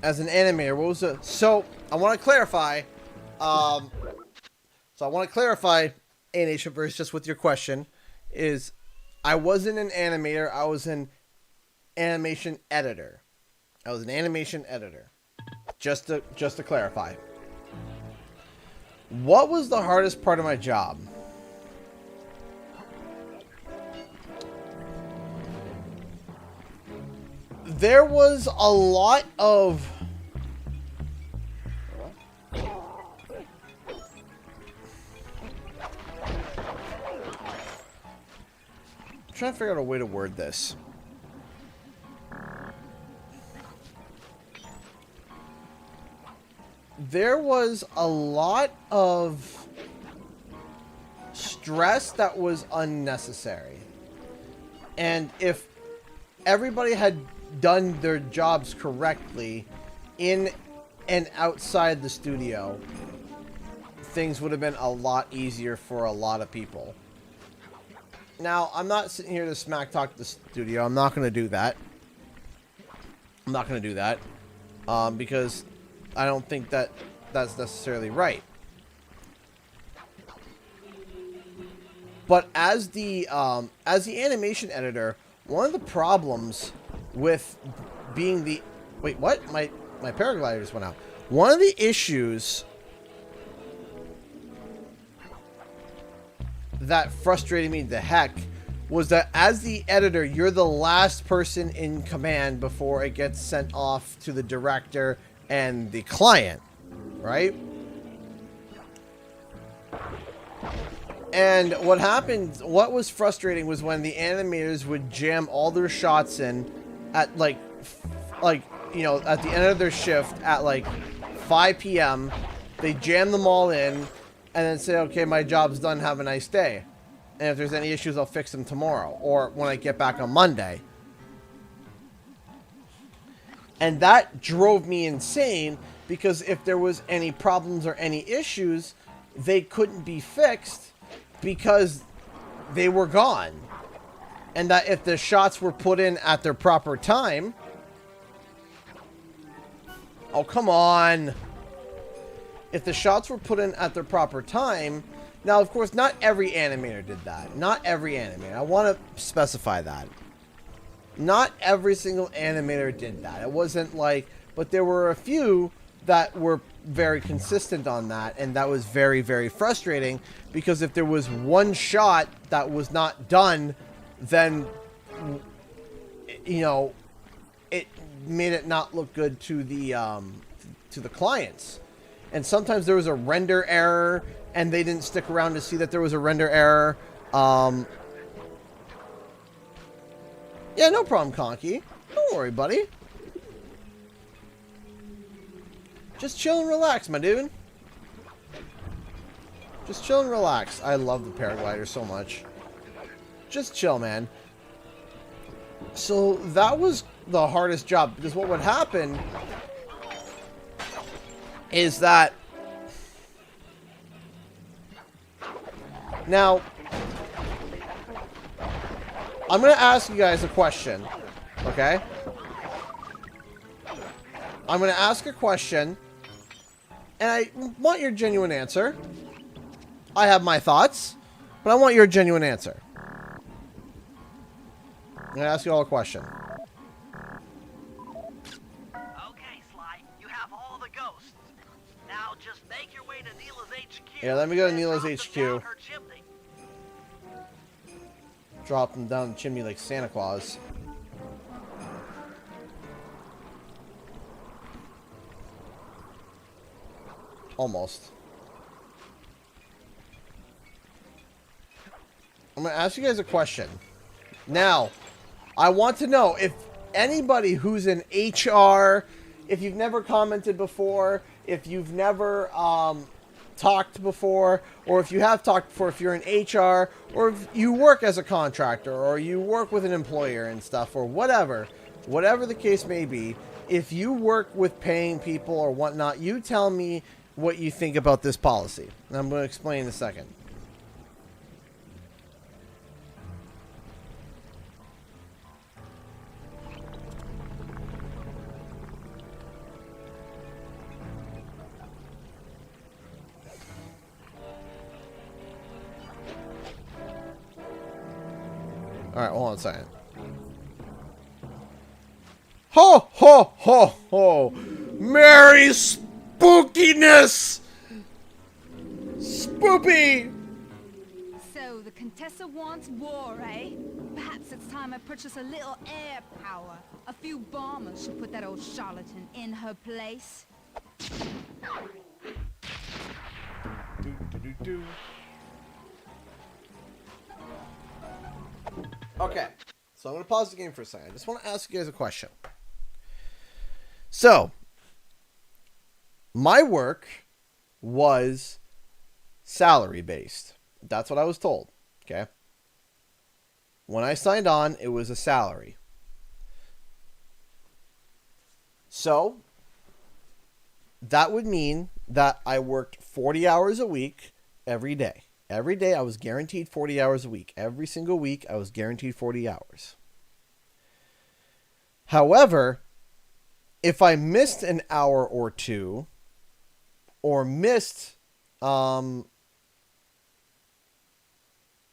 as an animator, what was the... So, I want to clarify. So, I want to clarify, A-Nation verse, just with your question, is I wasn't an animator. I was an animation editor. I was an animation editor. Just to clarify. What was the hardest part of my job? There was a lot of... I'm trying to figure out a way to word this. There was a lot of stress that was unnecessary. And if everybody had done their jobs correctly in and outside the studio, things would have been a lot easier for a lot of people. Now, I'm not sitting here to smack talk the studio. I'm not going to do that. I'm not going to do that. Because I don't think that that's necessarily right. But as the animation editor, one of the problems with being the... Wait, what? My paraglider just went out. One of the issues that frustrated me to heck was that as the editor, you're the last person in command before it gets sent off to the director and the client, right? And what was frustrating was when the animators would jam all their shots in at like, you know, at the end of their shift at like 5 p.m. They jam them all in and then say, okay, my job's done, have a nice day. And if there's any issues, I'll fix them tomorrow or when I get back on Monday. And that drove me insane because if there was any problems or any issues, they couldn't be fixed because they were gone. And that if the shots were put in at their proper time... Oh, come on. If the shots were put in at their proper time... Now, of course, not every animator did that. Not every animator. I want to specify that. Not every single animator did that. It wasn't like... But there were a few that were very consistent on that. And that was very, very frustrating. Because if there was one shot that was not done, then, you know, it made it not look good to the clients. And sometimes there was a render error, and they didn't stick around to see that there was a render error. Yeah, no problem, Conky. Don't worry, buddy. Just chill and relax, my dude. Just chill and relax. I love the paraglider so much. Just chill, man. So that was the hardest job, because what would happen is that... Now, I'm going to ask you guys a question, okay? I'm going to ask a question, and I want your genuine answer. I have my thoughts, but I want your genuine answer. I'm going to ask you all a question. Okay, Sly, you have all the ghosts. Now just make your way to Neela's HQ. Yeah, let me go to and Neela's drop them HQ. down her chimney. Drop them down the chimney like Santa Claus. Almost. I'm going to ask you guys a question. Now, I want to know if anybody who's in HR, if you've never commented before, if you've never talked before, or if you have talked before, if you're in HR, or if you work as a contractor, or you work with an employer and stuff, or whatever the case may be, if you work with paying people or whatnot, you tell me what you think about this policy. And I'm going to explain in a second. Alright, hold on a second. Ho, ho, ho, ho! Merry spookiness! Spoopy! So the Contessa wants war, eh? Perhaps it's time I purchase a little air power. A few bombers should put that old charlatan in her place. Okay, so I'm going to pause the game for a second. I just want to ask you guys a question. So, my work was salary-based. That's what I was told, okay? When I signed on, it was a salary. So, that would mean that I worked 40 hours a week every day. Every day I was guaranteed 40 hours a week. Every single week I was guaranteed 40 hours. However, if I missed an hour or two, or missed, like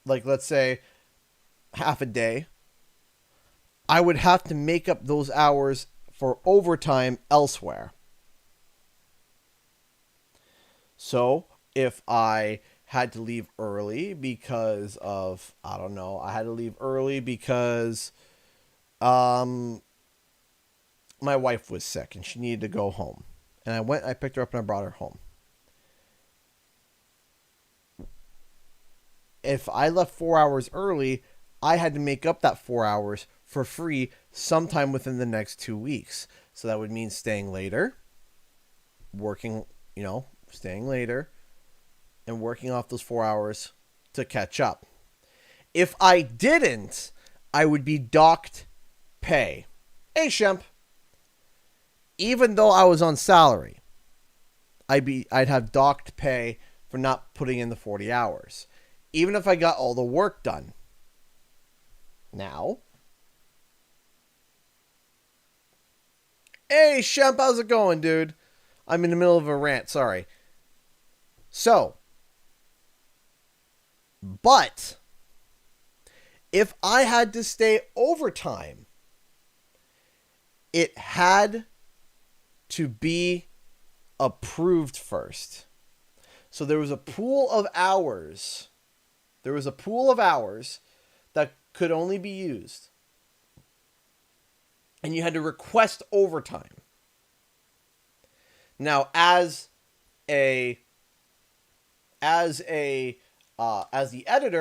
let's say, half a day, I would have to make up those hours for overtime elsewhere. So, if I had to leave early because of, I don't know, I had to leave early because my wife was sick and she needed to go home. And I picked her up and I brought her home. If I left 4 hours early, I had to make up that 4 hours for free sometime within the next 2 weeks. So that would mean staying later, working, staying later, and working off those 4 hours to catch up. If I didn't, I would be docked pay. Hey, Shemp. Even though I was on salary, I'd have docked pay for not putting in the 40 hours. Even if I got all the work done. Now. Hey, Shemp, how's it going, dude? I'm in the middle of a rant, sorry. So. But. If I had to stay overtime, it had to be approved first. So there was a pool of hours. There was a pool of hours that could only be used. And you had to request overtime. Now, as the editor,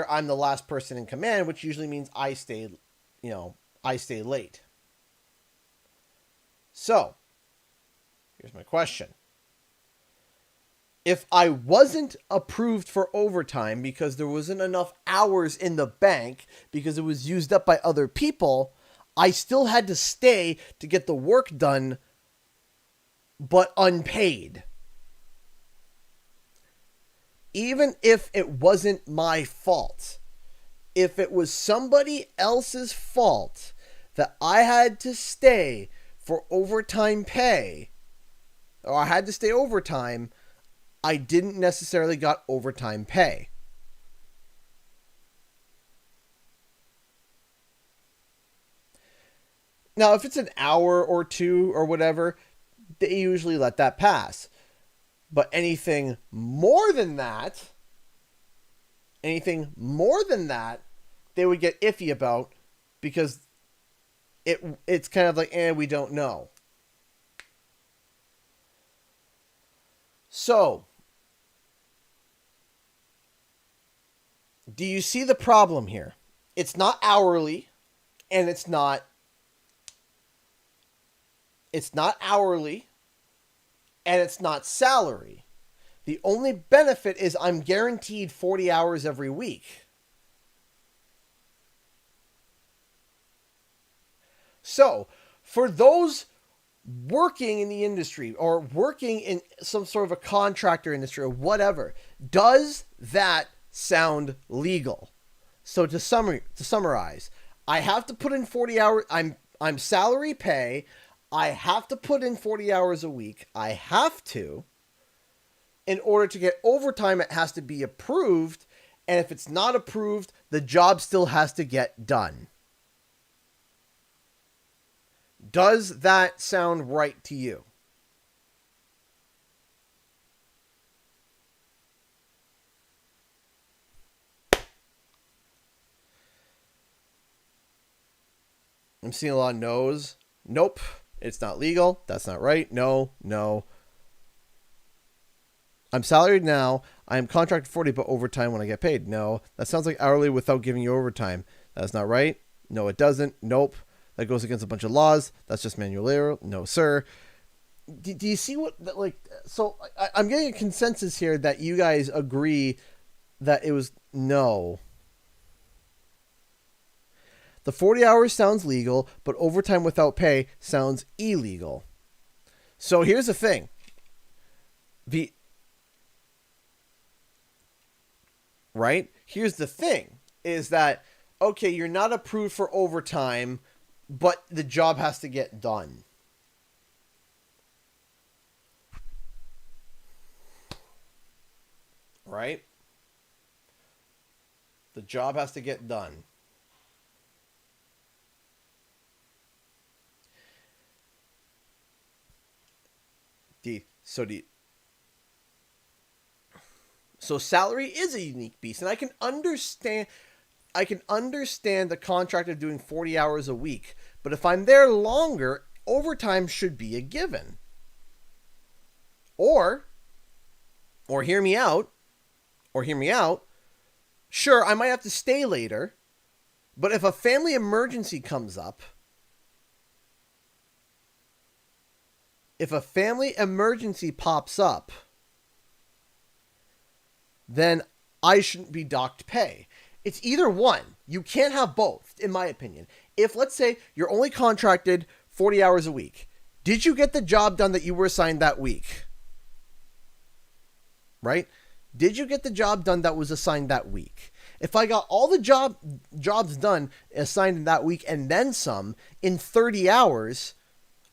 I'm the last person in command, which usually means I stay late. So, here's my question. If I wasn't approved for overtime because there wasn't enough hours in the bank because it was used up by other people, I still had to stay to get the work done, but unpaid. Even if it wasn't my fault. If it was somebody else's fault that I had to stay for overtime pay, or I had to stay overtime, I didn't necessarily got overtime pay. Now, if it's an hour or two or whatever, they usually let that pass. But anything more than that, they would get iffy about because it's kind of like, we don't know. So, do you see the problem here? It's not hourly, and it's not hourly, and it's not salary. The only benefit is I'm guaranteed 40 hours every week. So, for those working in the industry or working in some sort of a contractor industry or whatever, does that sound legal? So to summarize, I have to put in 40 hours. I'm salary pay. I have to put in 40 hours a week. I have to. In order to get overtime, it has to be approved. And if it's not approved, the job still has to get done. Does that sound right to you? I'm seeing a lot of no's. Nope. It's not legal. That's not right. No, no. I'm salaried now. I am contracted 40, but overtime when I get paid. No. That sounds like hourly without giving you overtime. That's not right. No, it doesn't. Nope. That goes against a bunch of laws. That's just manual labor. No, sir. Do you see what, like, so I'm getting a consensus here that you guys agree that it was no. The 40 hours sounds legal, but overtime without pay sounds illegal. So here's the thing. Right? Here's the thing is that, okay, you're not approved for overtime, but the job has to get done. Right? The job has to get done. So salary is a unique beast, and I can understand the contract of doing 40 hours a week, but if I'm there longer, overtime should be a given. Or hear me out. Sure, I might have to stay later, but if a family emergency comes up, if a family emergency pops up, then I shouldn't be docked pay. It's either one. You can't have both, in my opinion. If, let's say, you're only contracted 40 hours a week, did you get the job done that you were assigned that week? Right? Did you get the job done that was assigned that week? If I got all the jobs done assigned that week and then some in 30 hours,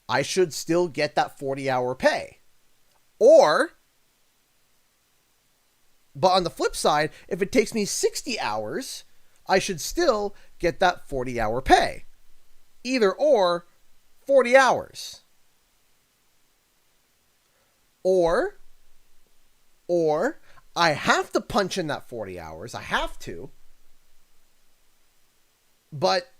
I should still get that 40-hour pay. But on the flip side, if it takes me 60 hours, I should still get that 40-hour pay. Either or, 40 hours. Or I have to punch in that 40 hours. I have to. But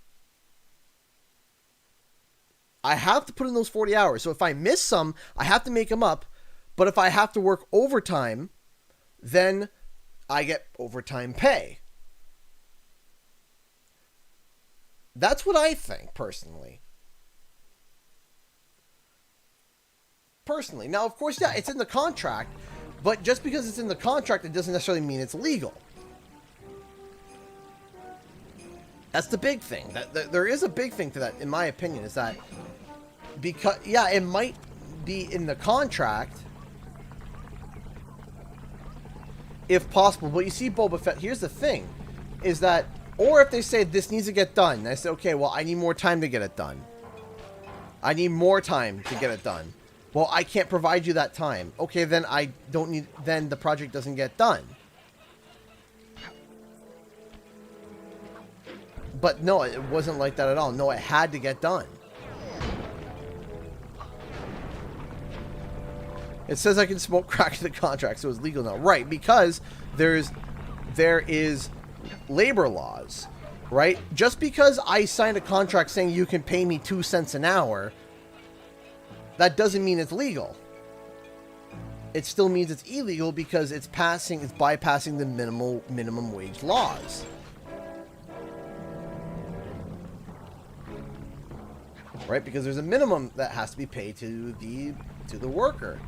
I have to put in those 40 hours. So if I miss some, I have to make them up. But if I have to work overtime, then I get overtime pay. That's what I think, personally. Now, of course, yeah, it's in the contract. But just because it's in the contract, it doesn't necessarily mean it's legal. That's the big thing. There is a big thing to that, in my opinion, is that because, yeah, it might be in the contract if possible. But you see, Boba Fett, here's the thing, is that, or if they say this needs to get done, and I say, okay, well, I need more time to get it done. I need more time to get it done. Well, I can't provide you that time. Okay, then I don't need, then the project doesn't get done. But no, it wasn't like that at all. No, it had to get done. It says I can smoke crack in the contract, so it's legal now. Right, because there is labor laws, right? Just because I signed a contract saying you can pay me 2 cents an hour, that doesn't mean it's legal. It still means it's illegal because it's bypassing the minimum wage laws. Right? Because there's a minimum that has to be paid to the worker,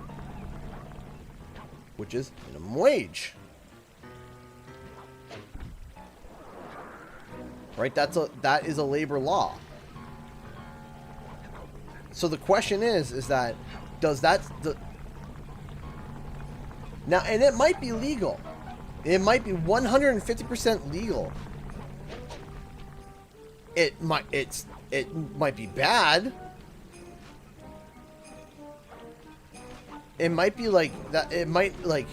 which is minimum wage. Right? That is a labor law. So the question is that now, and it might be legal. It might be 150% legal. It might be bad. It might be like that. It might like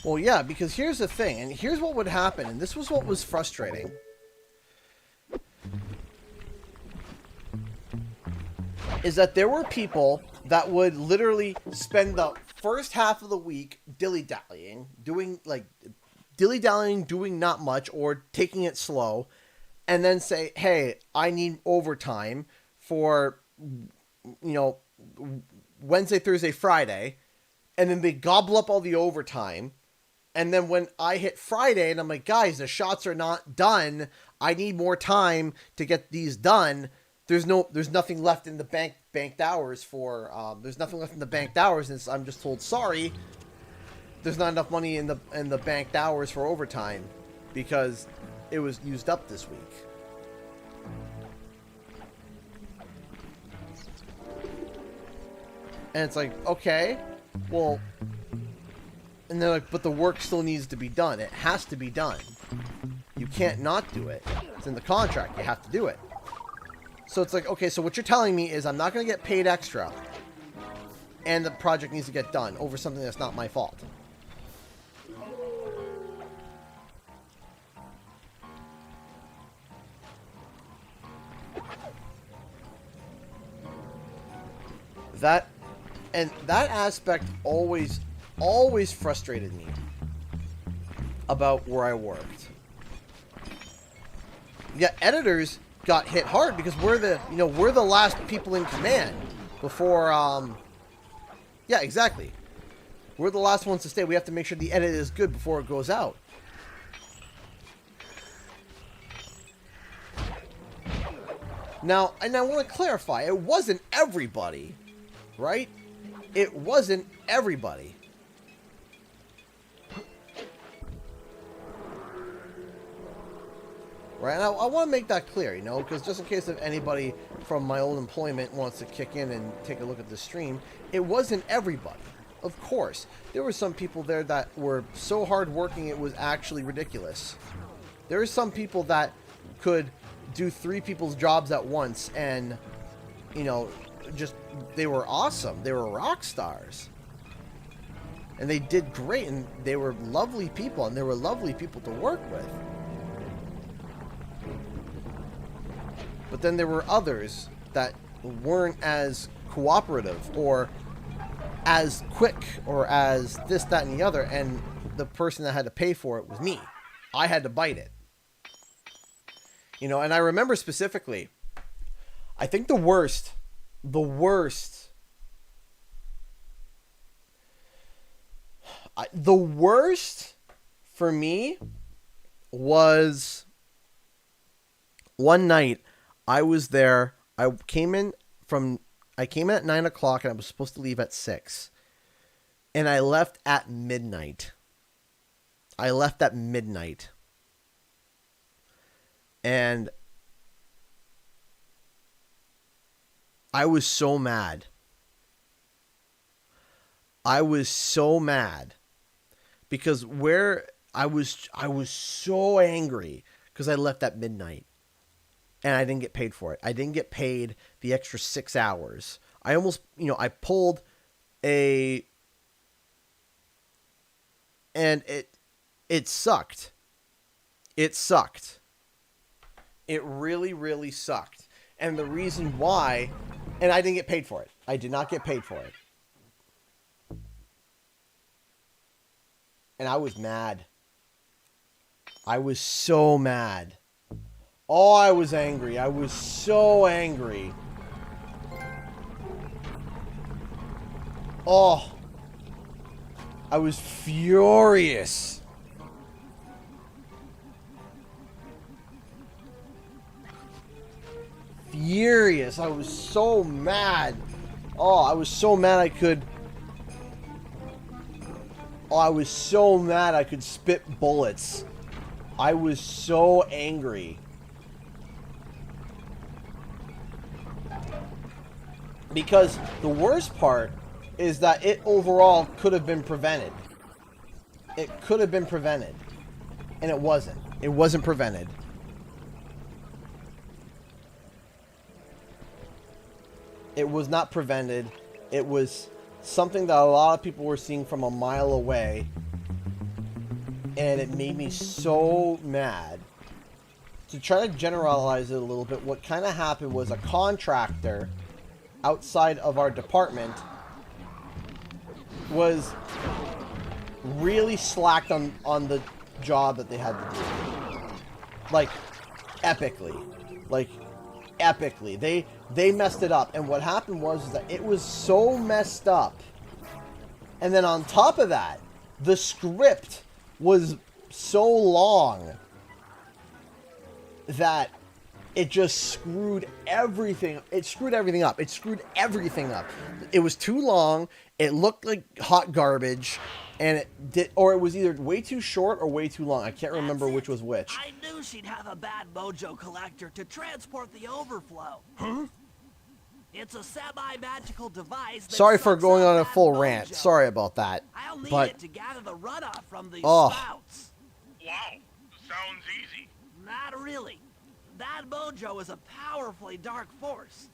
Well, yeah, because here's the thing, and here's what would happen, and this was what was frustrating. Is that there were people that would literally spend the first half of the week dilly-dallying, doing not much, or taking it slow, and then say, hey, I need overtime for, you know, Wednesday, Thursday, Friday, and then they gobble up all the overtime, and then when I hit Friday, and I'm like, guys, the shots are not done, I need more time to get these done, there's nothing left in the banked hours for, and I'm just told, sorry, there's not enough money in the banked hours for overtime, because it was used up this week. And it's like, okay, well, and they're like, but the work still needs to be done. It has to be done. You can't not do it. It's in the contract. You have to do it. So it's like, okay, so what you're telling me is I'm not going to get paid extra, and the project needs to get done over something that's not my fault. That aspect always frustrated me about where I worked. Yeah, editors got hit hard because we're the last people in command before yeah, exactly. We're the last ones to stay. We have to make sure the edit is good before it goes out. Now, and I want to clarify, it wasn't everybody, right? It wasn't everybody. Right, and I want to make that clear, you know, because just in case if anybody from my old employment wants to kick in and take a look at the stream, it wasn't everybody. Of course, there were some people there that were so hardworking it was actually ridiculous. There are some people that could do 3 people's jobs at once and, you know, just, they were awesome. They were rock stars. And they did great, and they were lovely people, and they were lovely people to work with. But then there were others that weren't as cooperative or as quick or as this, that, and the other, and the person that had to pay for it was me. I had to bite it. You know, and I remember specifically, I think the worst for me was one night. I was there. I came in at 9 o'clock and I was supposed to leave at 6. And I left at midnight. And I was so mad. Because I was so angry because I left at midnight. And I didn't get paid for it. I didn't get paid the extra 6 hours. I almost, you know, I pulled and it sucked. It sucked. It really, really sucked. And the reason why, and I didn't get paid for it. I did not get paid for it. And I was mad. I was so mad. Oh, I was angry. I was so angry. Oh. I was furious. I was so mad. Oh, I was so mad I could... Oh, I was so mad I could spit bullets. I was so angry. Because the worst part is that it overall could have been prevented. It could have been prevented. And it wasn't. It wasn't prevented. It was not prevented. It was something that a lot of people were seeing from a mile away. and it made me so mad. To try to generalize it a little bit, what kind of happened was a contractor outside of our department was really slacked on the job that they had to do. Like, epically. Like, epically. They messed it up. And what happened was that it was so messed up. And then on top of that, the script was so long that it just screwed everything. It screwed everything up. It screwed everything up. It was too long. It looked like hot garbage. And it did, or it was either way too short or way too long. I can't remember which was which. I knew she'd have a bad mojo collector to transport the overflow. Huh? It's a semi-magical device that Sorry for sucks going up on a bad full mojo. rant. Sorry about that. I'll need But it to gather the runoff from these Oh. spouts. Wow, sounds easy. Not really. That mojo is a powerfully dark force.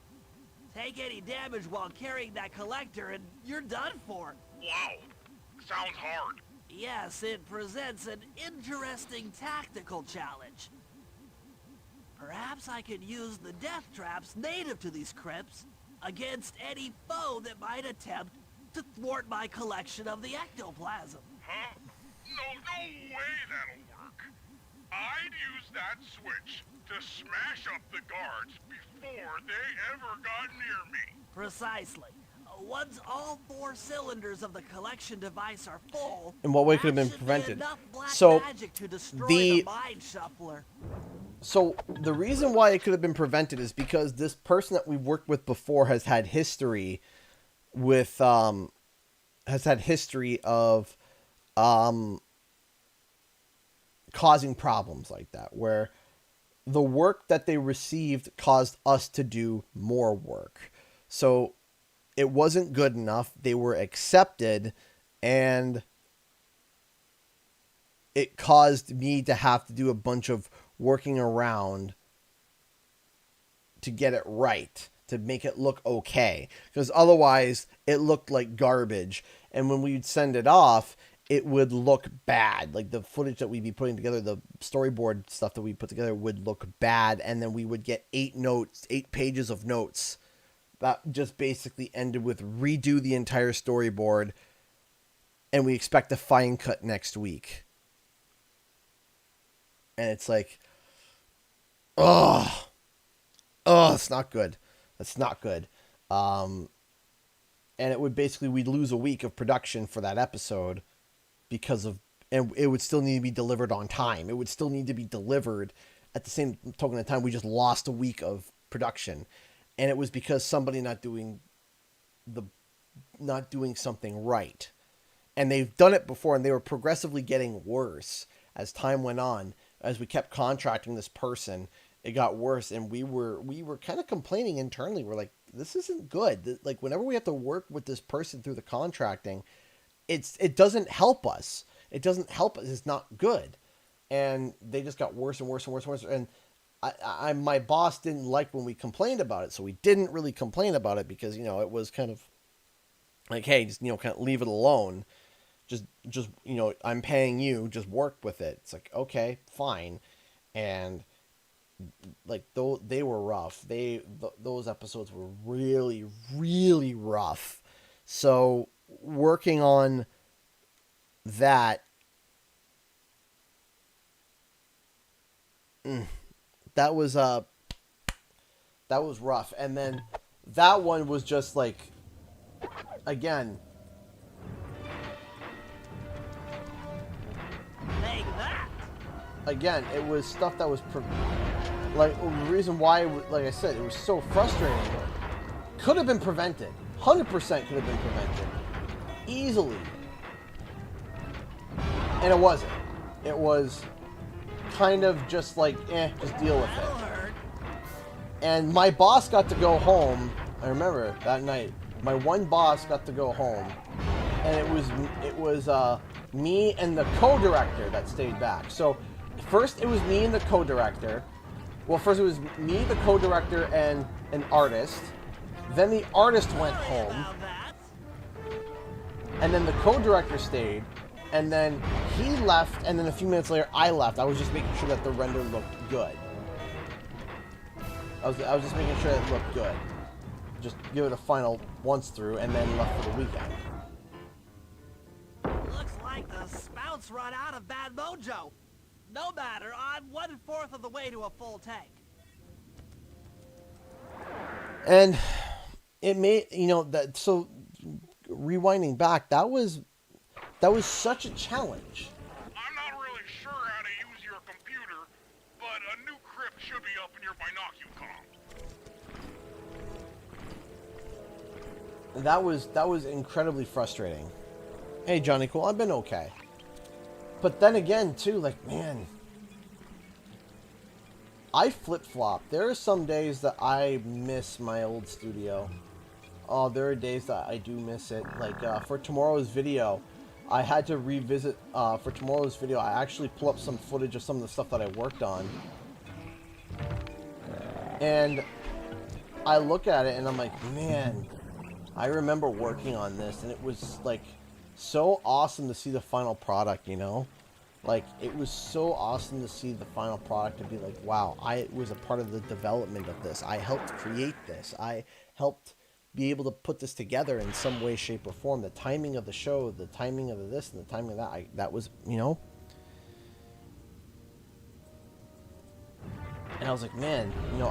Take any damage while carrying that collector and you're done for. Wow, sounds hard. Yes, it presents an interesting tactical challenge. Perhaps I could use the death traps native to these crypts against any foe that might attempt to thwart my collection of the ectoplasm. Huh? No way that'll work. I'd use that switch to smash up the guards before they ever got near me. Precisely. Once all 4 cylinders of the collection device are full, in what way could have that been should be prevented? enough black So magic to destroy the the mind shuffler. So the reason why it could have been prevented is because this person that we've worked with before has had history with of causing problems like that, where the work that they received caused us to do more work. So it wasn't good enough. They were accepted, and it caused me to have to do a bunch of working around to get it right, to make it look okay. Because otherwise, it looked like garbage. And when we'd send it off, it would look bad. Like the footage that we'd be putting together, the storyboard stuff that we put together would look bad. And then we would get 8 pages of notes that just basically ended with redo the entire storyboard. And we expect a fine cut next week. And it's like, it's not good. That's not good. And it would basically, we'd lose a week of production for that episode because of, and it would still need to be delivered on time. It would still need to be delivered at the same token of time. We just lost a week of production. And it was because somebody not doing something right. And they've done it before, and they were progressively getting worse as time went on. As we kept contracting this person, it got worse, and we were kind of complaining internally. We're like, this isn't good. Like, whenever we have to work with this person through the contracting, it doesn't help us. It doesn't help us. It's not good. And they just got worse and worse and worse and worse. And my boss didn't like when we complained about it, so we didn't really complain about it because, it was kind of like, hey, just, kind of leave it alone. Just, I'm paying you, just work with it. It's like, okay, fine. And like, they were rough. Those episodes were really, really rough. So working on that, that was rough. And then that one was just like, again, it was stuff that was like, the reason why, like I said, it was so frustrating. Could have been prevented. 100% could have been prevented. Easily. And it wasn't. It was kind of just like, just deal with it. And my boss got to go home. I remember that night. My one boss got to go home. And it was me and the co-director that stayed back. So first it was me and the co-director. Well, first it was me, the co-director, and an artist. Then the artist went home. And then the co-director stayed. And then he left, and then a few minutes later, I left. I was just making sure that the render looked good. I was just making sure it looked good. Just give it a final once through, and then left for the weekend. Looks like the spout's run out of bad mojo. No matter, I'm 1/4 of the way to a full tank. And it made, you know, that, so rewinding back, that was such a challenge. I'm not really sure how to use your computer, but a new crypt should be up in your binoculars. That was incredibly frustrating. Hey, Johnny Cool, I've been okay. But then again, too, like, man, I flip-flop. There are some days that I miss my old studio. Oh, there are days that I do miss it. Like, for tomorrow's video, I had to revisit, for tomorrow's video, I actually pull up some footage of some of the stuff that I worked on. And I look at it and I'm like, man, I remember working on this, and it was, like, so awesome to see the final product, you know? Like, it was so awesome to see the final product and be like, wow, I was a part of the development of this. I helped create this. I helped be able to put this together in some way, shape, or form. The timing of the show, the timing of this, and the timing of that, that was, you know? And I was like, man, you know,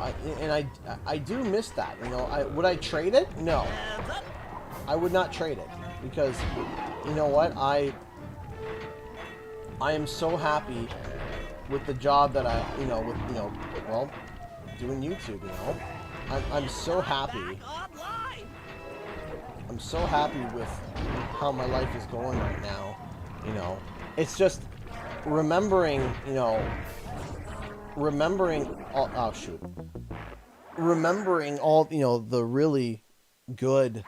I do miss that, you know? Would I trade it? No. I would not trade it, because, you know what, I am so happy with the job that I, you know, with, you know, well, doing YouTube, you know? I'm so happy. I'm so happy with how my life is going right now, you know? It's just remembering, you know, remembering all, oh shoot. Remembering all, you know, the really good,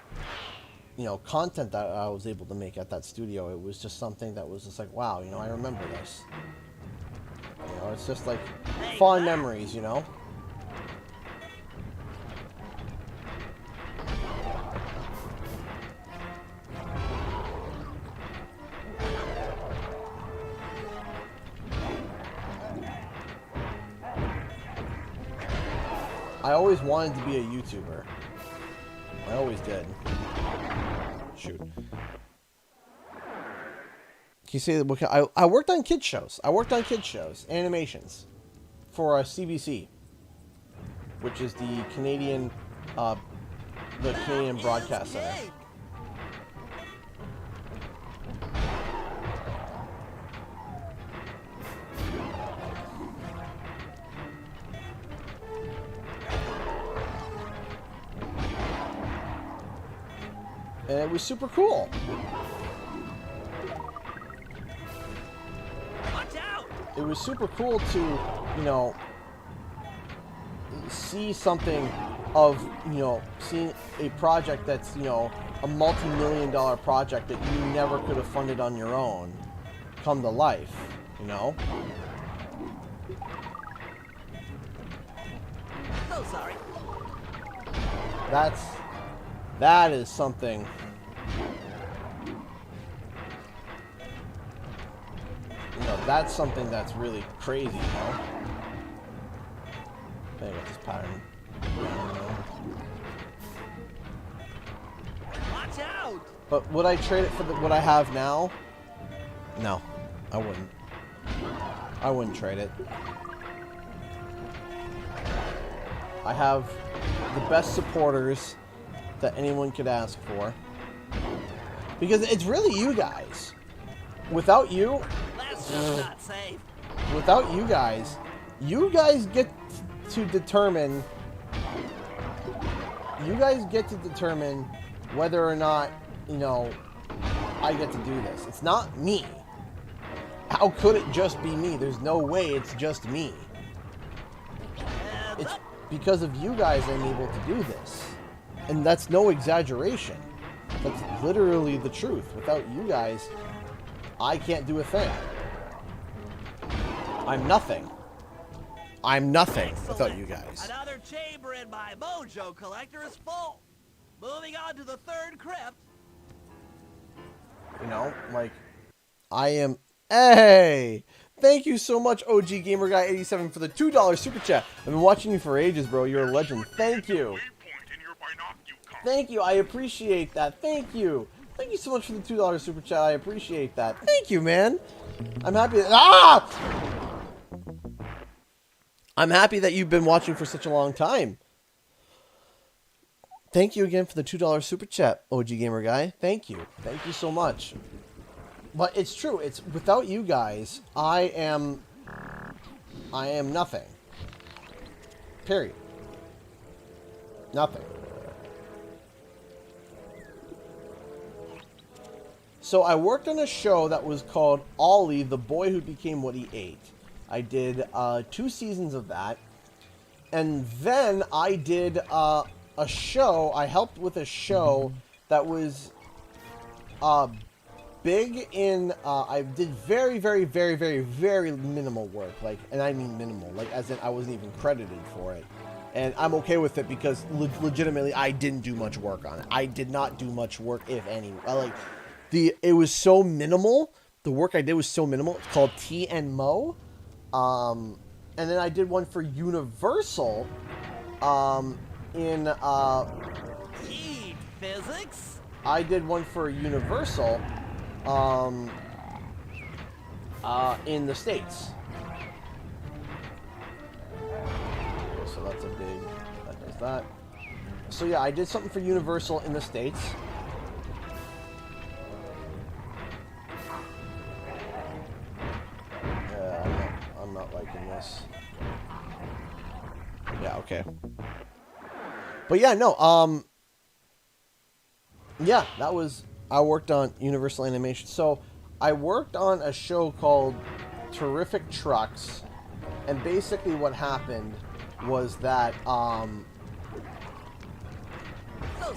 you know, content that I was able to make at that studio. It was just something that was just like, wow, you know, I remember this. You know, it's just like fond memories, you know? I always wanted to be a YouTuber. I always did. Shoot. Can you say that? I worked on kids shows. I worked on kids shows, animations, for CBC, which is the Canadian Broadcast Center. And it was super cool. Watch out! It was super cool to, you know, see something of, you know, seeing a project that's, you know, a multi-million-dollar project that you never could have funded on your own come to life, you know? So sorry. That is something. You know, that's something that's really crazy, you know? I got this pattern. Watch out! But would I trade it for what I have now? No, I wouldn't. I wouldn't trade it. I have the best supporters that anyone could ask for. Because it's really you guys. Without you... That's just not safe. Without you guys get to determine... You guys get to determine whether or not, you know, I get to do this. It's not me. How could it just be me? There's no way it's just me. It's because of you guys I'm able to do this. And that's no exaggeration. That's literally the truth. Without you guys, I can't do a thing. I'm nothing. I'm nothing without you guys. Another chamber in my mojo collector is full. Moving on to the third crypt. You know, like, I am... Hey! Thank you so much, OG Gamer Guy 87 for the $2 super chat. I've been watching you for ages, bro. You're a legend. Thank you. Thank you. I appreciate that. Thank you. Thank you so much for the $2 super chat. I appreciate that. Thank you, man. I'm happy that... Ah! I'm happy that you've been watching for such a long time. Thank you again for the $2 super chat, OG Gamer Guy. Thank you. Thank you so much. But it's true. It's without you guys, I am nothing. Period. Nothing. So I worked on a show that was called Ollie, the Boy Who Became What He Ate. I did 2 seasons of that. And then I did a show, I helped with a show that was big in, I did very, very, very, very, very minimal work. Like, and I mean minimal, like as in I wasn't even credited for it. And I'm okay with it because legitimately I didn't do much work on it. I did not do much work, if any. It was so minimal. The work I did was so minimal. It's called T and Mo. And then I did one for Universal. In Eat physics? I did one for Universal. In the States. Okay, so that's a big. That does that. So yeah, I did something for Universal in the States. I'm not liking this. Yeah, okay. But yeah, no, yeah, that was, I worked on Universal Animation. So, I worked on a show called Terrific Trucks, and basically what happened was that,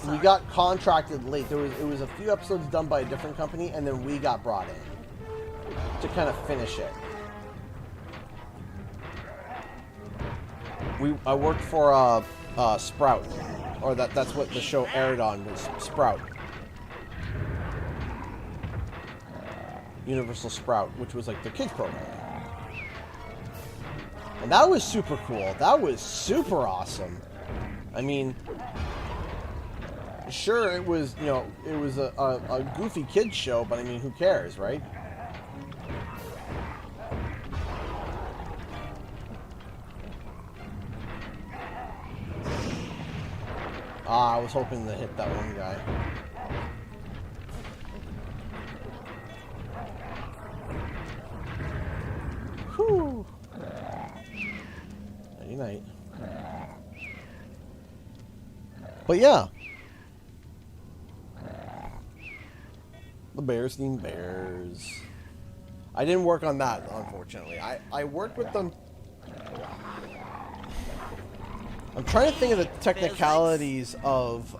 we got contracted late. It was a few episodes done by a different company, and then we got brought in to kind of finish it. I worked for Sprout, or that's what the show aired on, was Sprout. Universal Sprout, which was like the kids program. And that was super cool. That was super awesome. I mean, sure, it was, you know, it was a goofy kids show, but I mean, who cares, right? I was hoping to hit that one guy. Whew. Nighty night. But yeah. The Bears Team Bears. I didn't work on that, unfortunately. I worked with them. I'm trying to think of the technicalities of,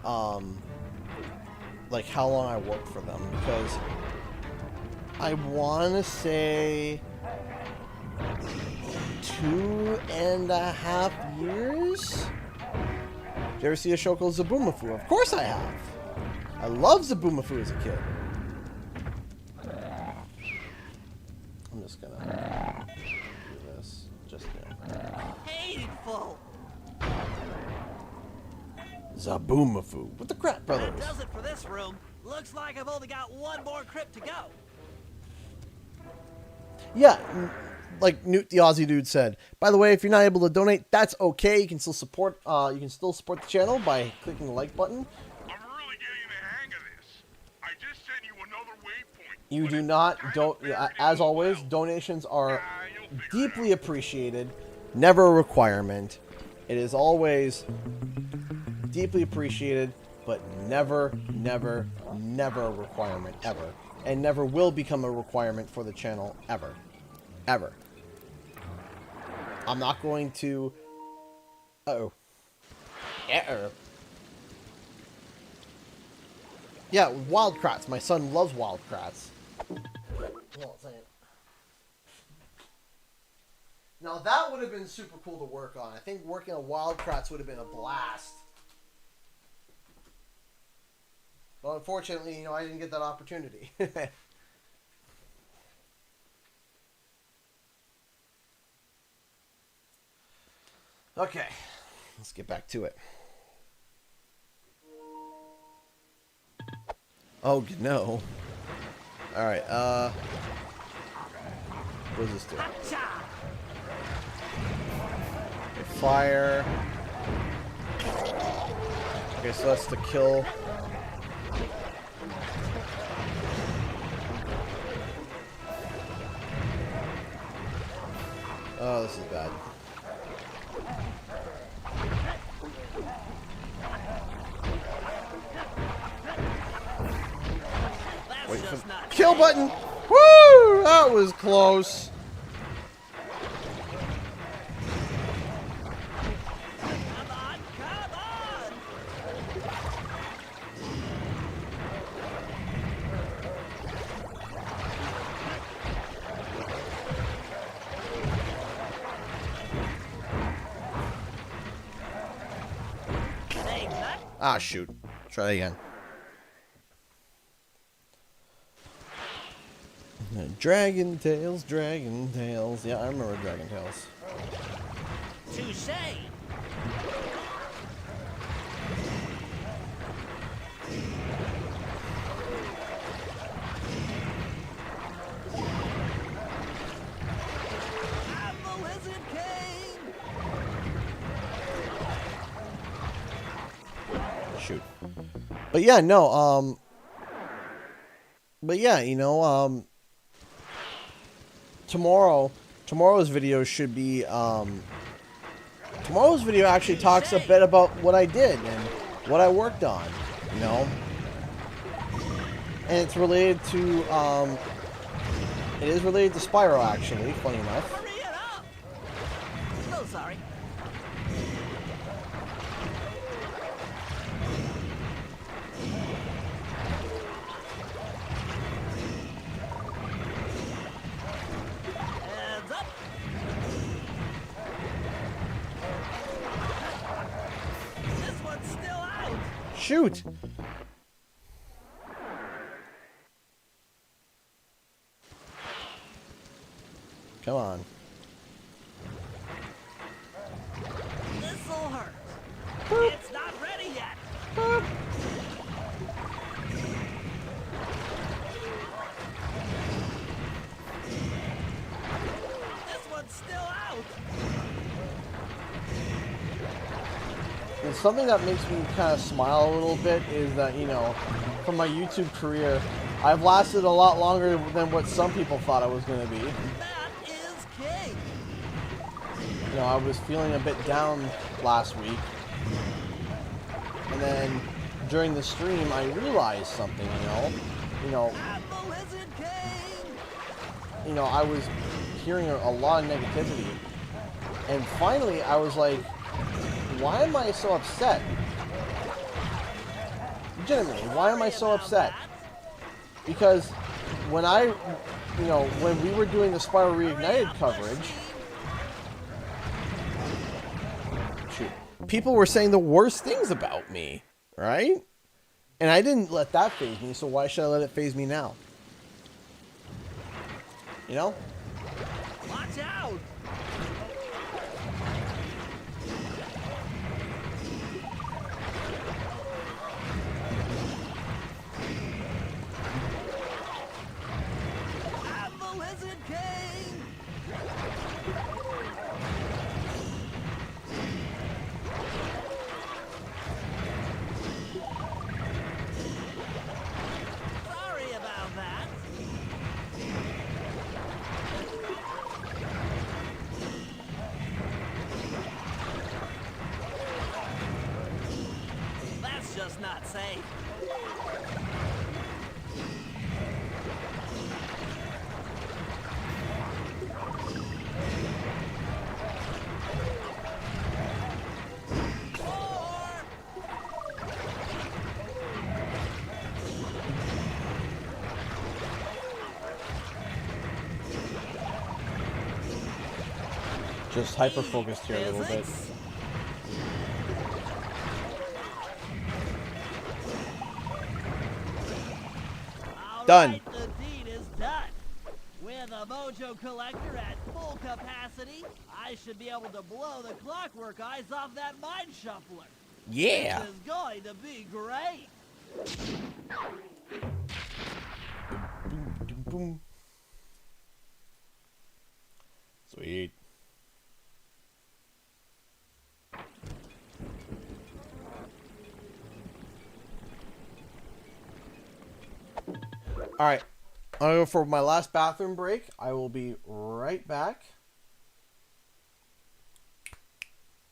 like, how long I worked for them, because I want to say 2.5 years? Did you ever see a show called Zaboomafoo? Of course I have. I love Zaboomafoo as a kid. I'm just gonna do this. Just, you know. Hateful! Zaboomafoo. What the crap, brothers? That does it for this room. Looks like I've only got one more crypt to go. Yeah, like Newt the Aussie dude said. By the way, if you're not able to donate, that's okay. You can still support. You can still support the channel by clicking the like button. I'm really getting the hang of this. I just sent you another waypoint. You do not as always. Donations are deeply appreciated. Never a requirement. It is always deeply appreciated, but never, never, never a requirement ever, and never will become a requirement for the channel ever, ever. I'm not going to. Uh-oh. Uh-oh. Yeah, wild krats. My son loves wild krats. Hold on a second. Now that would have been super cool to work on. I think working on wild krats would have been a blast. But unfortunately, you know, I didn't get that opportunity. Okay, let's get back to it. Oh, no. Alright, what does this do? Okay, fire. Okay, so that's the kill. Oh, this is bad. Wait for the kill button. Woo! That was close. Come on, come on! Hey, nut. Ah, shoot. Try that again. Dragon Tales, Dragon Tales. Yeah, I remember Dragon Tales. Touche! I'm the Lizard King! Shoot. But yeah, no, but yeah, you know, tomorrow's video should be, tomorrow's video actually talks a bit about what I did and what I worked on, you know, and it's related to, it is related to Spyro, actually, funny enough. Hurry it up! So sorry. Heads up! This one's still out! Shoot! Come on. This'll hurt. It's not ready yet. This one's still out. And something that makes me kind of smile a little bit is that, you know, from my YouTube career, I've lasted a lot longer than what some people thought I was going to be. That is king. You know, I was feeling a bit down last week. And then during the stream, I realized something, you know. I'm the Lizard King. You know, I was hearing a lot of negativity. And finally, I was like, why am I so upset? Legitimately, why am I so upset? Because when when we were doing the Spyro Reignited coverage, shoot, people were saying the worst things about me, right? And I didn't let that faze me, so why should I let it faze me now? You know? Watch out. I'm the Lizard King. Sorry about that. That's just not safe. Four. Just hyper focused here a little bit. Physics. All Done. right, the deed is done. When With a mojo collector at full capacity, I should be able to blow the clockwork eyes off that mind shuffler. Yeah. This is going to be great. Boom, boom, boom. Sweet. All right. I'm going to go for my last bathroom break. I will be right back.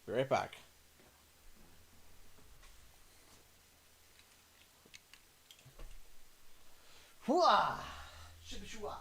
Be right back. Hooah! Shibashua.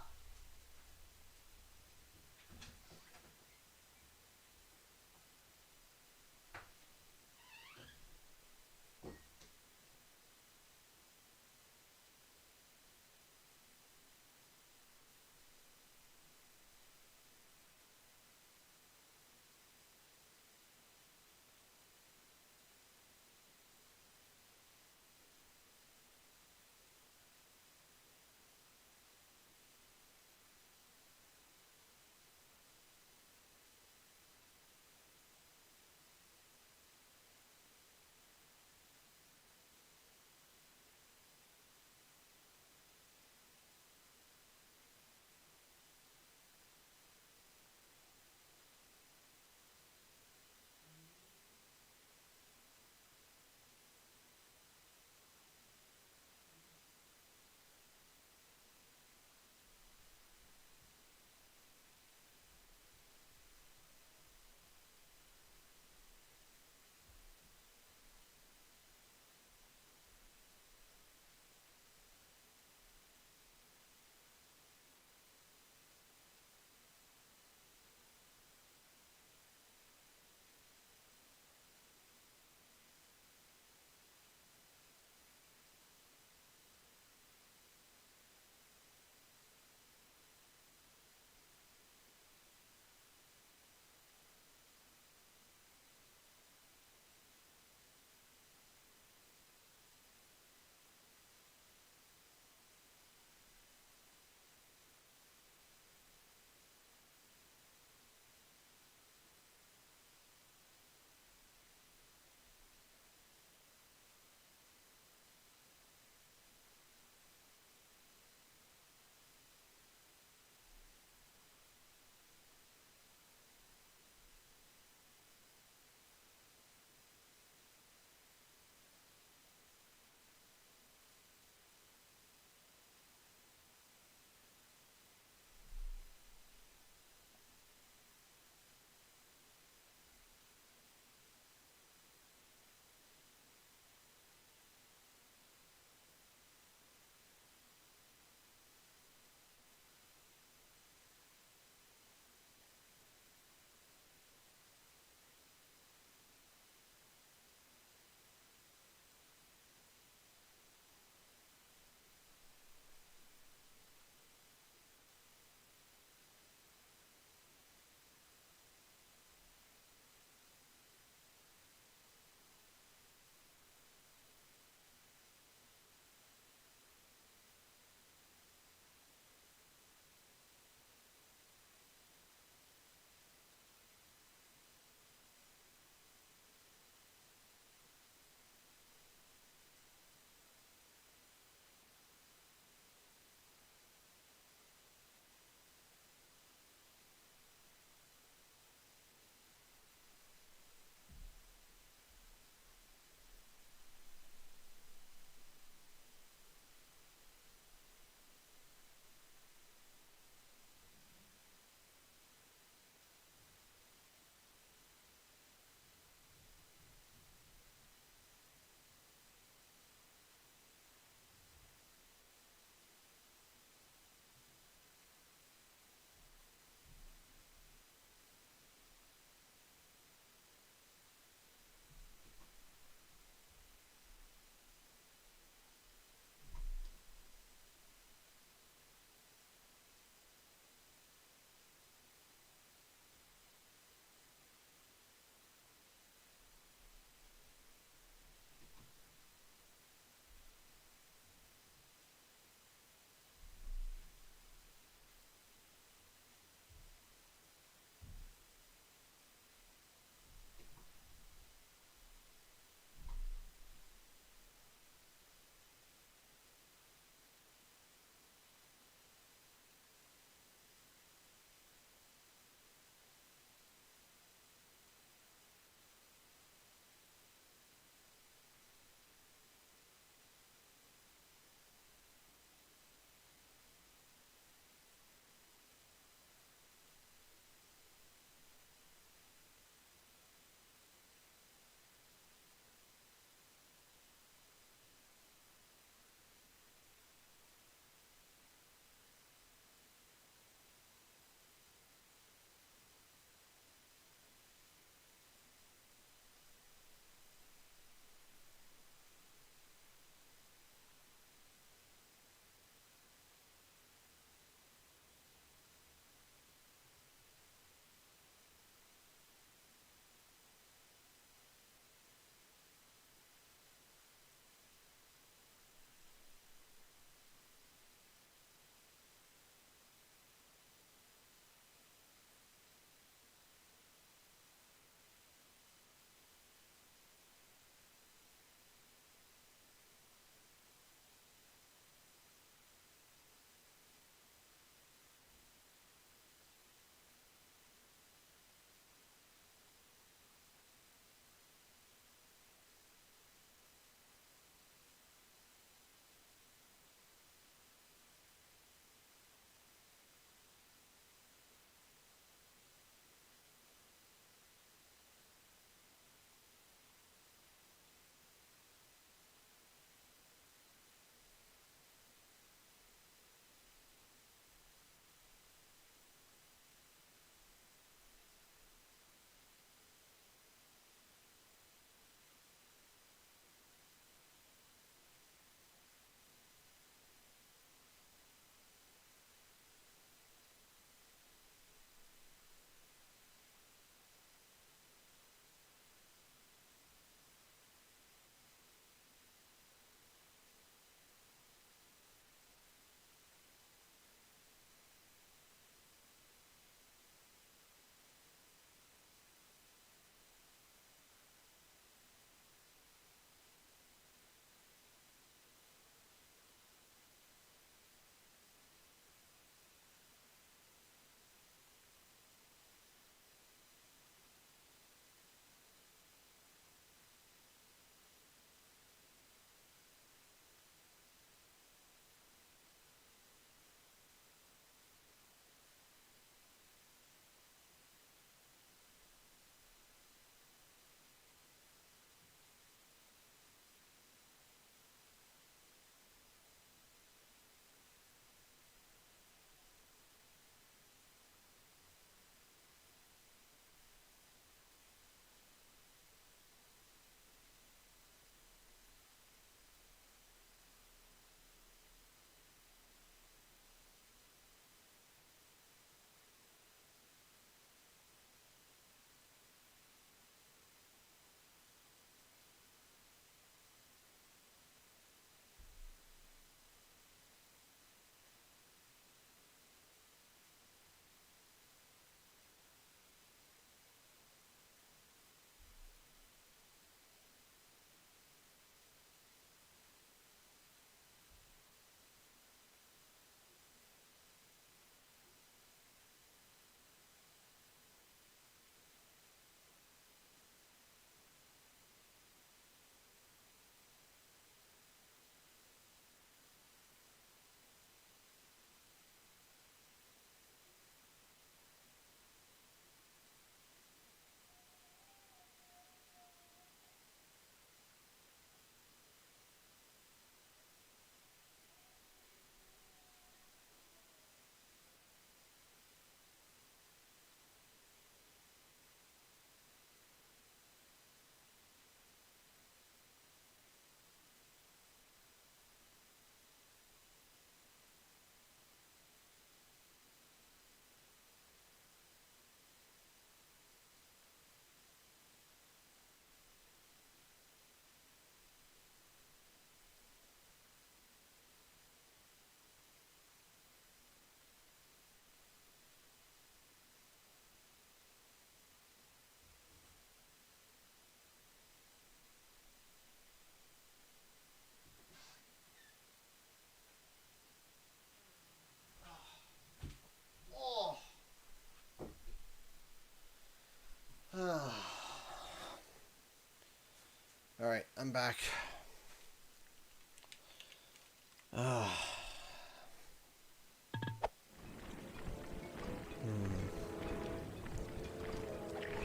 back.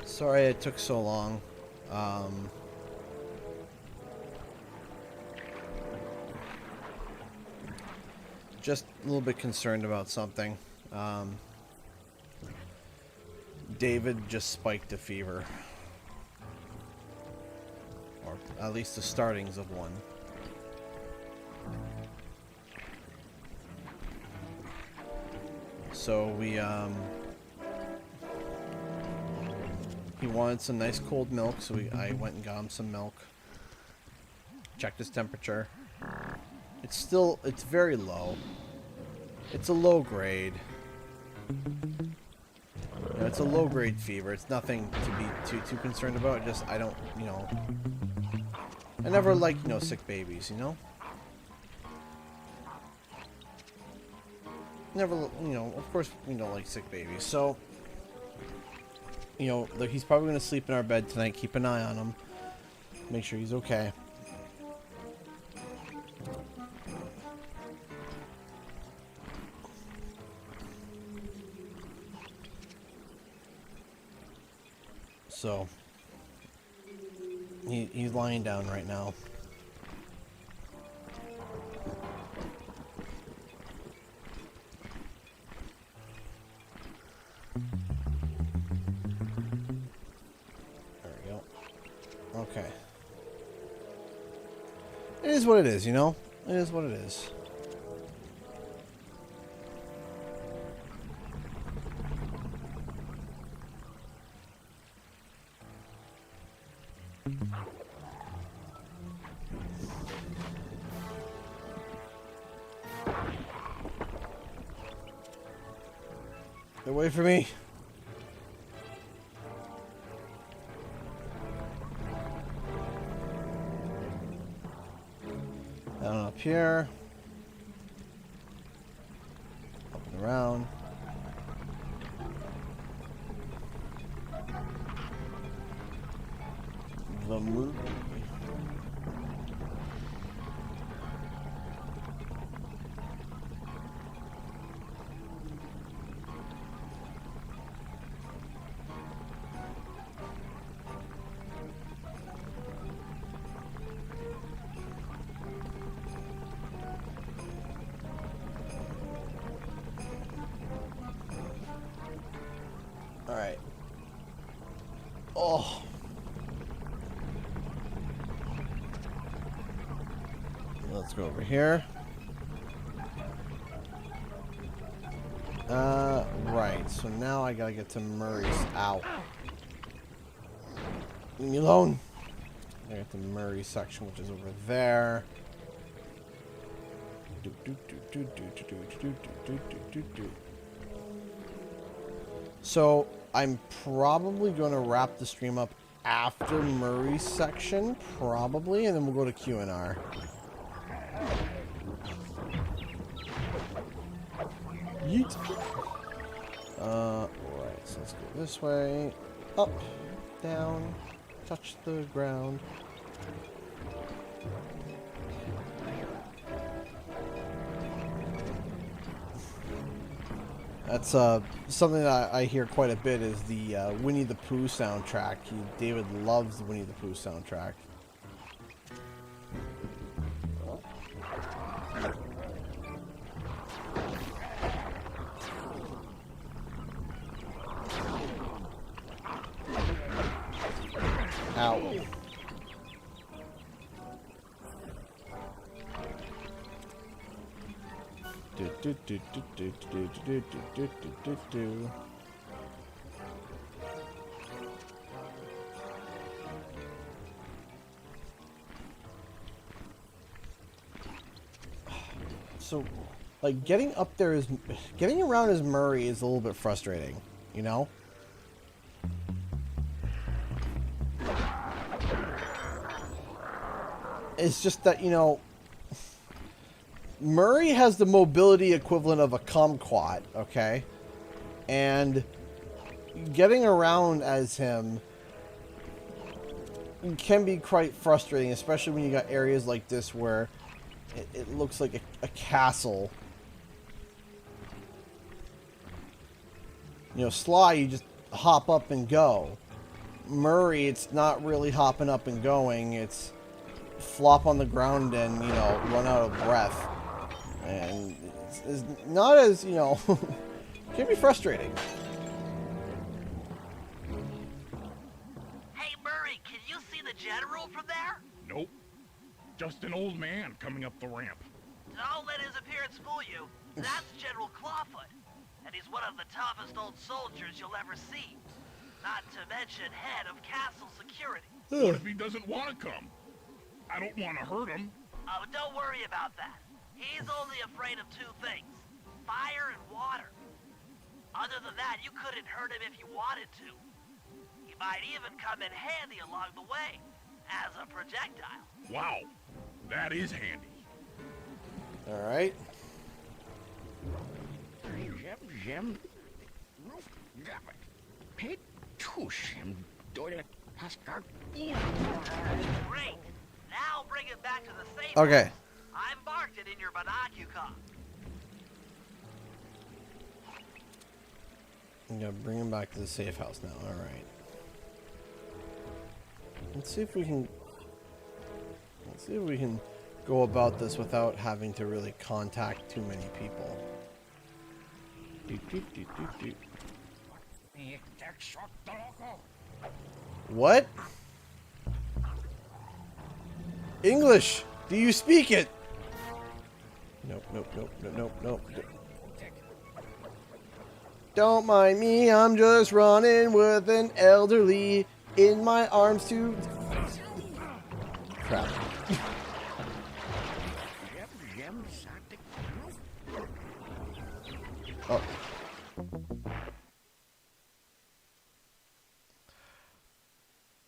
Sorry it took so long. Just a little bit concerned about something. David just spiked a fever. Or at least the startings of one. So we, he wanted some nice cold milk, so I went and got him some milk. Checked his temperature. It's very low. It's a low grade. You know, it's a low grade fever. It's nothing to be too concerned about. Just, I don't, you know, I never like, you know, sick babies, you know? Never, you know, of course we don't like sick babies. So, you know, he's probably going to sleep in our bed tonight. Keep an eye on him. Make sure he's okay. So, he's lying down right now. There we go. Okay. It is what it is, you know? It is what it is. Get away from me. Down up here. Up and around. The movie. All right. Oh. Let's go over here. Right. So now I gotta get to Murray's. Ow. Leave me alone. I got the Murray section, which is over there. So I'm probably going to wrap the stream up after Murray's section, probably, and then we'll go to Q&R. Yeet. Right, so let's go this way. Up, down, touch the ground. That's something that I hear quite a bit is the Winnie the Pooh soundtrack. David loves the Winnie the Pooh soundtrack. Ow. So, like, getting up there is... Getting around as Murray is a little bit frustrating, you know? It's just that, you know... Murray has the mobility equivalent of a kumquat, okay? And getting around as him can be quite frustrating, especially when you got areas like this where it looks like a castle. You know, Sly, you just hop up and go. Murray, it's not really hopping up and going. It's flop on the ground and, you know, run out of breath. And it's not as, you know, it can be frustrating. Hey, Murray, can you see the general from there? Nope. Just an old man coming up the ramp. Don't let his appearance fool you. That's General Clawfoot. And he's one of the toughest old soldiers you'll ever see. Not to mention head of castle security. What if he doesn't want to come? I don't want to hurt him. Oh, don't worry about that. He's only afraid of two things. Fire and water. Other than that, you couldn't hurt him if you wanted to. He might even come in handy along the way. As a projectile. Wow. That is handy. Alright. Great. Now bring it back to the safe. Okay. I marked it in your binocular. I'm gonna bring him back to the safe house now. Alright. Let's see if we can go about this without having to really contact too many people. What? English? Do you speak it? Nope, nope, nope, nope, nope, nope. Don't mind me, I'm just running with an elderly in my arms to... Crap. Oh.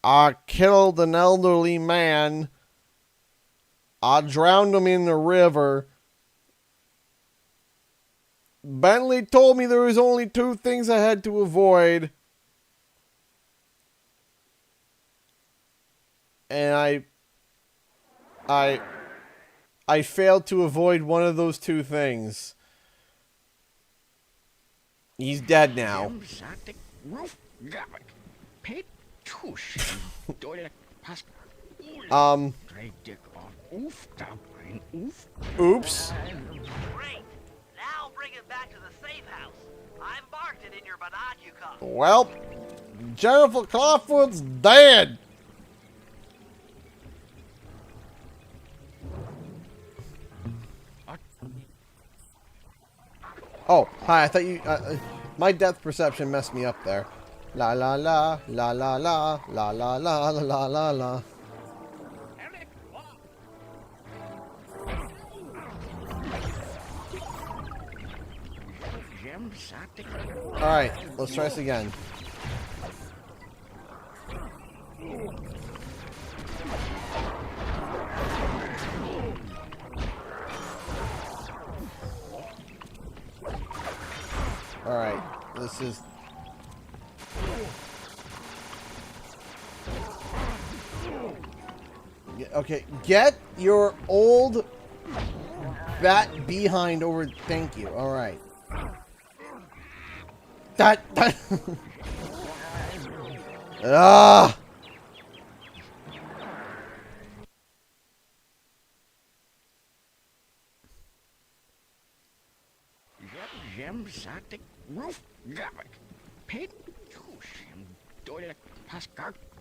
I killed an elderly man. I drowned him in the river. Bentley told me there was only two things I had to avoid. And I failed to avoid one of those two things. He's dead now. Oops. Great. Now bring it back to the safe house. I marked it in your binocular. Well, Jennifer Clawfoot's dead. Oh, hi. I thought you... my depth perception messed me up there. La la la, la la la, la la la, la la la. Alright, let's try this again. Alright, this is... Okay, get your old bat behind over... Thank you, alright. That... Ah!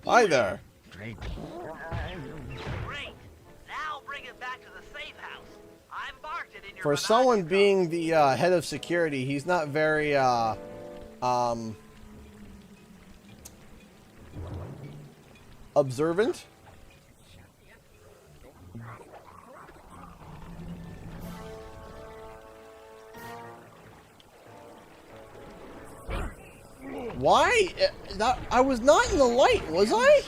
Hi there. Great. Now bring it back to the safe house. I marked it in your For someone being the head of security, he's not very observant. Why? I was not in the light, was I?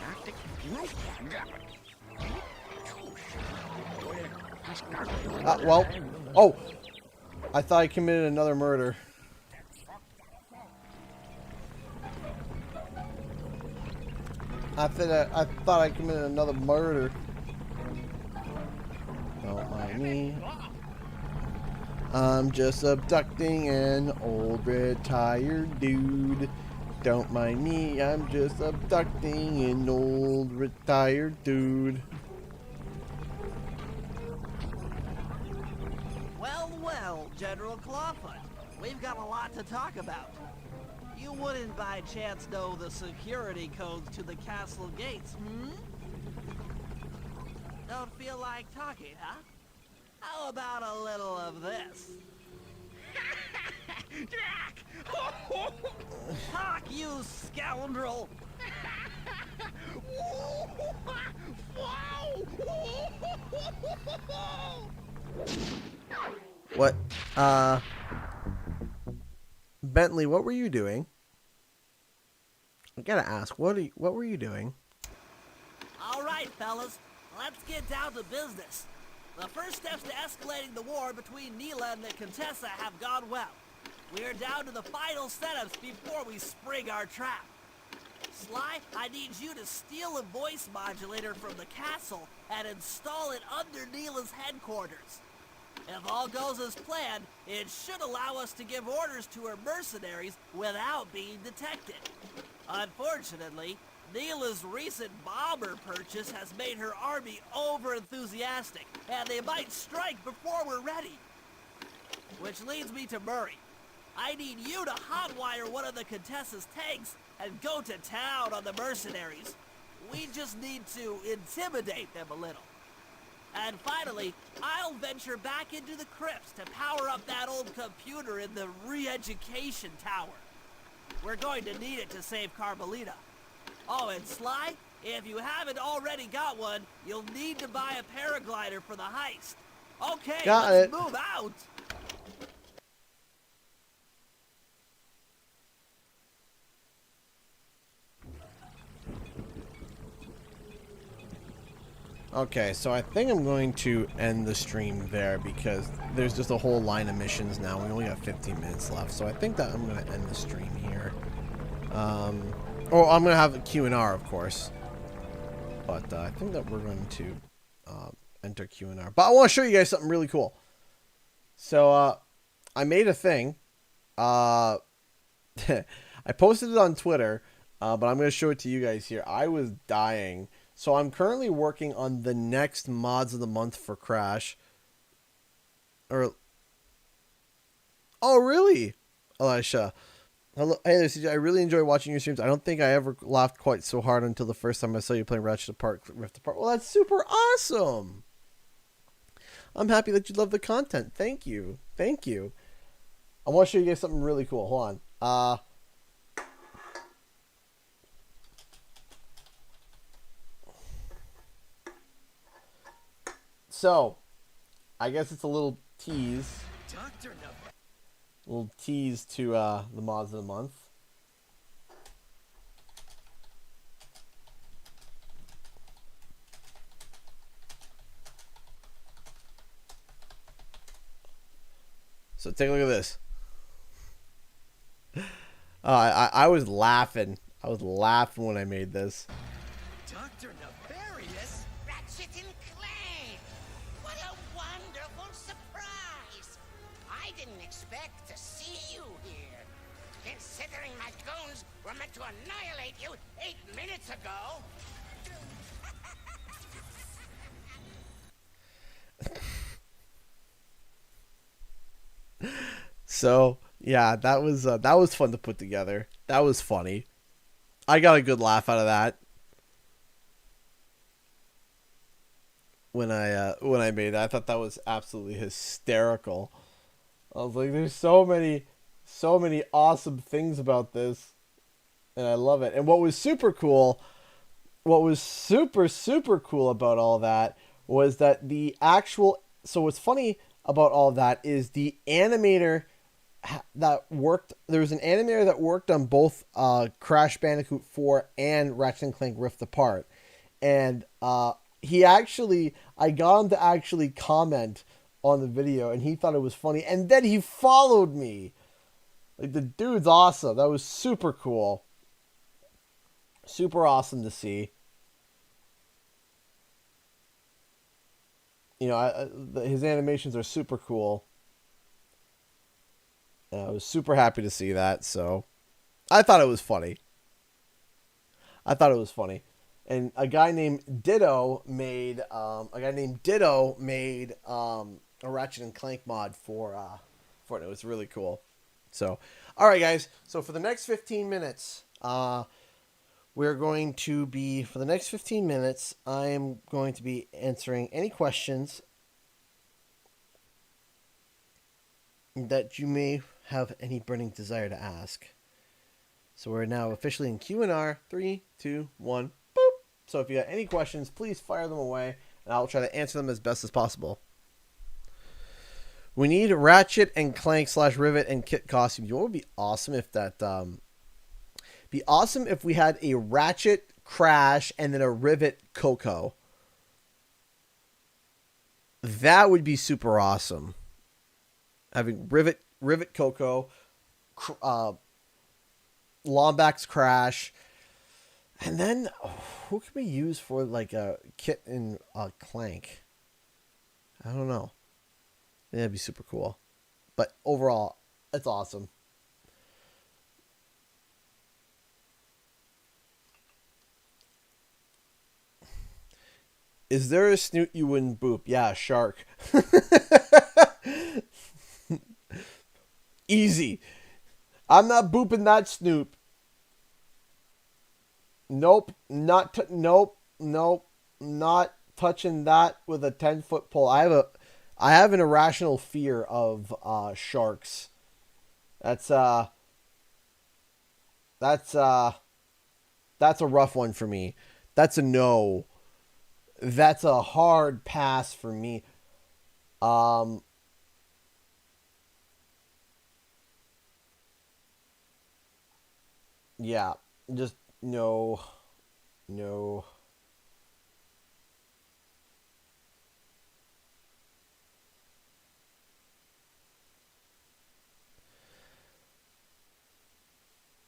Well, oh, I thought I committed another murder. I thought I committed another murder. Don't mind me. I'm just abducting an old retired dude. Don't mind me. I'm just abducting an old retired dude. Well, well, General Clawfoot. We've got a lot to talk about. You wouldn't by chance know the security codes to the castle gates, hmm? Don't feel like talking, huh? How about a little of this? Jack! Talk, you scoundrel! What? Bentley, what were you doing? I gotta ask, what were you doing? All right, fellas, let's get down to business. The first steps to escalating the war between Neela and the Contessa have gone well. We are down to the final setups before we spring our trap. Sly, I need you to steal a voice modulator from the castle and install it under Neela's headquarters. If all goes as planned, it should allow us to give orders to her mercenaries without being detected. Unfortunately, Neela's recent bomber purchase has made her army over-enthusiastic, and they might strike before we're ready. Which leads me to Murray. I need you to hotwire one of the Contessa's tanks and go to town on the mercenaries. We just need to intimidate them a little. And finally, I'll venture back into the crypts to power up that old computer in the re-education tower. We're going to need it to save Carmelita. Oh, and Sly, if you haven't already got one, you'll need to buy a paraglider for the heist. Okay, let's move out! Okay, so I think I'm going to end the stream there because there's just a whole line of missions now. We only got 15 minutes left, so I think that I'm going to end the stream here. Or I'm going to have a Q&R, of course. But I think that we're going to enter Q&R. But I want to show you guys something really cool. So I made a thing. I posted it on Twitter, but I'm going to show it to you guys here. I was dying. So I'm currently working on the next mods of the month for Crash. Oh, really? Elisha. Hello. Hey there, CJ. I really enjoy watching your streams. I don't think I ever laughed quite so hard until the first time I saw you playing Ratchet Apart, Rift Apart. Well, that's super awesome. I'm happy that you love the content. Thank you. Thank you. I want to show you guys something really cool. Hold on. So, I guess it's a little tease. A little tease to the mods of the month. So take a look at this. I was laughing. I was laughing when I made this. Dr. Nefarious? Ratchet and Clank! What a wonderful surprise! I didn't expect to see you here. Considering my goons were meant to annihilate you 8 minutes ago. So yeah, that was fun to put together. That was funny. I got a good laugh out of that when I made that. I thought that was absolutely hysterical. I was like, there's so many awesome things about this, and I love it. And what was super cool about all that was that the actual. So what's funny about all that is the animator that worked. There was an animator that worked on both Crash Bandicoot 4 and Ratchet and Clank Rift Apart, and he actually, I got him to actually comment on the video, and he thought it was funny, and then he followed me. Like, the dude's awesome. That was super cool. Super awesome to see. You know, his animations are super cool. And I was super happy to see that. So I thought it was funny. And a guy named Ditto made a Ratchet and Clank mod for it. It was really cool. So, all right, guys. So for the next 15 minutes, we're going to be for the next 15 minutes. I am going to be answering any questions that you may have any burning desire to ask. So we're now officially in Q&R. 3, 2, 1, boop. So if you got any questions, please fire them away, and I'll try to answer them as best as possible. We need Ratchet and Clank / Rivet and Kit costumes. What would be awesome if that... be awesome if we had a Ratchet Crash and then a Rivet Coco. That would be super awesome. Having Rivet Coco... Lombax Crash, and then who can we use for like a Kit and Clank? I don't know. That'd be super cool. But overall, it's awesome. Is there a snoot you wouldn't boop? Yeah, a shark. Easy. I'm not booping that snoop. Nope, not touching that with a 10-foot pole. I have an irrational fear of sharks. That's a rough one for me. That's a no. That's a hard pass for me. Yeah, just no.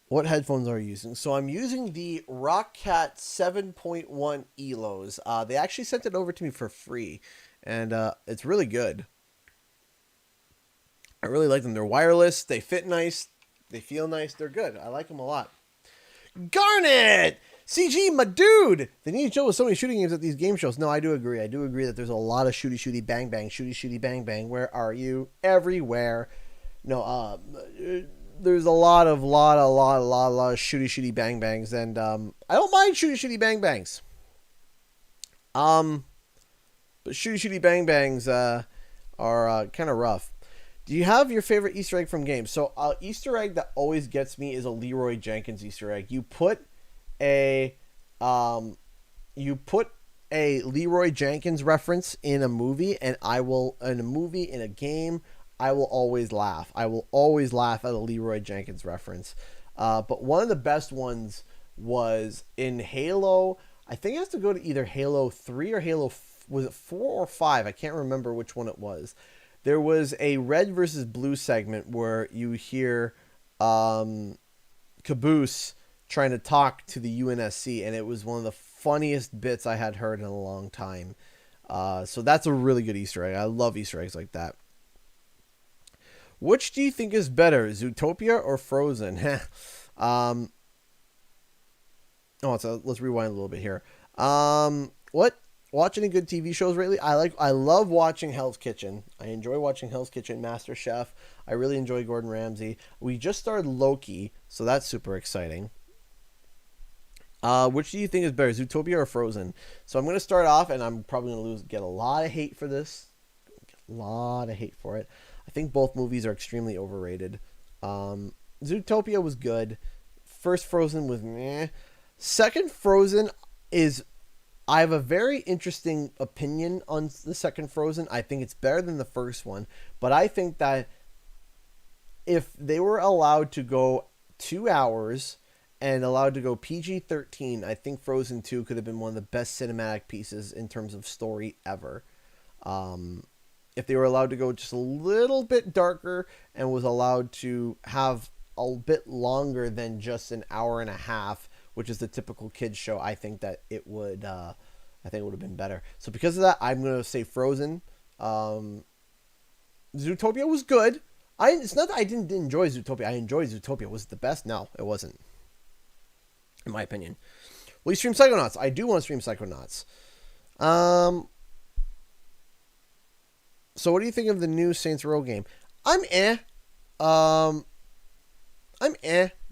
What headphones are you using? So I'm using the Rockcat 7.1 ELOs. They actually sent it over to me for free, and it's really good. I really like them. They're wireless. They fit nice. They feel nice. They're good. I like them a lot. Garnet! CG, my dude! They need to show us so many shooting games at these game shows. No, I do agree. I do agree that there's a lot of shooty bang bang, shooty bang bang. Where are you? Everywhere. No, there's a lot of shooty bang bangs, and I don't mind shooty bang bangs. But shooty bang bangs are kind of rough. Do you have your favorite Easter egg from games? So, Easter egg that always gets me is a Leroy Jenkins Easter egg. You put a Leroy Jenkins reference in a movie, and in a game, I will always laugh. I will always laugh at a Leroy Jenkins reference. But one of the best ones was in Halo. I think it has to go to either Halo 3 or was it 4 or 5? I can't remember which one it was. There was a red versus blue segment where you hear Caboose trying to talk to the UNSC, and it was one of the funniest bits I had heard in a long time. So that's a really good Easter egg. I love Easter eggs like that. Which do you think is better, Zootopia or Frozen? So let's rewind a little bit here. Watch any good TV shows lately? I love watching Hell's Kitchen. I enjoy watching Hell's Kitchen, MasterChef. I really enjoy Gordon Ramsay. We just started Loki, so that's super exciting. Which do you think is better, Zootopia or Frozen? So I'm going to start off, and I'm probably going to get a lot of hate for this. A lot of hate for it. I think both movies are extremely overrated. Zootopia was good. First Frozen was meh. Second Frozen is... I have a very interesting opinion on the second Frozen. I think it's better than the first one. But I think that if they were allowed to go 2 hours and allowed to go PG-13, I think Frozen 2 could have been one of the best cinematic pieces in terms of story ever. If they were allowed to go just a little bit darker and was allowed to have a bit longer than just an hour and a half which is the typical kids show, I think that it would have been better. So because of that, I'm gonna say Frozen. Zootopia was good. It's not that I didn't enjoy Zootopia. I enjoyed Zootopia. Was it the best? No, it wasn't, in my opinion. Will you stream Psychonauts? I do want to stream Psychonauts. So what do you think of the new Saints Row game? I'm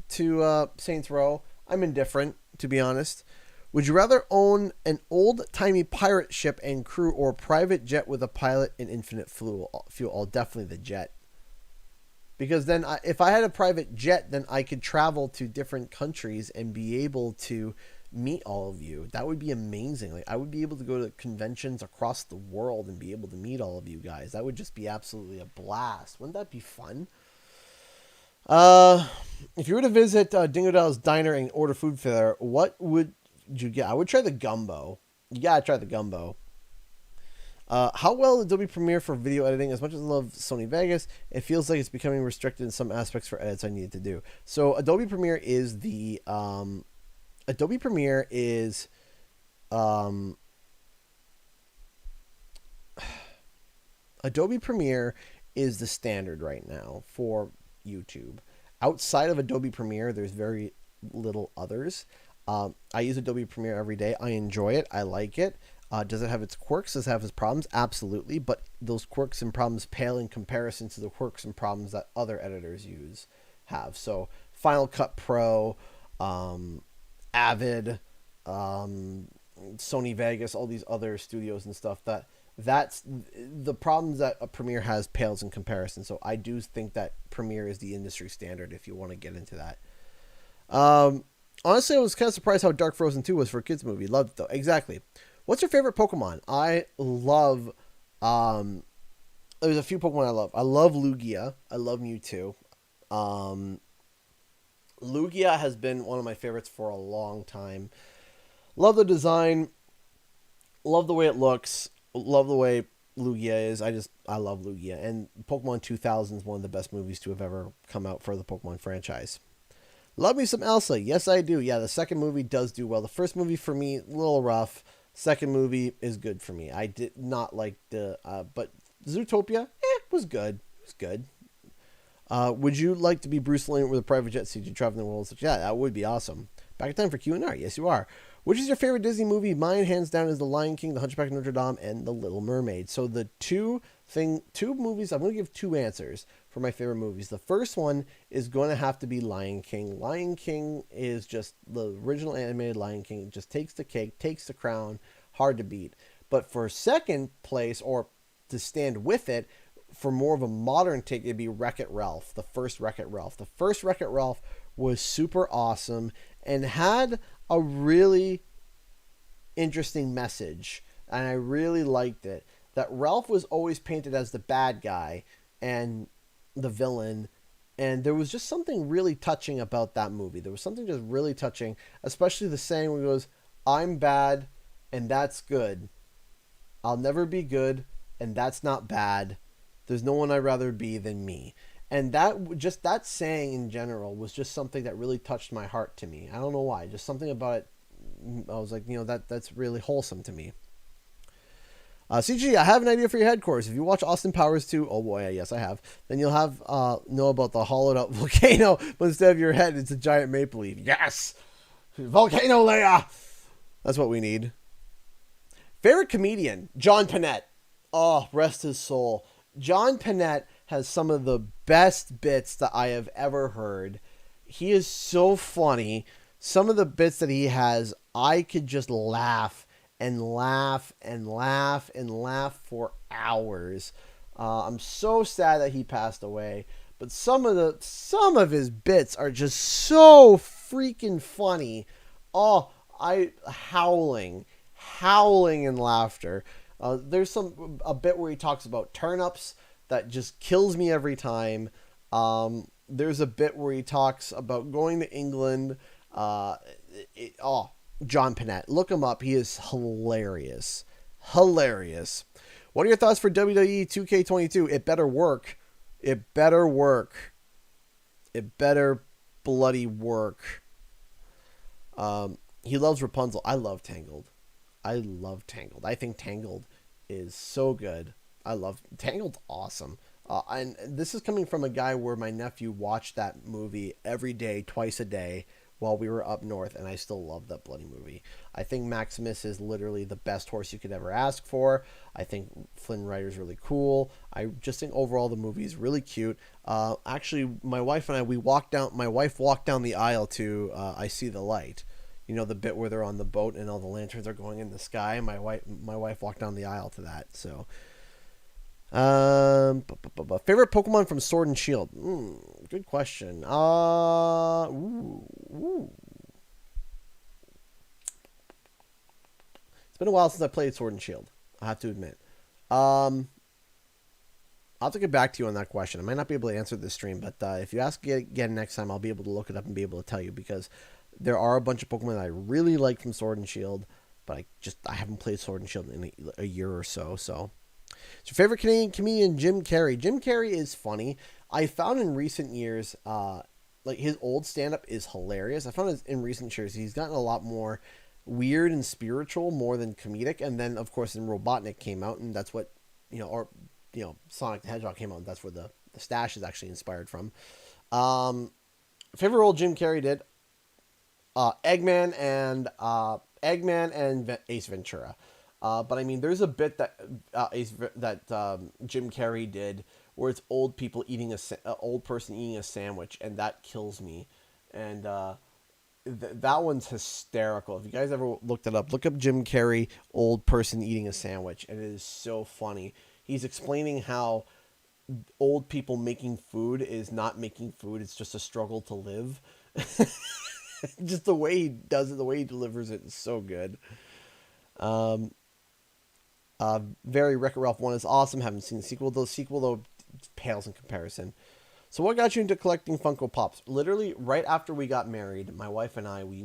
to Saints Row. I'm indifferent, to be honest. Would you rather own an old-timey pirate ship and crew or a private jet with a pilot and infinite fuel? Oh, definitely the jet. Because then if I had a private jet, then I could travel to different countries and be able to meet all of you. That would be amazing. Like, I would be able to go to conventions across the world and be able to meet all of you guys. That would just be absolutely a blast. Wouldn't that be fun? If you were to visit Dingo Dell's Diner and order food there, what would you get? I would try the gumbo. You gotta try the gumbo. How well Adobe Premiere for video editing? As much as I love Sony Vegas, it feels like it's becoming restricted in some aspects for edits I need to do. So Adobe Premiere is the Adobe Premiere is Adobe Premiere is the standard right now for YouTube. Outside of Adobe Premiere, there's very little others. I use Adobe Premiere every day. I enjoy it. I like it. Does it have its quirks? Does it have its problems? Absolutely. But those quirks and problems pale in comparison to the quirks and problems that other editors have. So Final Cut Pro, Avid, Sony Vegas, all these other studios and stuff, that's the problems that a Premiere has pales in comparison. So I do think that Premiere is the industry standard if you want to get into that. Honestly, I was kind of surprised how dark Frozen 2 was for a kids movie. Loved it though. Exactly. What's your favorite Pokemon? I love, there's a few Pokemon I love. I love Lugia. I love Mewtwo. Lugia has been one of my favorites for a long time. Love the design. Love the way it looks. Love the way Lugia is. I love Lugia. And Pokemon 2000 is one of the best movies to have ever come out for the Pokemon franchise. Love me some Elsa. Yes, I do. Yeah, the second movie does do well. The first movie for me, a little rough. Second movie is good for me. I did not like but Zootopia, was good. It was good. Would you like to be Bruce Wayne with a private jet so you could travel the world? Yeah, that would be awesome. Back in time for Q&R. Yes, you are. Which is your favorite Disney movie? Mine, hands down, is The Lion King, The Hunchback of Notre Dame, and The Little Mermaid. So the two movies, I'm going to give two answers for my favorite movies. The first one is going to have to be Lion King. Lion King is just the original animated Lion King. It just takes the cake, takes the crown, hard to beat. But for second place, or to stand with it, for more of a modern take, it'd be Wreck-It Ralph, the first Wreck-It Ralph. The first Wreck-It Ralph was super awesome and had a really interesting message, and I really liked it. That Ralph was always painted as the bad guy and the villain, and there was just something really touching about that movie. There was something just really touching, especially the saying where he goes, "I'm bad, and that's good. I'll never be good, and that's not bad. There's no one I'd rather be than me." And that saying in general was just something that really touched my heart to me. I don't know why. Just something about it. I was like, that's really wholesome to me. CG, I have an idea for your headquarters. If you watch Austin Powers 2, oh boy, yes I have, then you'll have know about the hollowed out volcano, but instead of your head, it's a giant maple leaf. Yes! Volcano Leia! That's what we need. Favorite comedian? John Panette. Oh, rest his soul. John Panette has some of the best bits that I have ever heard. He is so funny. Some of the bits that he has, I could just laugh and laugh and laugh and laugh for hours. I'm so sad that he passed away, but some of his bits are just so freaking funny. Oh, howling in laughter. There's a bit where he talks about turnips that just kills me every time. There's a bit where he talks about going to England. John Panette. Look him up. He is hilarious. Hilarious. What are your thoughts for WWE 2K22? It better work. It better work. It better bloody work. He loves Rapunzel. I love Tangled. I love Tangled. I think Tangled is so good. I love Tangled. Awesome. And this is coming from a guy where my nephew watched that movie every day, twice a day, while we were up north, and I still love that bloody movie. I think Maximus is literally the best horse you could ever ask for. I think Flynn Rider's really cool. I just think overall the movie is really cute. Actually, my wife and I, my wife walked down the aisle to I See the Light. You know, the bit where they're on the boat and all the lanterns are going in the sky. My wife walked down the aisle to that. So, favorite Pokemon from Sword and Shield? Good question. It's been a while since I played Sword and Shield, I have to admit. I'll have to get back to you on that question. I might not be able to answer this stream, but if you ask again next time, I'll be able to look it up and be able to tell you, because there are a bunch of Pokemon that I really like from Sword and Shield, but I haven't played Sword and Shield in a year or so. So, your favorite Canadian comedian, Jim Carrey. Jim Carrey is funny. I found in recent years, like his old stand-up is hilarious. I found in recent years he's gotten a lot more weird and spiritual more than comedic. And then, of course, in Robotnik came out, and that's what, Sonic the Hedgehog came out, and that's where the stash is actually inspired from. Favorite role Jim Carrey did? Eggman and Ace Ventura. But I mean, there's a bit that Jim Carrey did where it's old person eating a sandwich, and that kills me. And that one's hysterical. If you guys ever looked it up, look up Jim Carrey old person eating a sandwich, and it is so funny. He's explaining how old people making food is not making food; it's just a struggle to live. Just the way he does it, the way he delivers it is so good. Very Wreck-It Ralph 1 is awesome. Haven't seen the sequel. The sequel, though, pales in comparison. So what got you into collecting Funko Pops? Literally, right after we got married, my wife and I, we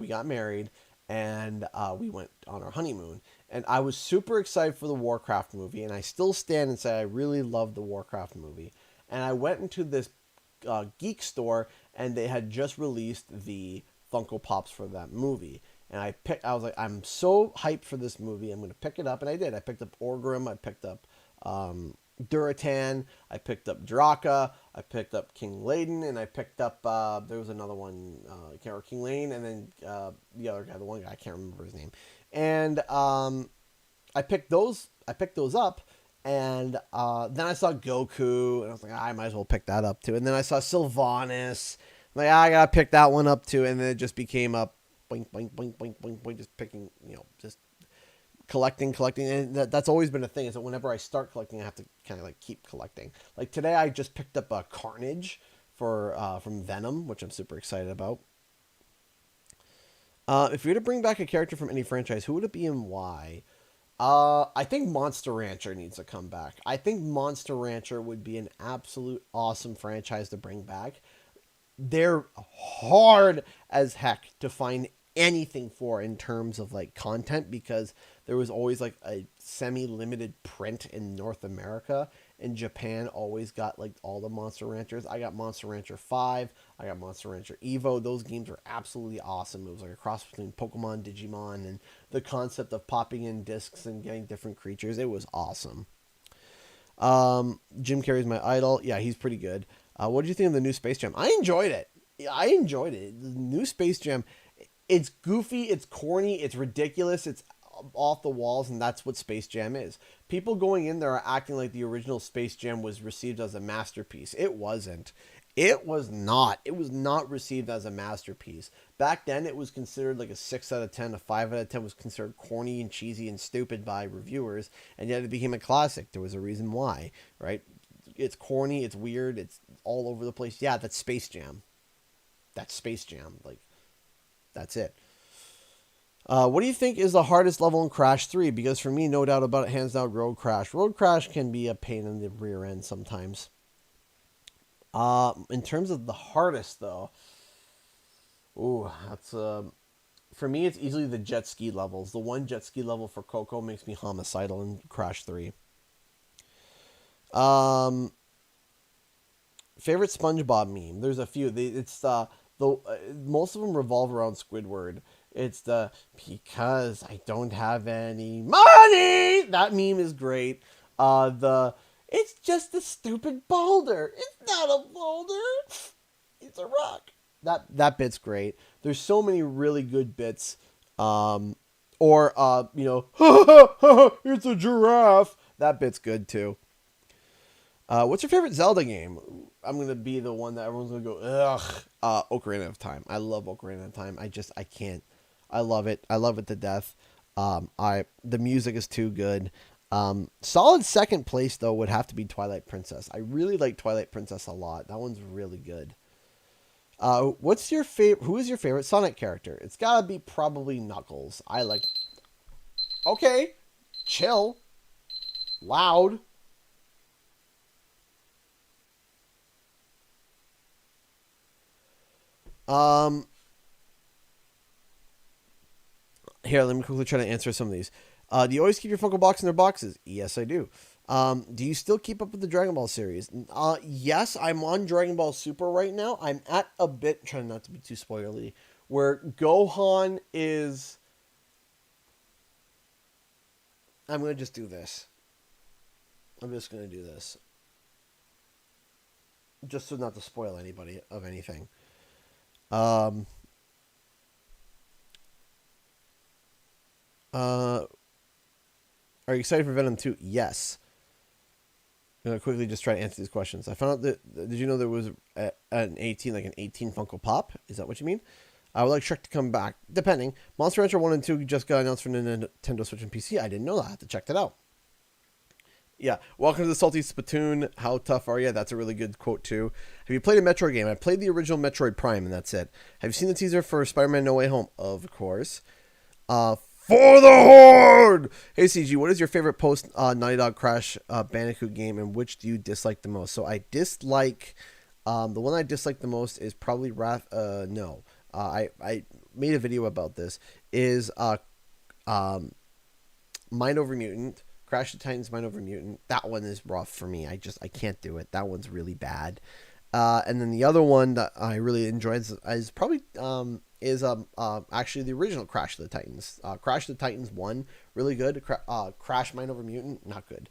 got married, and we went on our honeymoon. And I was super excited for the Warcraft movie, and I still stand and say I really love the Warcraft movie. And I went into this geek store, and they had just released the Funko Pops for that movie. And I was like, I'm so hyped for this movie. I'm going to pick it up. And I did. I picked up Orgrim. I picked up Duratan. I picked up Draka. I picked up King Layden. And I picked up, there was another one, King Lane. And then the other guy, the one guy, I can't remember his name. And I picked those up. And then I saw Goku. And I was like, I might as well pick that up too. And then I saw Sylvanas. I'm like, I got to pick that one up too. And then it just became a boink, boink, boink, boink, boink, boink, just picking, just collecting. And that's always been a thing, is that whenever I start collecting, I have to kind of like keep collecting. Like today, I just picked up a Carnage from Venom, which I'm super excited about. If you were to bring back a character from any franchise, who would it be and why? I think Monster Rancher needs to come back. I think Monster Rancher would be an absolute awesome franchise to bring back. They're hard as heck to find anything for in terms of like content, because there was always like a semi-limited print in North America, and Japan always got like all the Monster Ranchers. I got Monster Rancher 5, I got Monster Rancher Evo. Those games were absolutely awesome. It was like a cross between Pokemon, Digimon, and the concept of popping in discs and getting different creatures. It was awesome. Jim Carrey's my idol. Yeah, he's pretty good. What did you think of the new Space Jam? I enjoyed it. The new Space Jam, it's goofy, it's corny, it's ridiculous, it's off the walls, and that's what Space Jam is. People going in there are acting like the original Space Jam was received as a masterpiece. It wasn't. It was not. It was not received as a masterpiece. Back then, it was considered like a 6 out of 10, a 5 out of 10 was considered corny and cheesy and stupid by reviewers, and yet it became a classic. There was a reason why, right? It's corny, it's weird, it's all over the place. Yeah, that's Space Jam. That's Space Jam. Like, that's it. What do you think is the hardest level in Crash 3? Because for me, no doubt about it, hands down, Road Crash. Road Crash can be a pain in the rear end sometimes. In terms of the hardest, though, that's for me, it's easily the jet ski levels. The one jet ski level for Coco makes me homicidal in Crash 3. Favorite SpongeBob meme? There's a few. It's most of them revolve around Squidward. It's the because I don't have any money. That meme is great. It's just a stupid boulder. It's not a boulder. It's a rock. That bit's great. There's so many really good bits. It's a giraffe. That bit's good too. What's your favorite Zelda game? I'm going to be the one that everyone's going to go, ugh. Ocarina of Time. I love Ocarina of Time. I can't. I love it. I love it to death. The music is too good. Solid second place, though, would have to be Twilight Princess. I really like Twilight Princess a lot. That one's really good. Who is your favorite Sonic character? It's got to be probably Knuckles. Okay. Chill. Loud. Here, let me quickly try to answer some of these. Do you always keep your Funko box in their boxes? Yes, I do. Do you still keep up with the Dragon Ball series? Yes, I'm on Dragon Ball Super right now. I'm at a bit, trying not to be too spoilery, where Gohan is... I'm going to just do this. I'm just going to do this. Just so not to spoil anybody of anything. Are you excited for Venom 2? Yes. I'm going to quickly just try to answer these questions. I found out that, did you know there was an 18 Funko Pop? Is that what you mean? I would like Shrek to come back, depending. Monster Rancher 1 and 2 just got announced for Nintendo Switch and PC. I didn't know that. I have to check that out. Yeah. Welcome to the Salty Spittoon. How tough are you? That's a really good quote, too. Have you played a Metroid game? I played the original Metroid Prime, and that's it. Have you seen the teaser for Spider-Man No Way Home? Of course. For the Horde! Hey, CG, what is your favorite post Naughty Dog Crash Bandicoot game, and which do you dislike the most? So I dislike... the one I dislike the most is probably Wrath... No. I made a video about this. Is Mind Over Mutant. Crash the Titans, Mind Over Mutant. That one is rough for me. I can't do it. That one's really bad. And then the other one that I really enjoyed is probably... actually the original Crash of the Titans. Crash of the Titans 1, really good. Crash Mind Over Mutant, not good.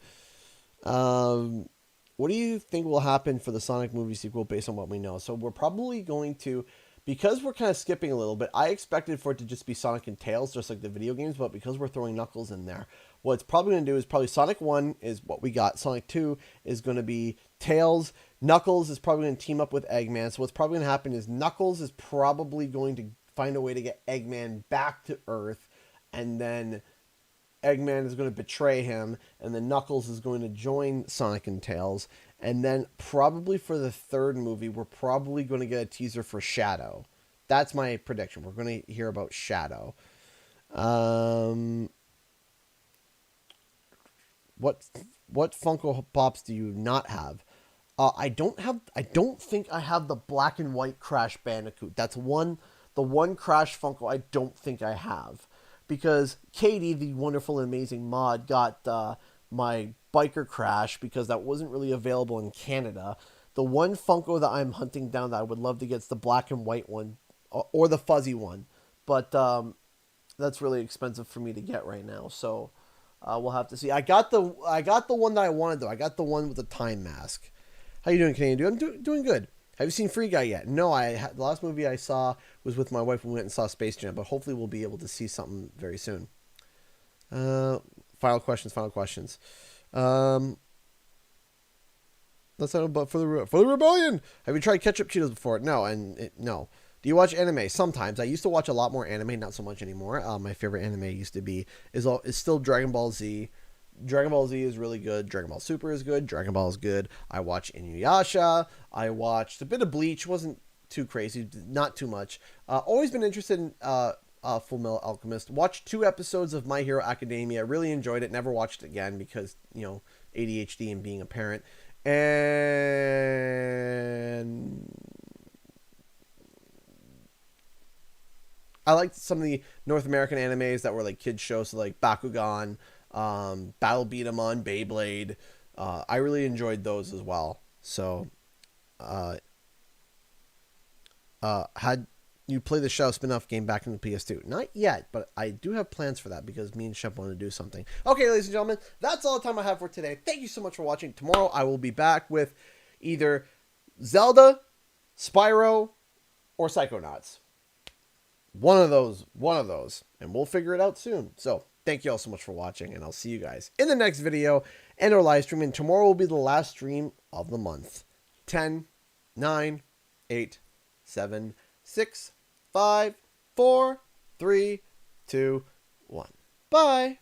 What do you think will happen for the Sonic movie sequel based on what we know? So we're probably going to, because we're kind of skipping a little bit, I expected for it to just be Sonic and Tails, just like the video games, but because we're throwing Knuckles in there, what it's probably going to do is probably Sonic 1 is what we got. Sonic 2 is going to be Tails. Knuckles is probably going to team up with Eggman. So what's probably going to happen is Knuckles is probably going to find a way to get Eggman back to Earth, and then Eggman is going to betray him, and then Knuckles is going to join Sonic and Tails, and then probably for the third movie, we're probably going to get a teaser for Shadow. That's my prediction. We're going to hear about Shadow. What Funko Pops do you not have? I don't think I have the black and white Crash Bandicoot. That's the one Crash Funko I don't think I have. Because Katie, the wonderful and amazing mod, got my Biker Crash because that wasn't really available in Canada. The one Funko that I'm hunting down that I would love to get is the black and white one or the fuzzy one. But that's really expensive for me to get right now. So we'll have to see. I got the one that I wanted, though. I got the one with the time mask. How you doing, Canadian? I'm doing good. Have you seen Free Guy yet? No, the last movie I saw was with my wife when we went and saw Space Jam, but hopefully we'll be able to see something very soon. Final questions. That's not about for the rebellion. Have you tried ketchup Cheetos before? No, no. Do you watch anime? Sometimes. I used to watch a lot more anime, not so much anymore. My favorite anime used to be is still Dragon Ball Z. Dragon Ball Z is really good. Dragon Ball Super is good. Dragon Ball is good. I watch Inuyasha. I watched a bit of Bleach. Wasn't too crazy. Not too much. Always been interested in Full Metal Alchemist. Watched 2 episodes of My Hero Academia. Really enjoyed it. Never watched it again because, ADHD and being a parent. And I liked some of the North American animes that were like kids shows, so like Bakugan, Battle Beat 'em on Beyblade. I really enjoyed those as well. So, had you play the Shadow spin-off game back in the PS2. Not yet, but I do have plans for that because me and Shep want to do something. Okay, ladies and gentlemen, that's all the time I have for today. Thank you so much for watching. Tomorrow I will be back with either Zelda, Spyro, or Psychonauts. One of those. And we'll figure it out soon. So, thank you all so much for watching, and I'll see you guys in the next video and our live stream. And tomorrow will be the last stream of the month. 10, 9, 8, 7, 6, 5, 4, 3, 2, 1. Bye.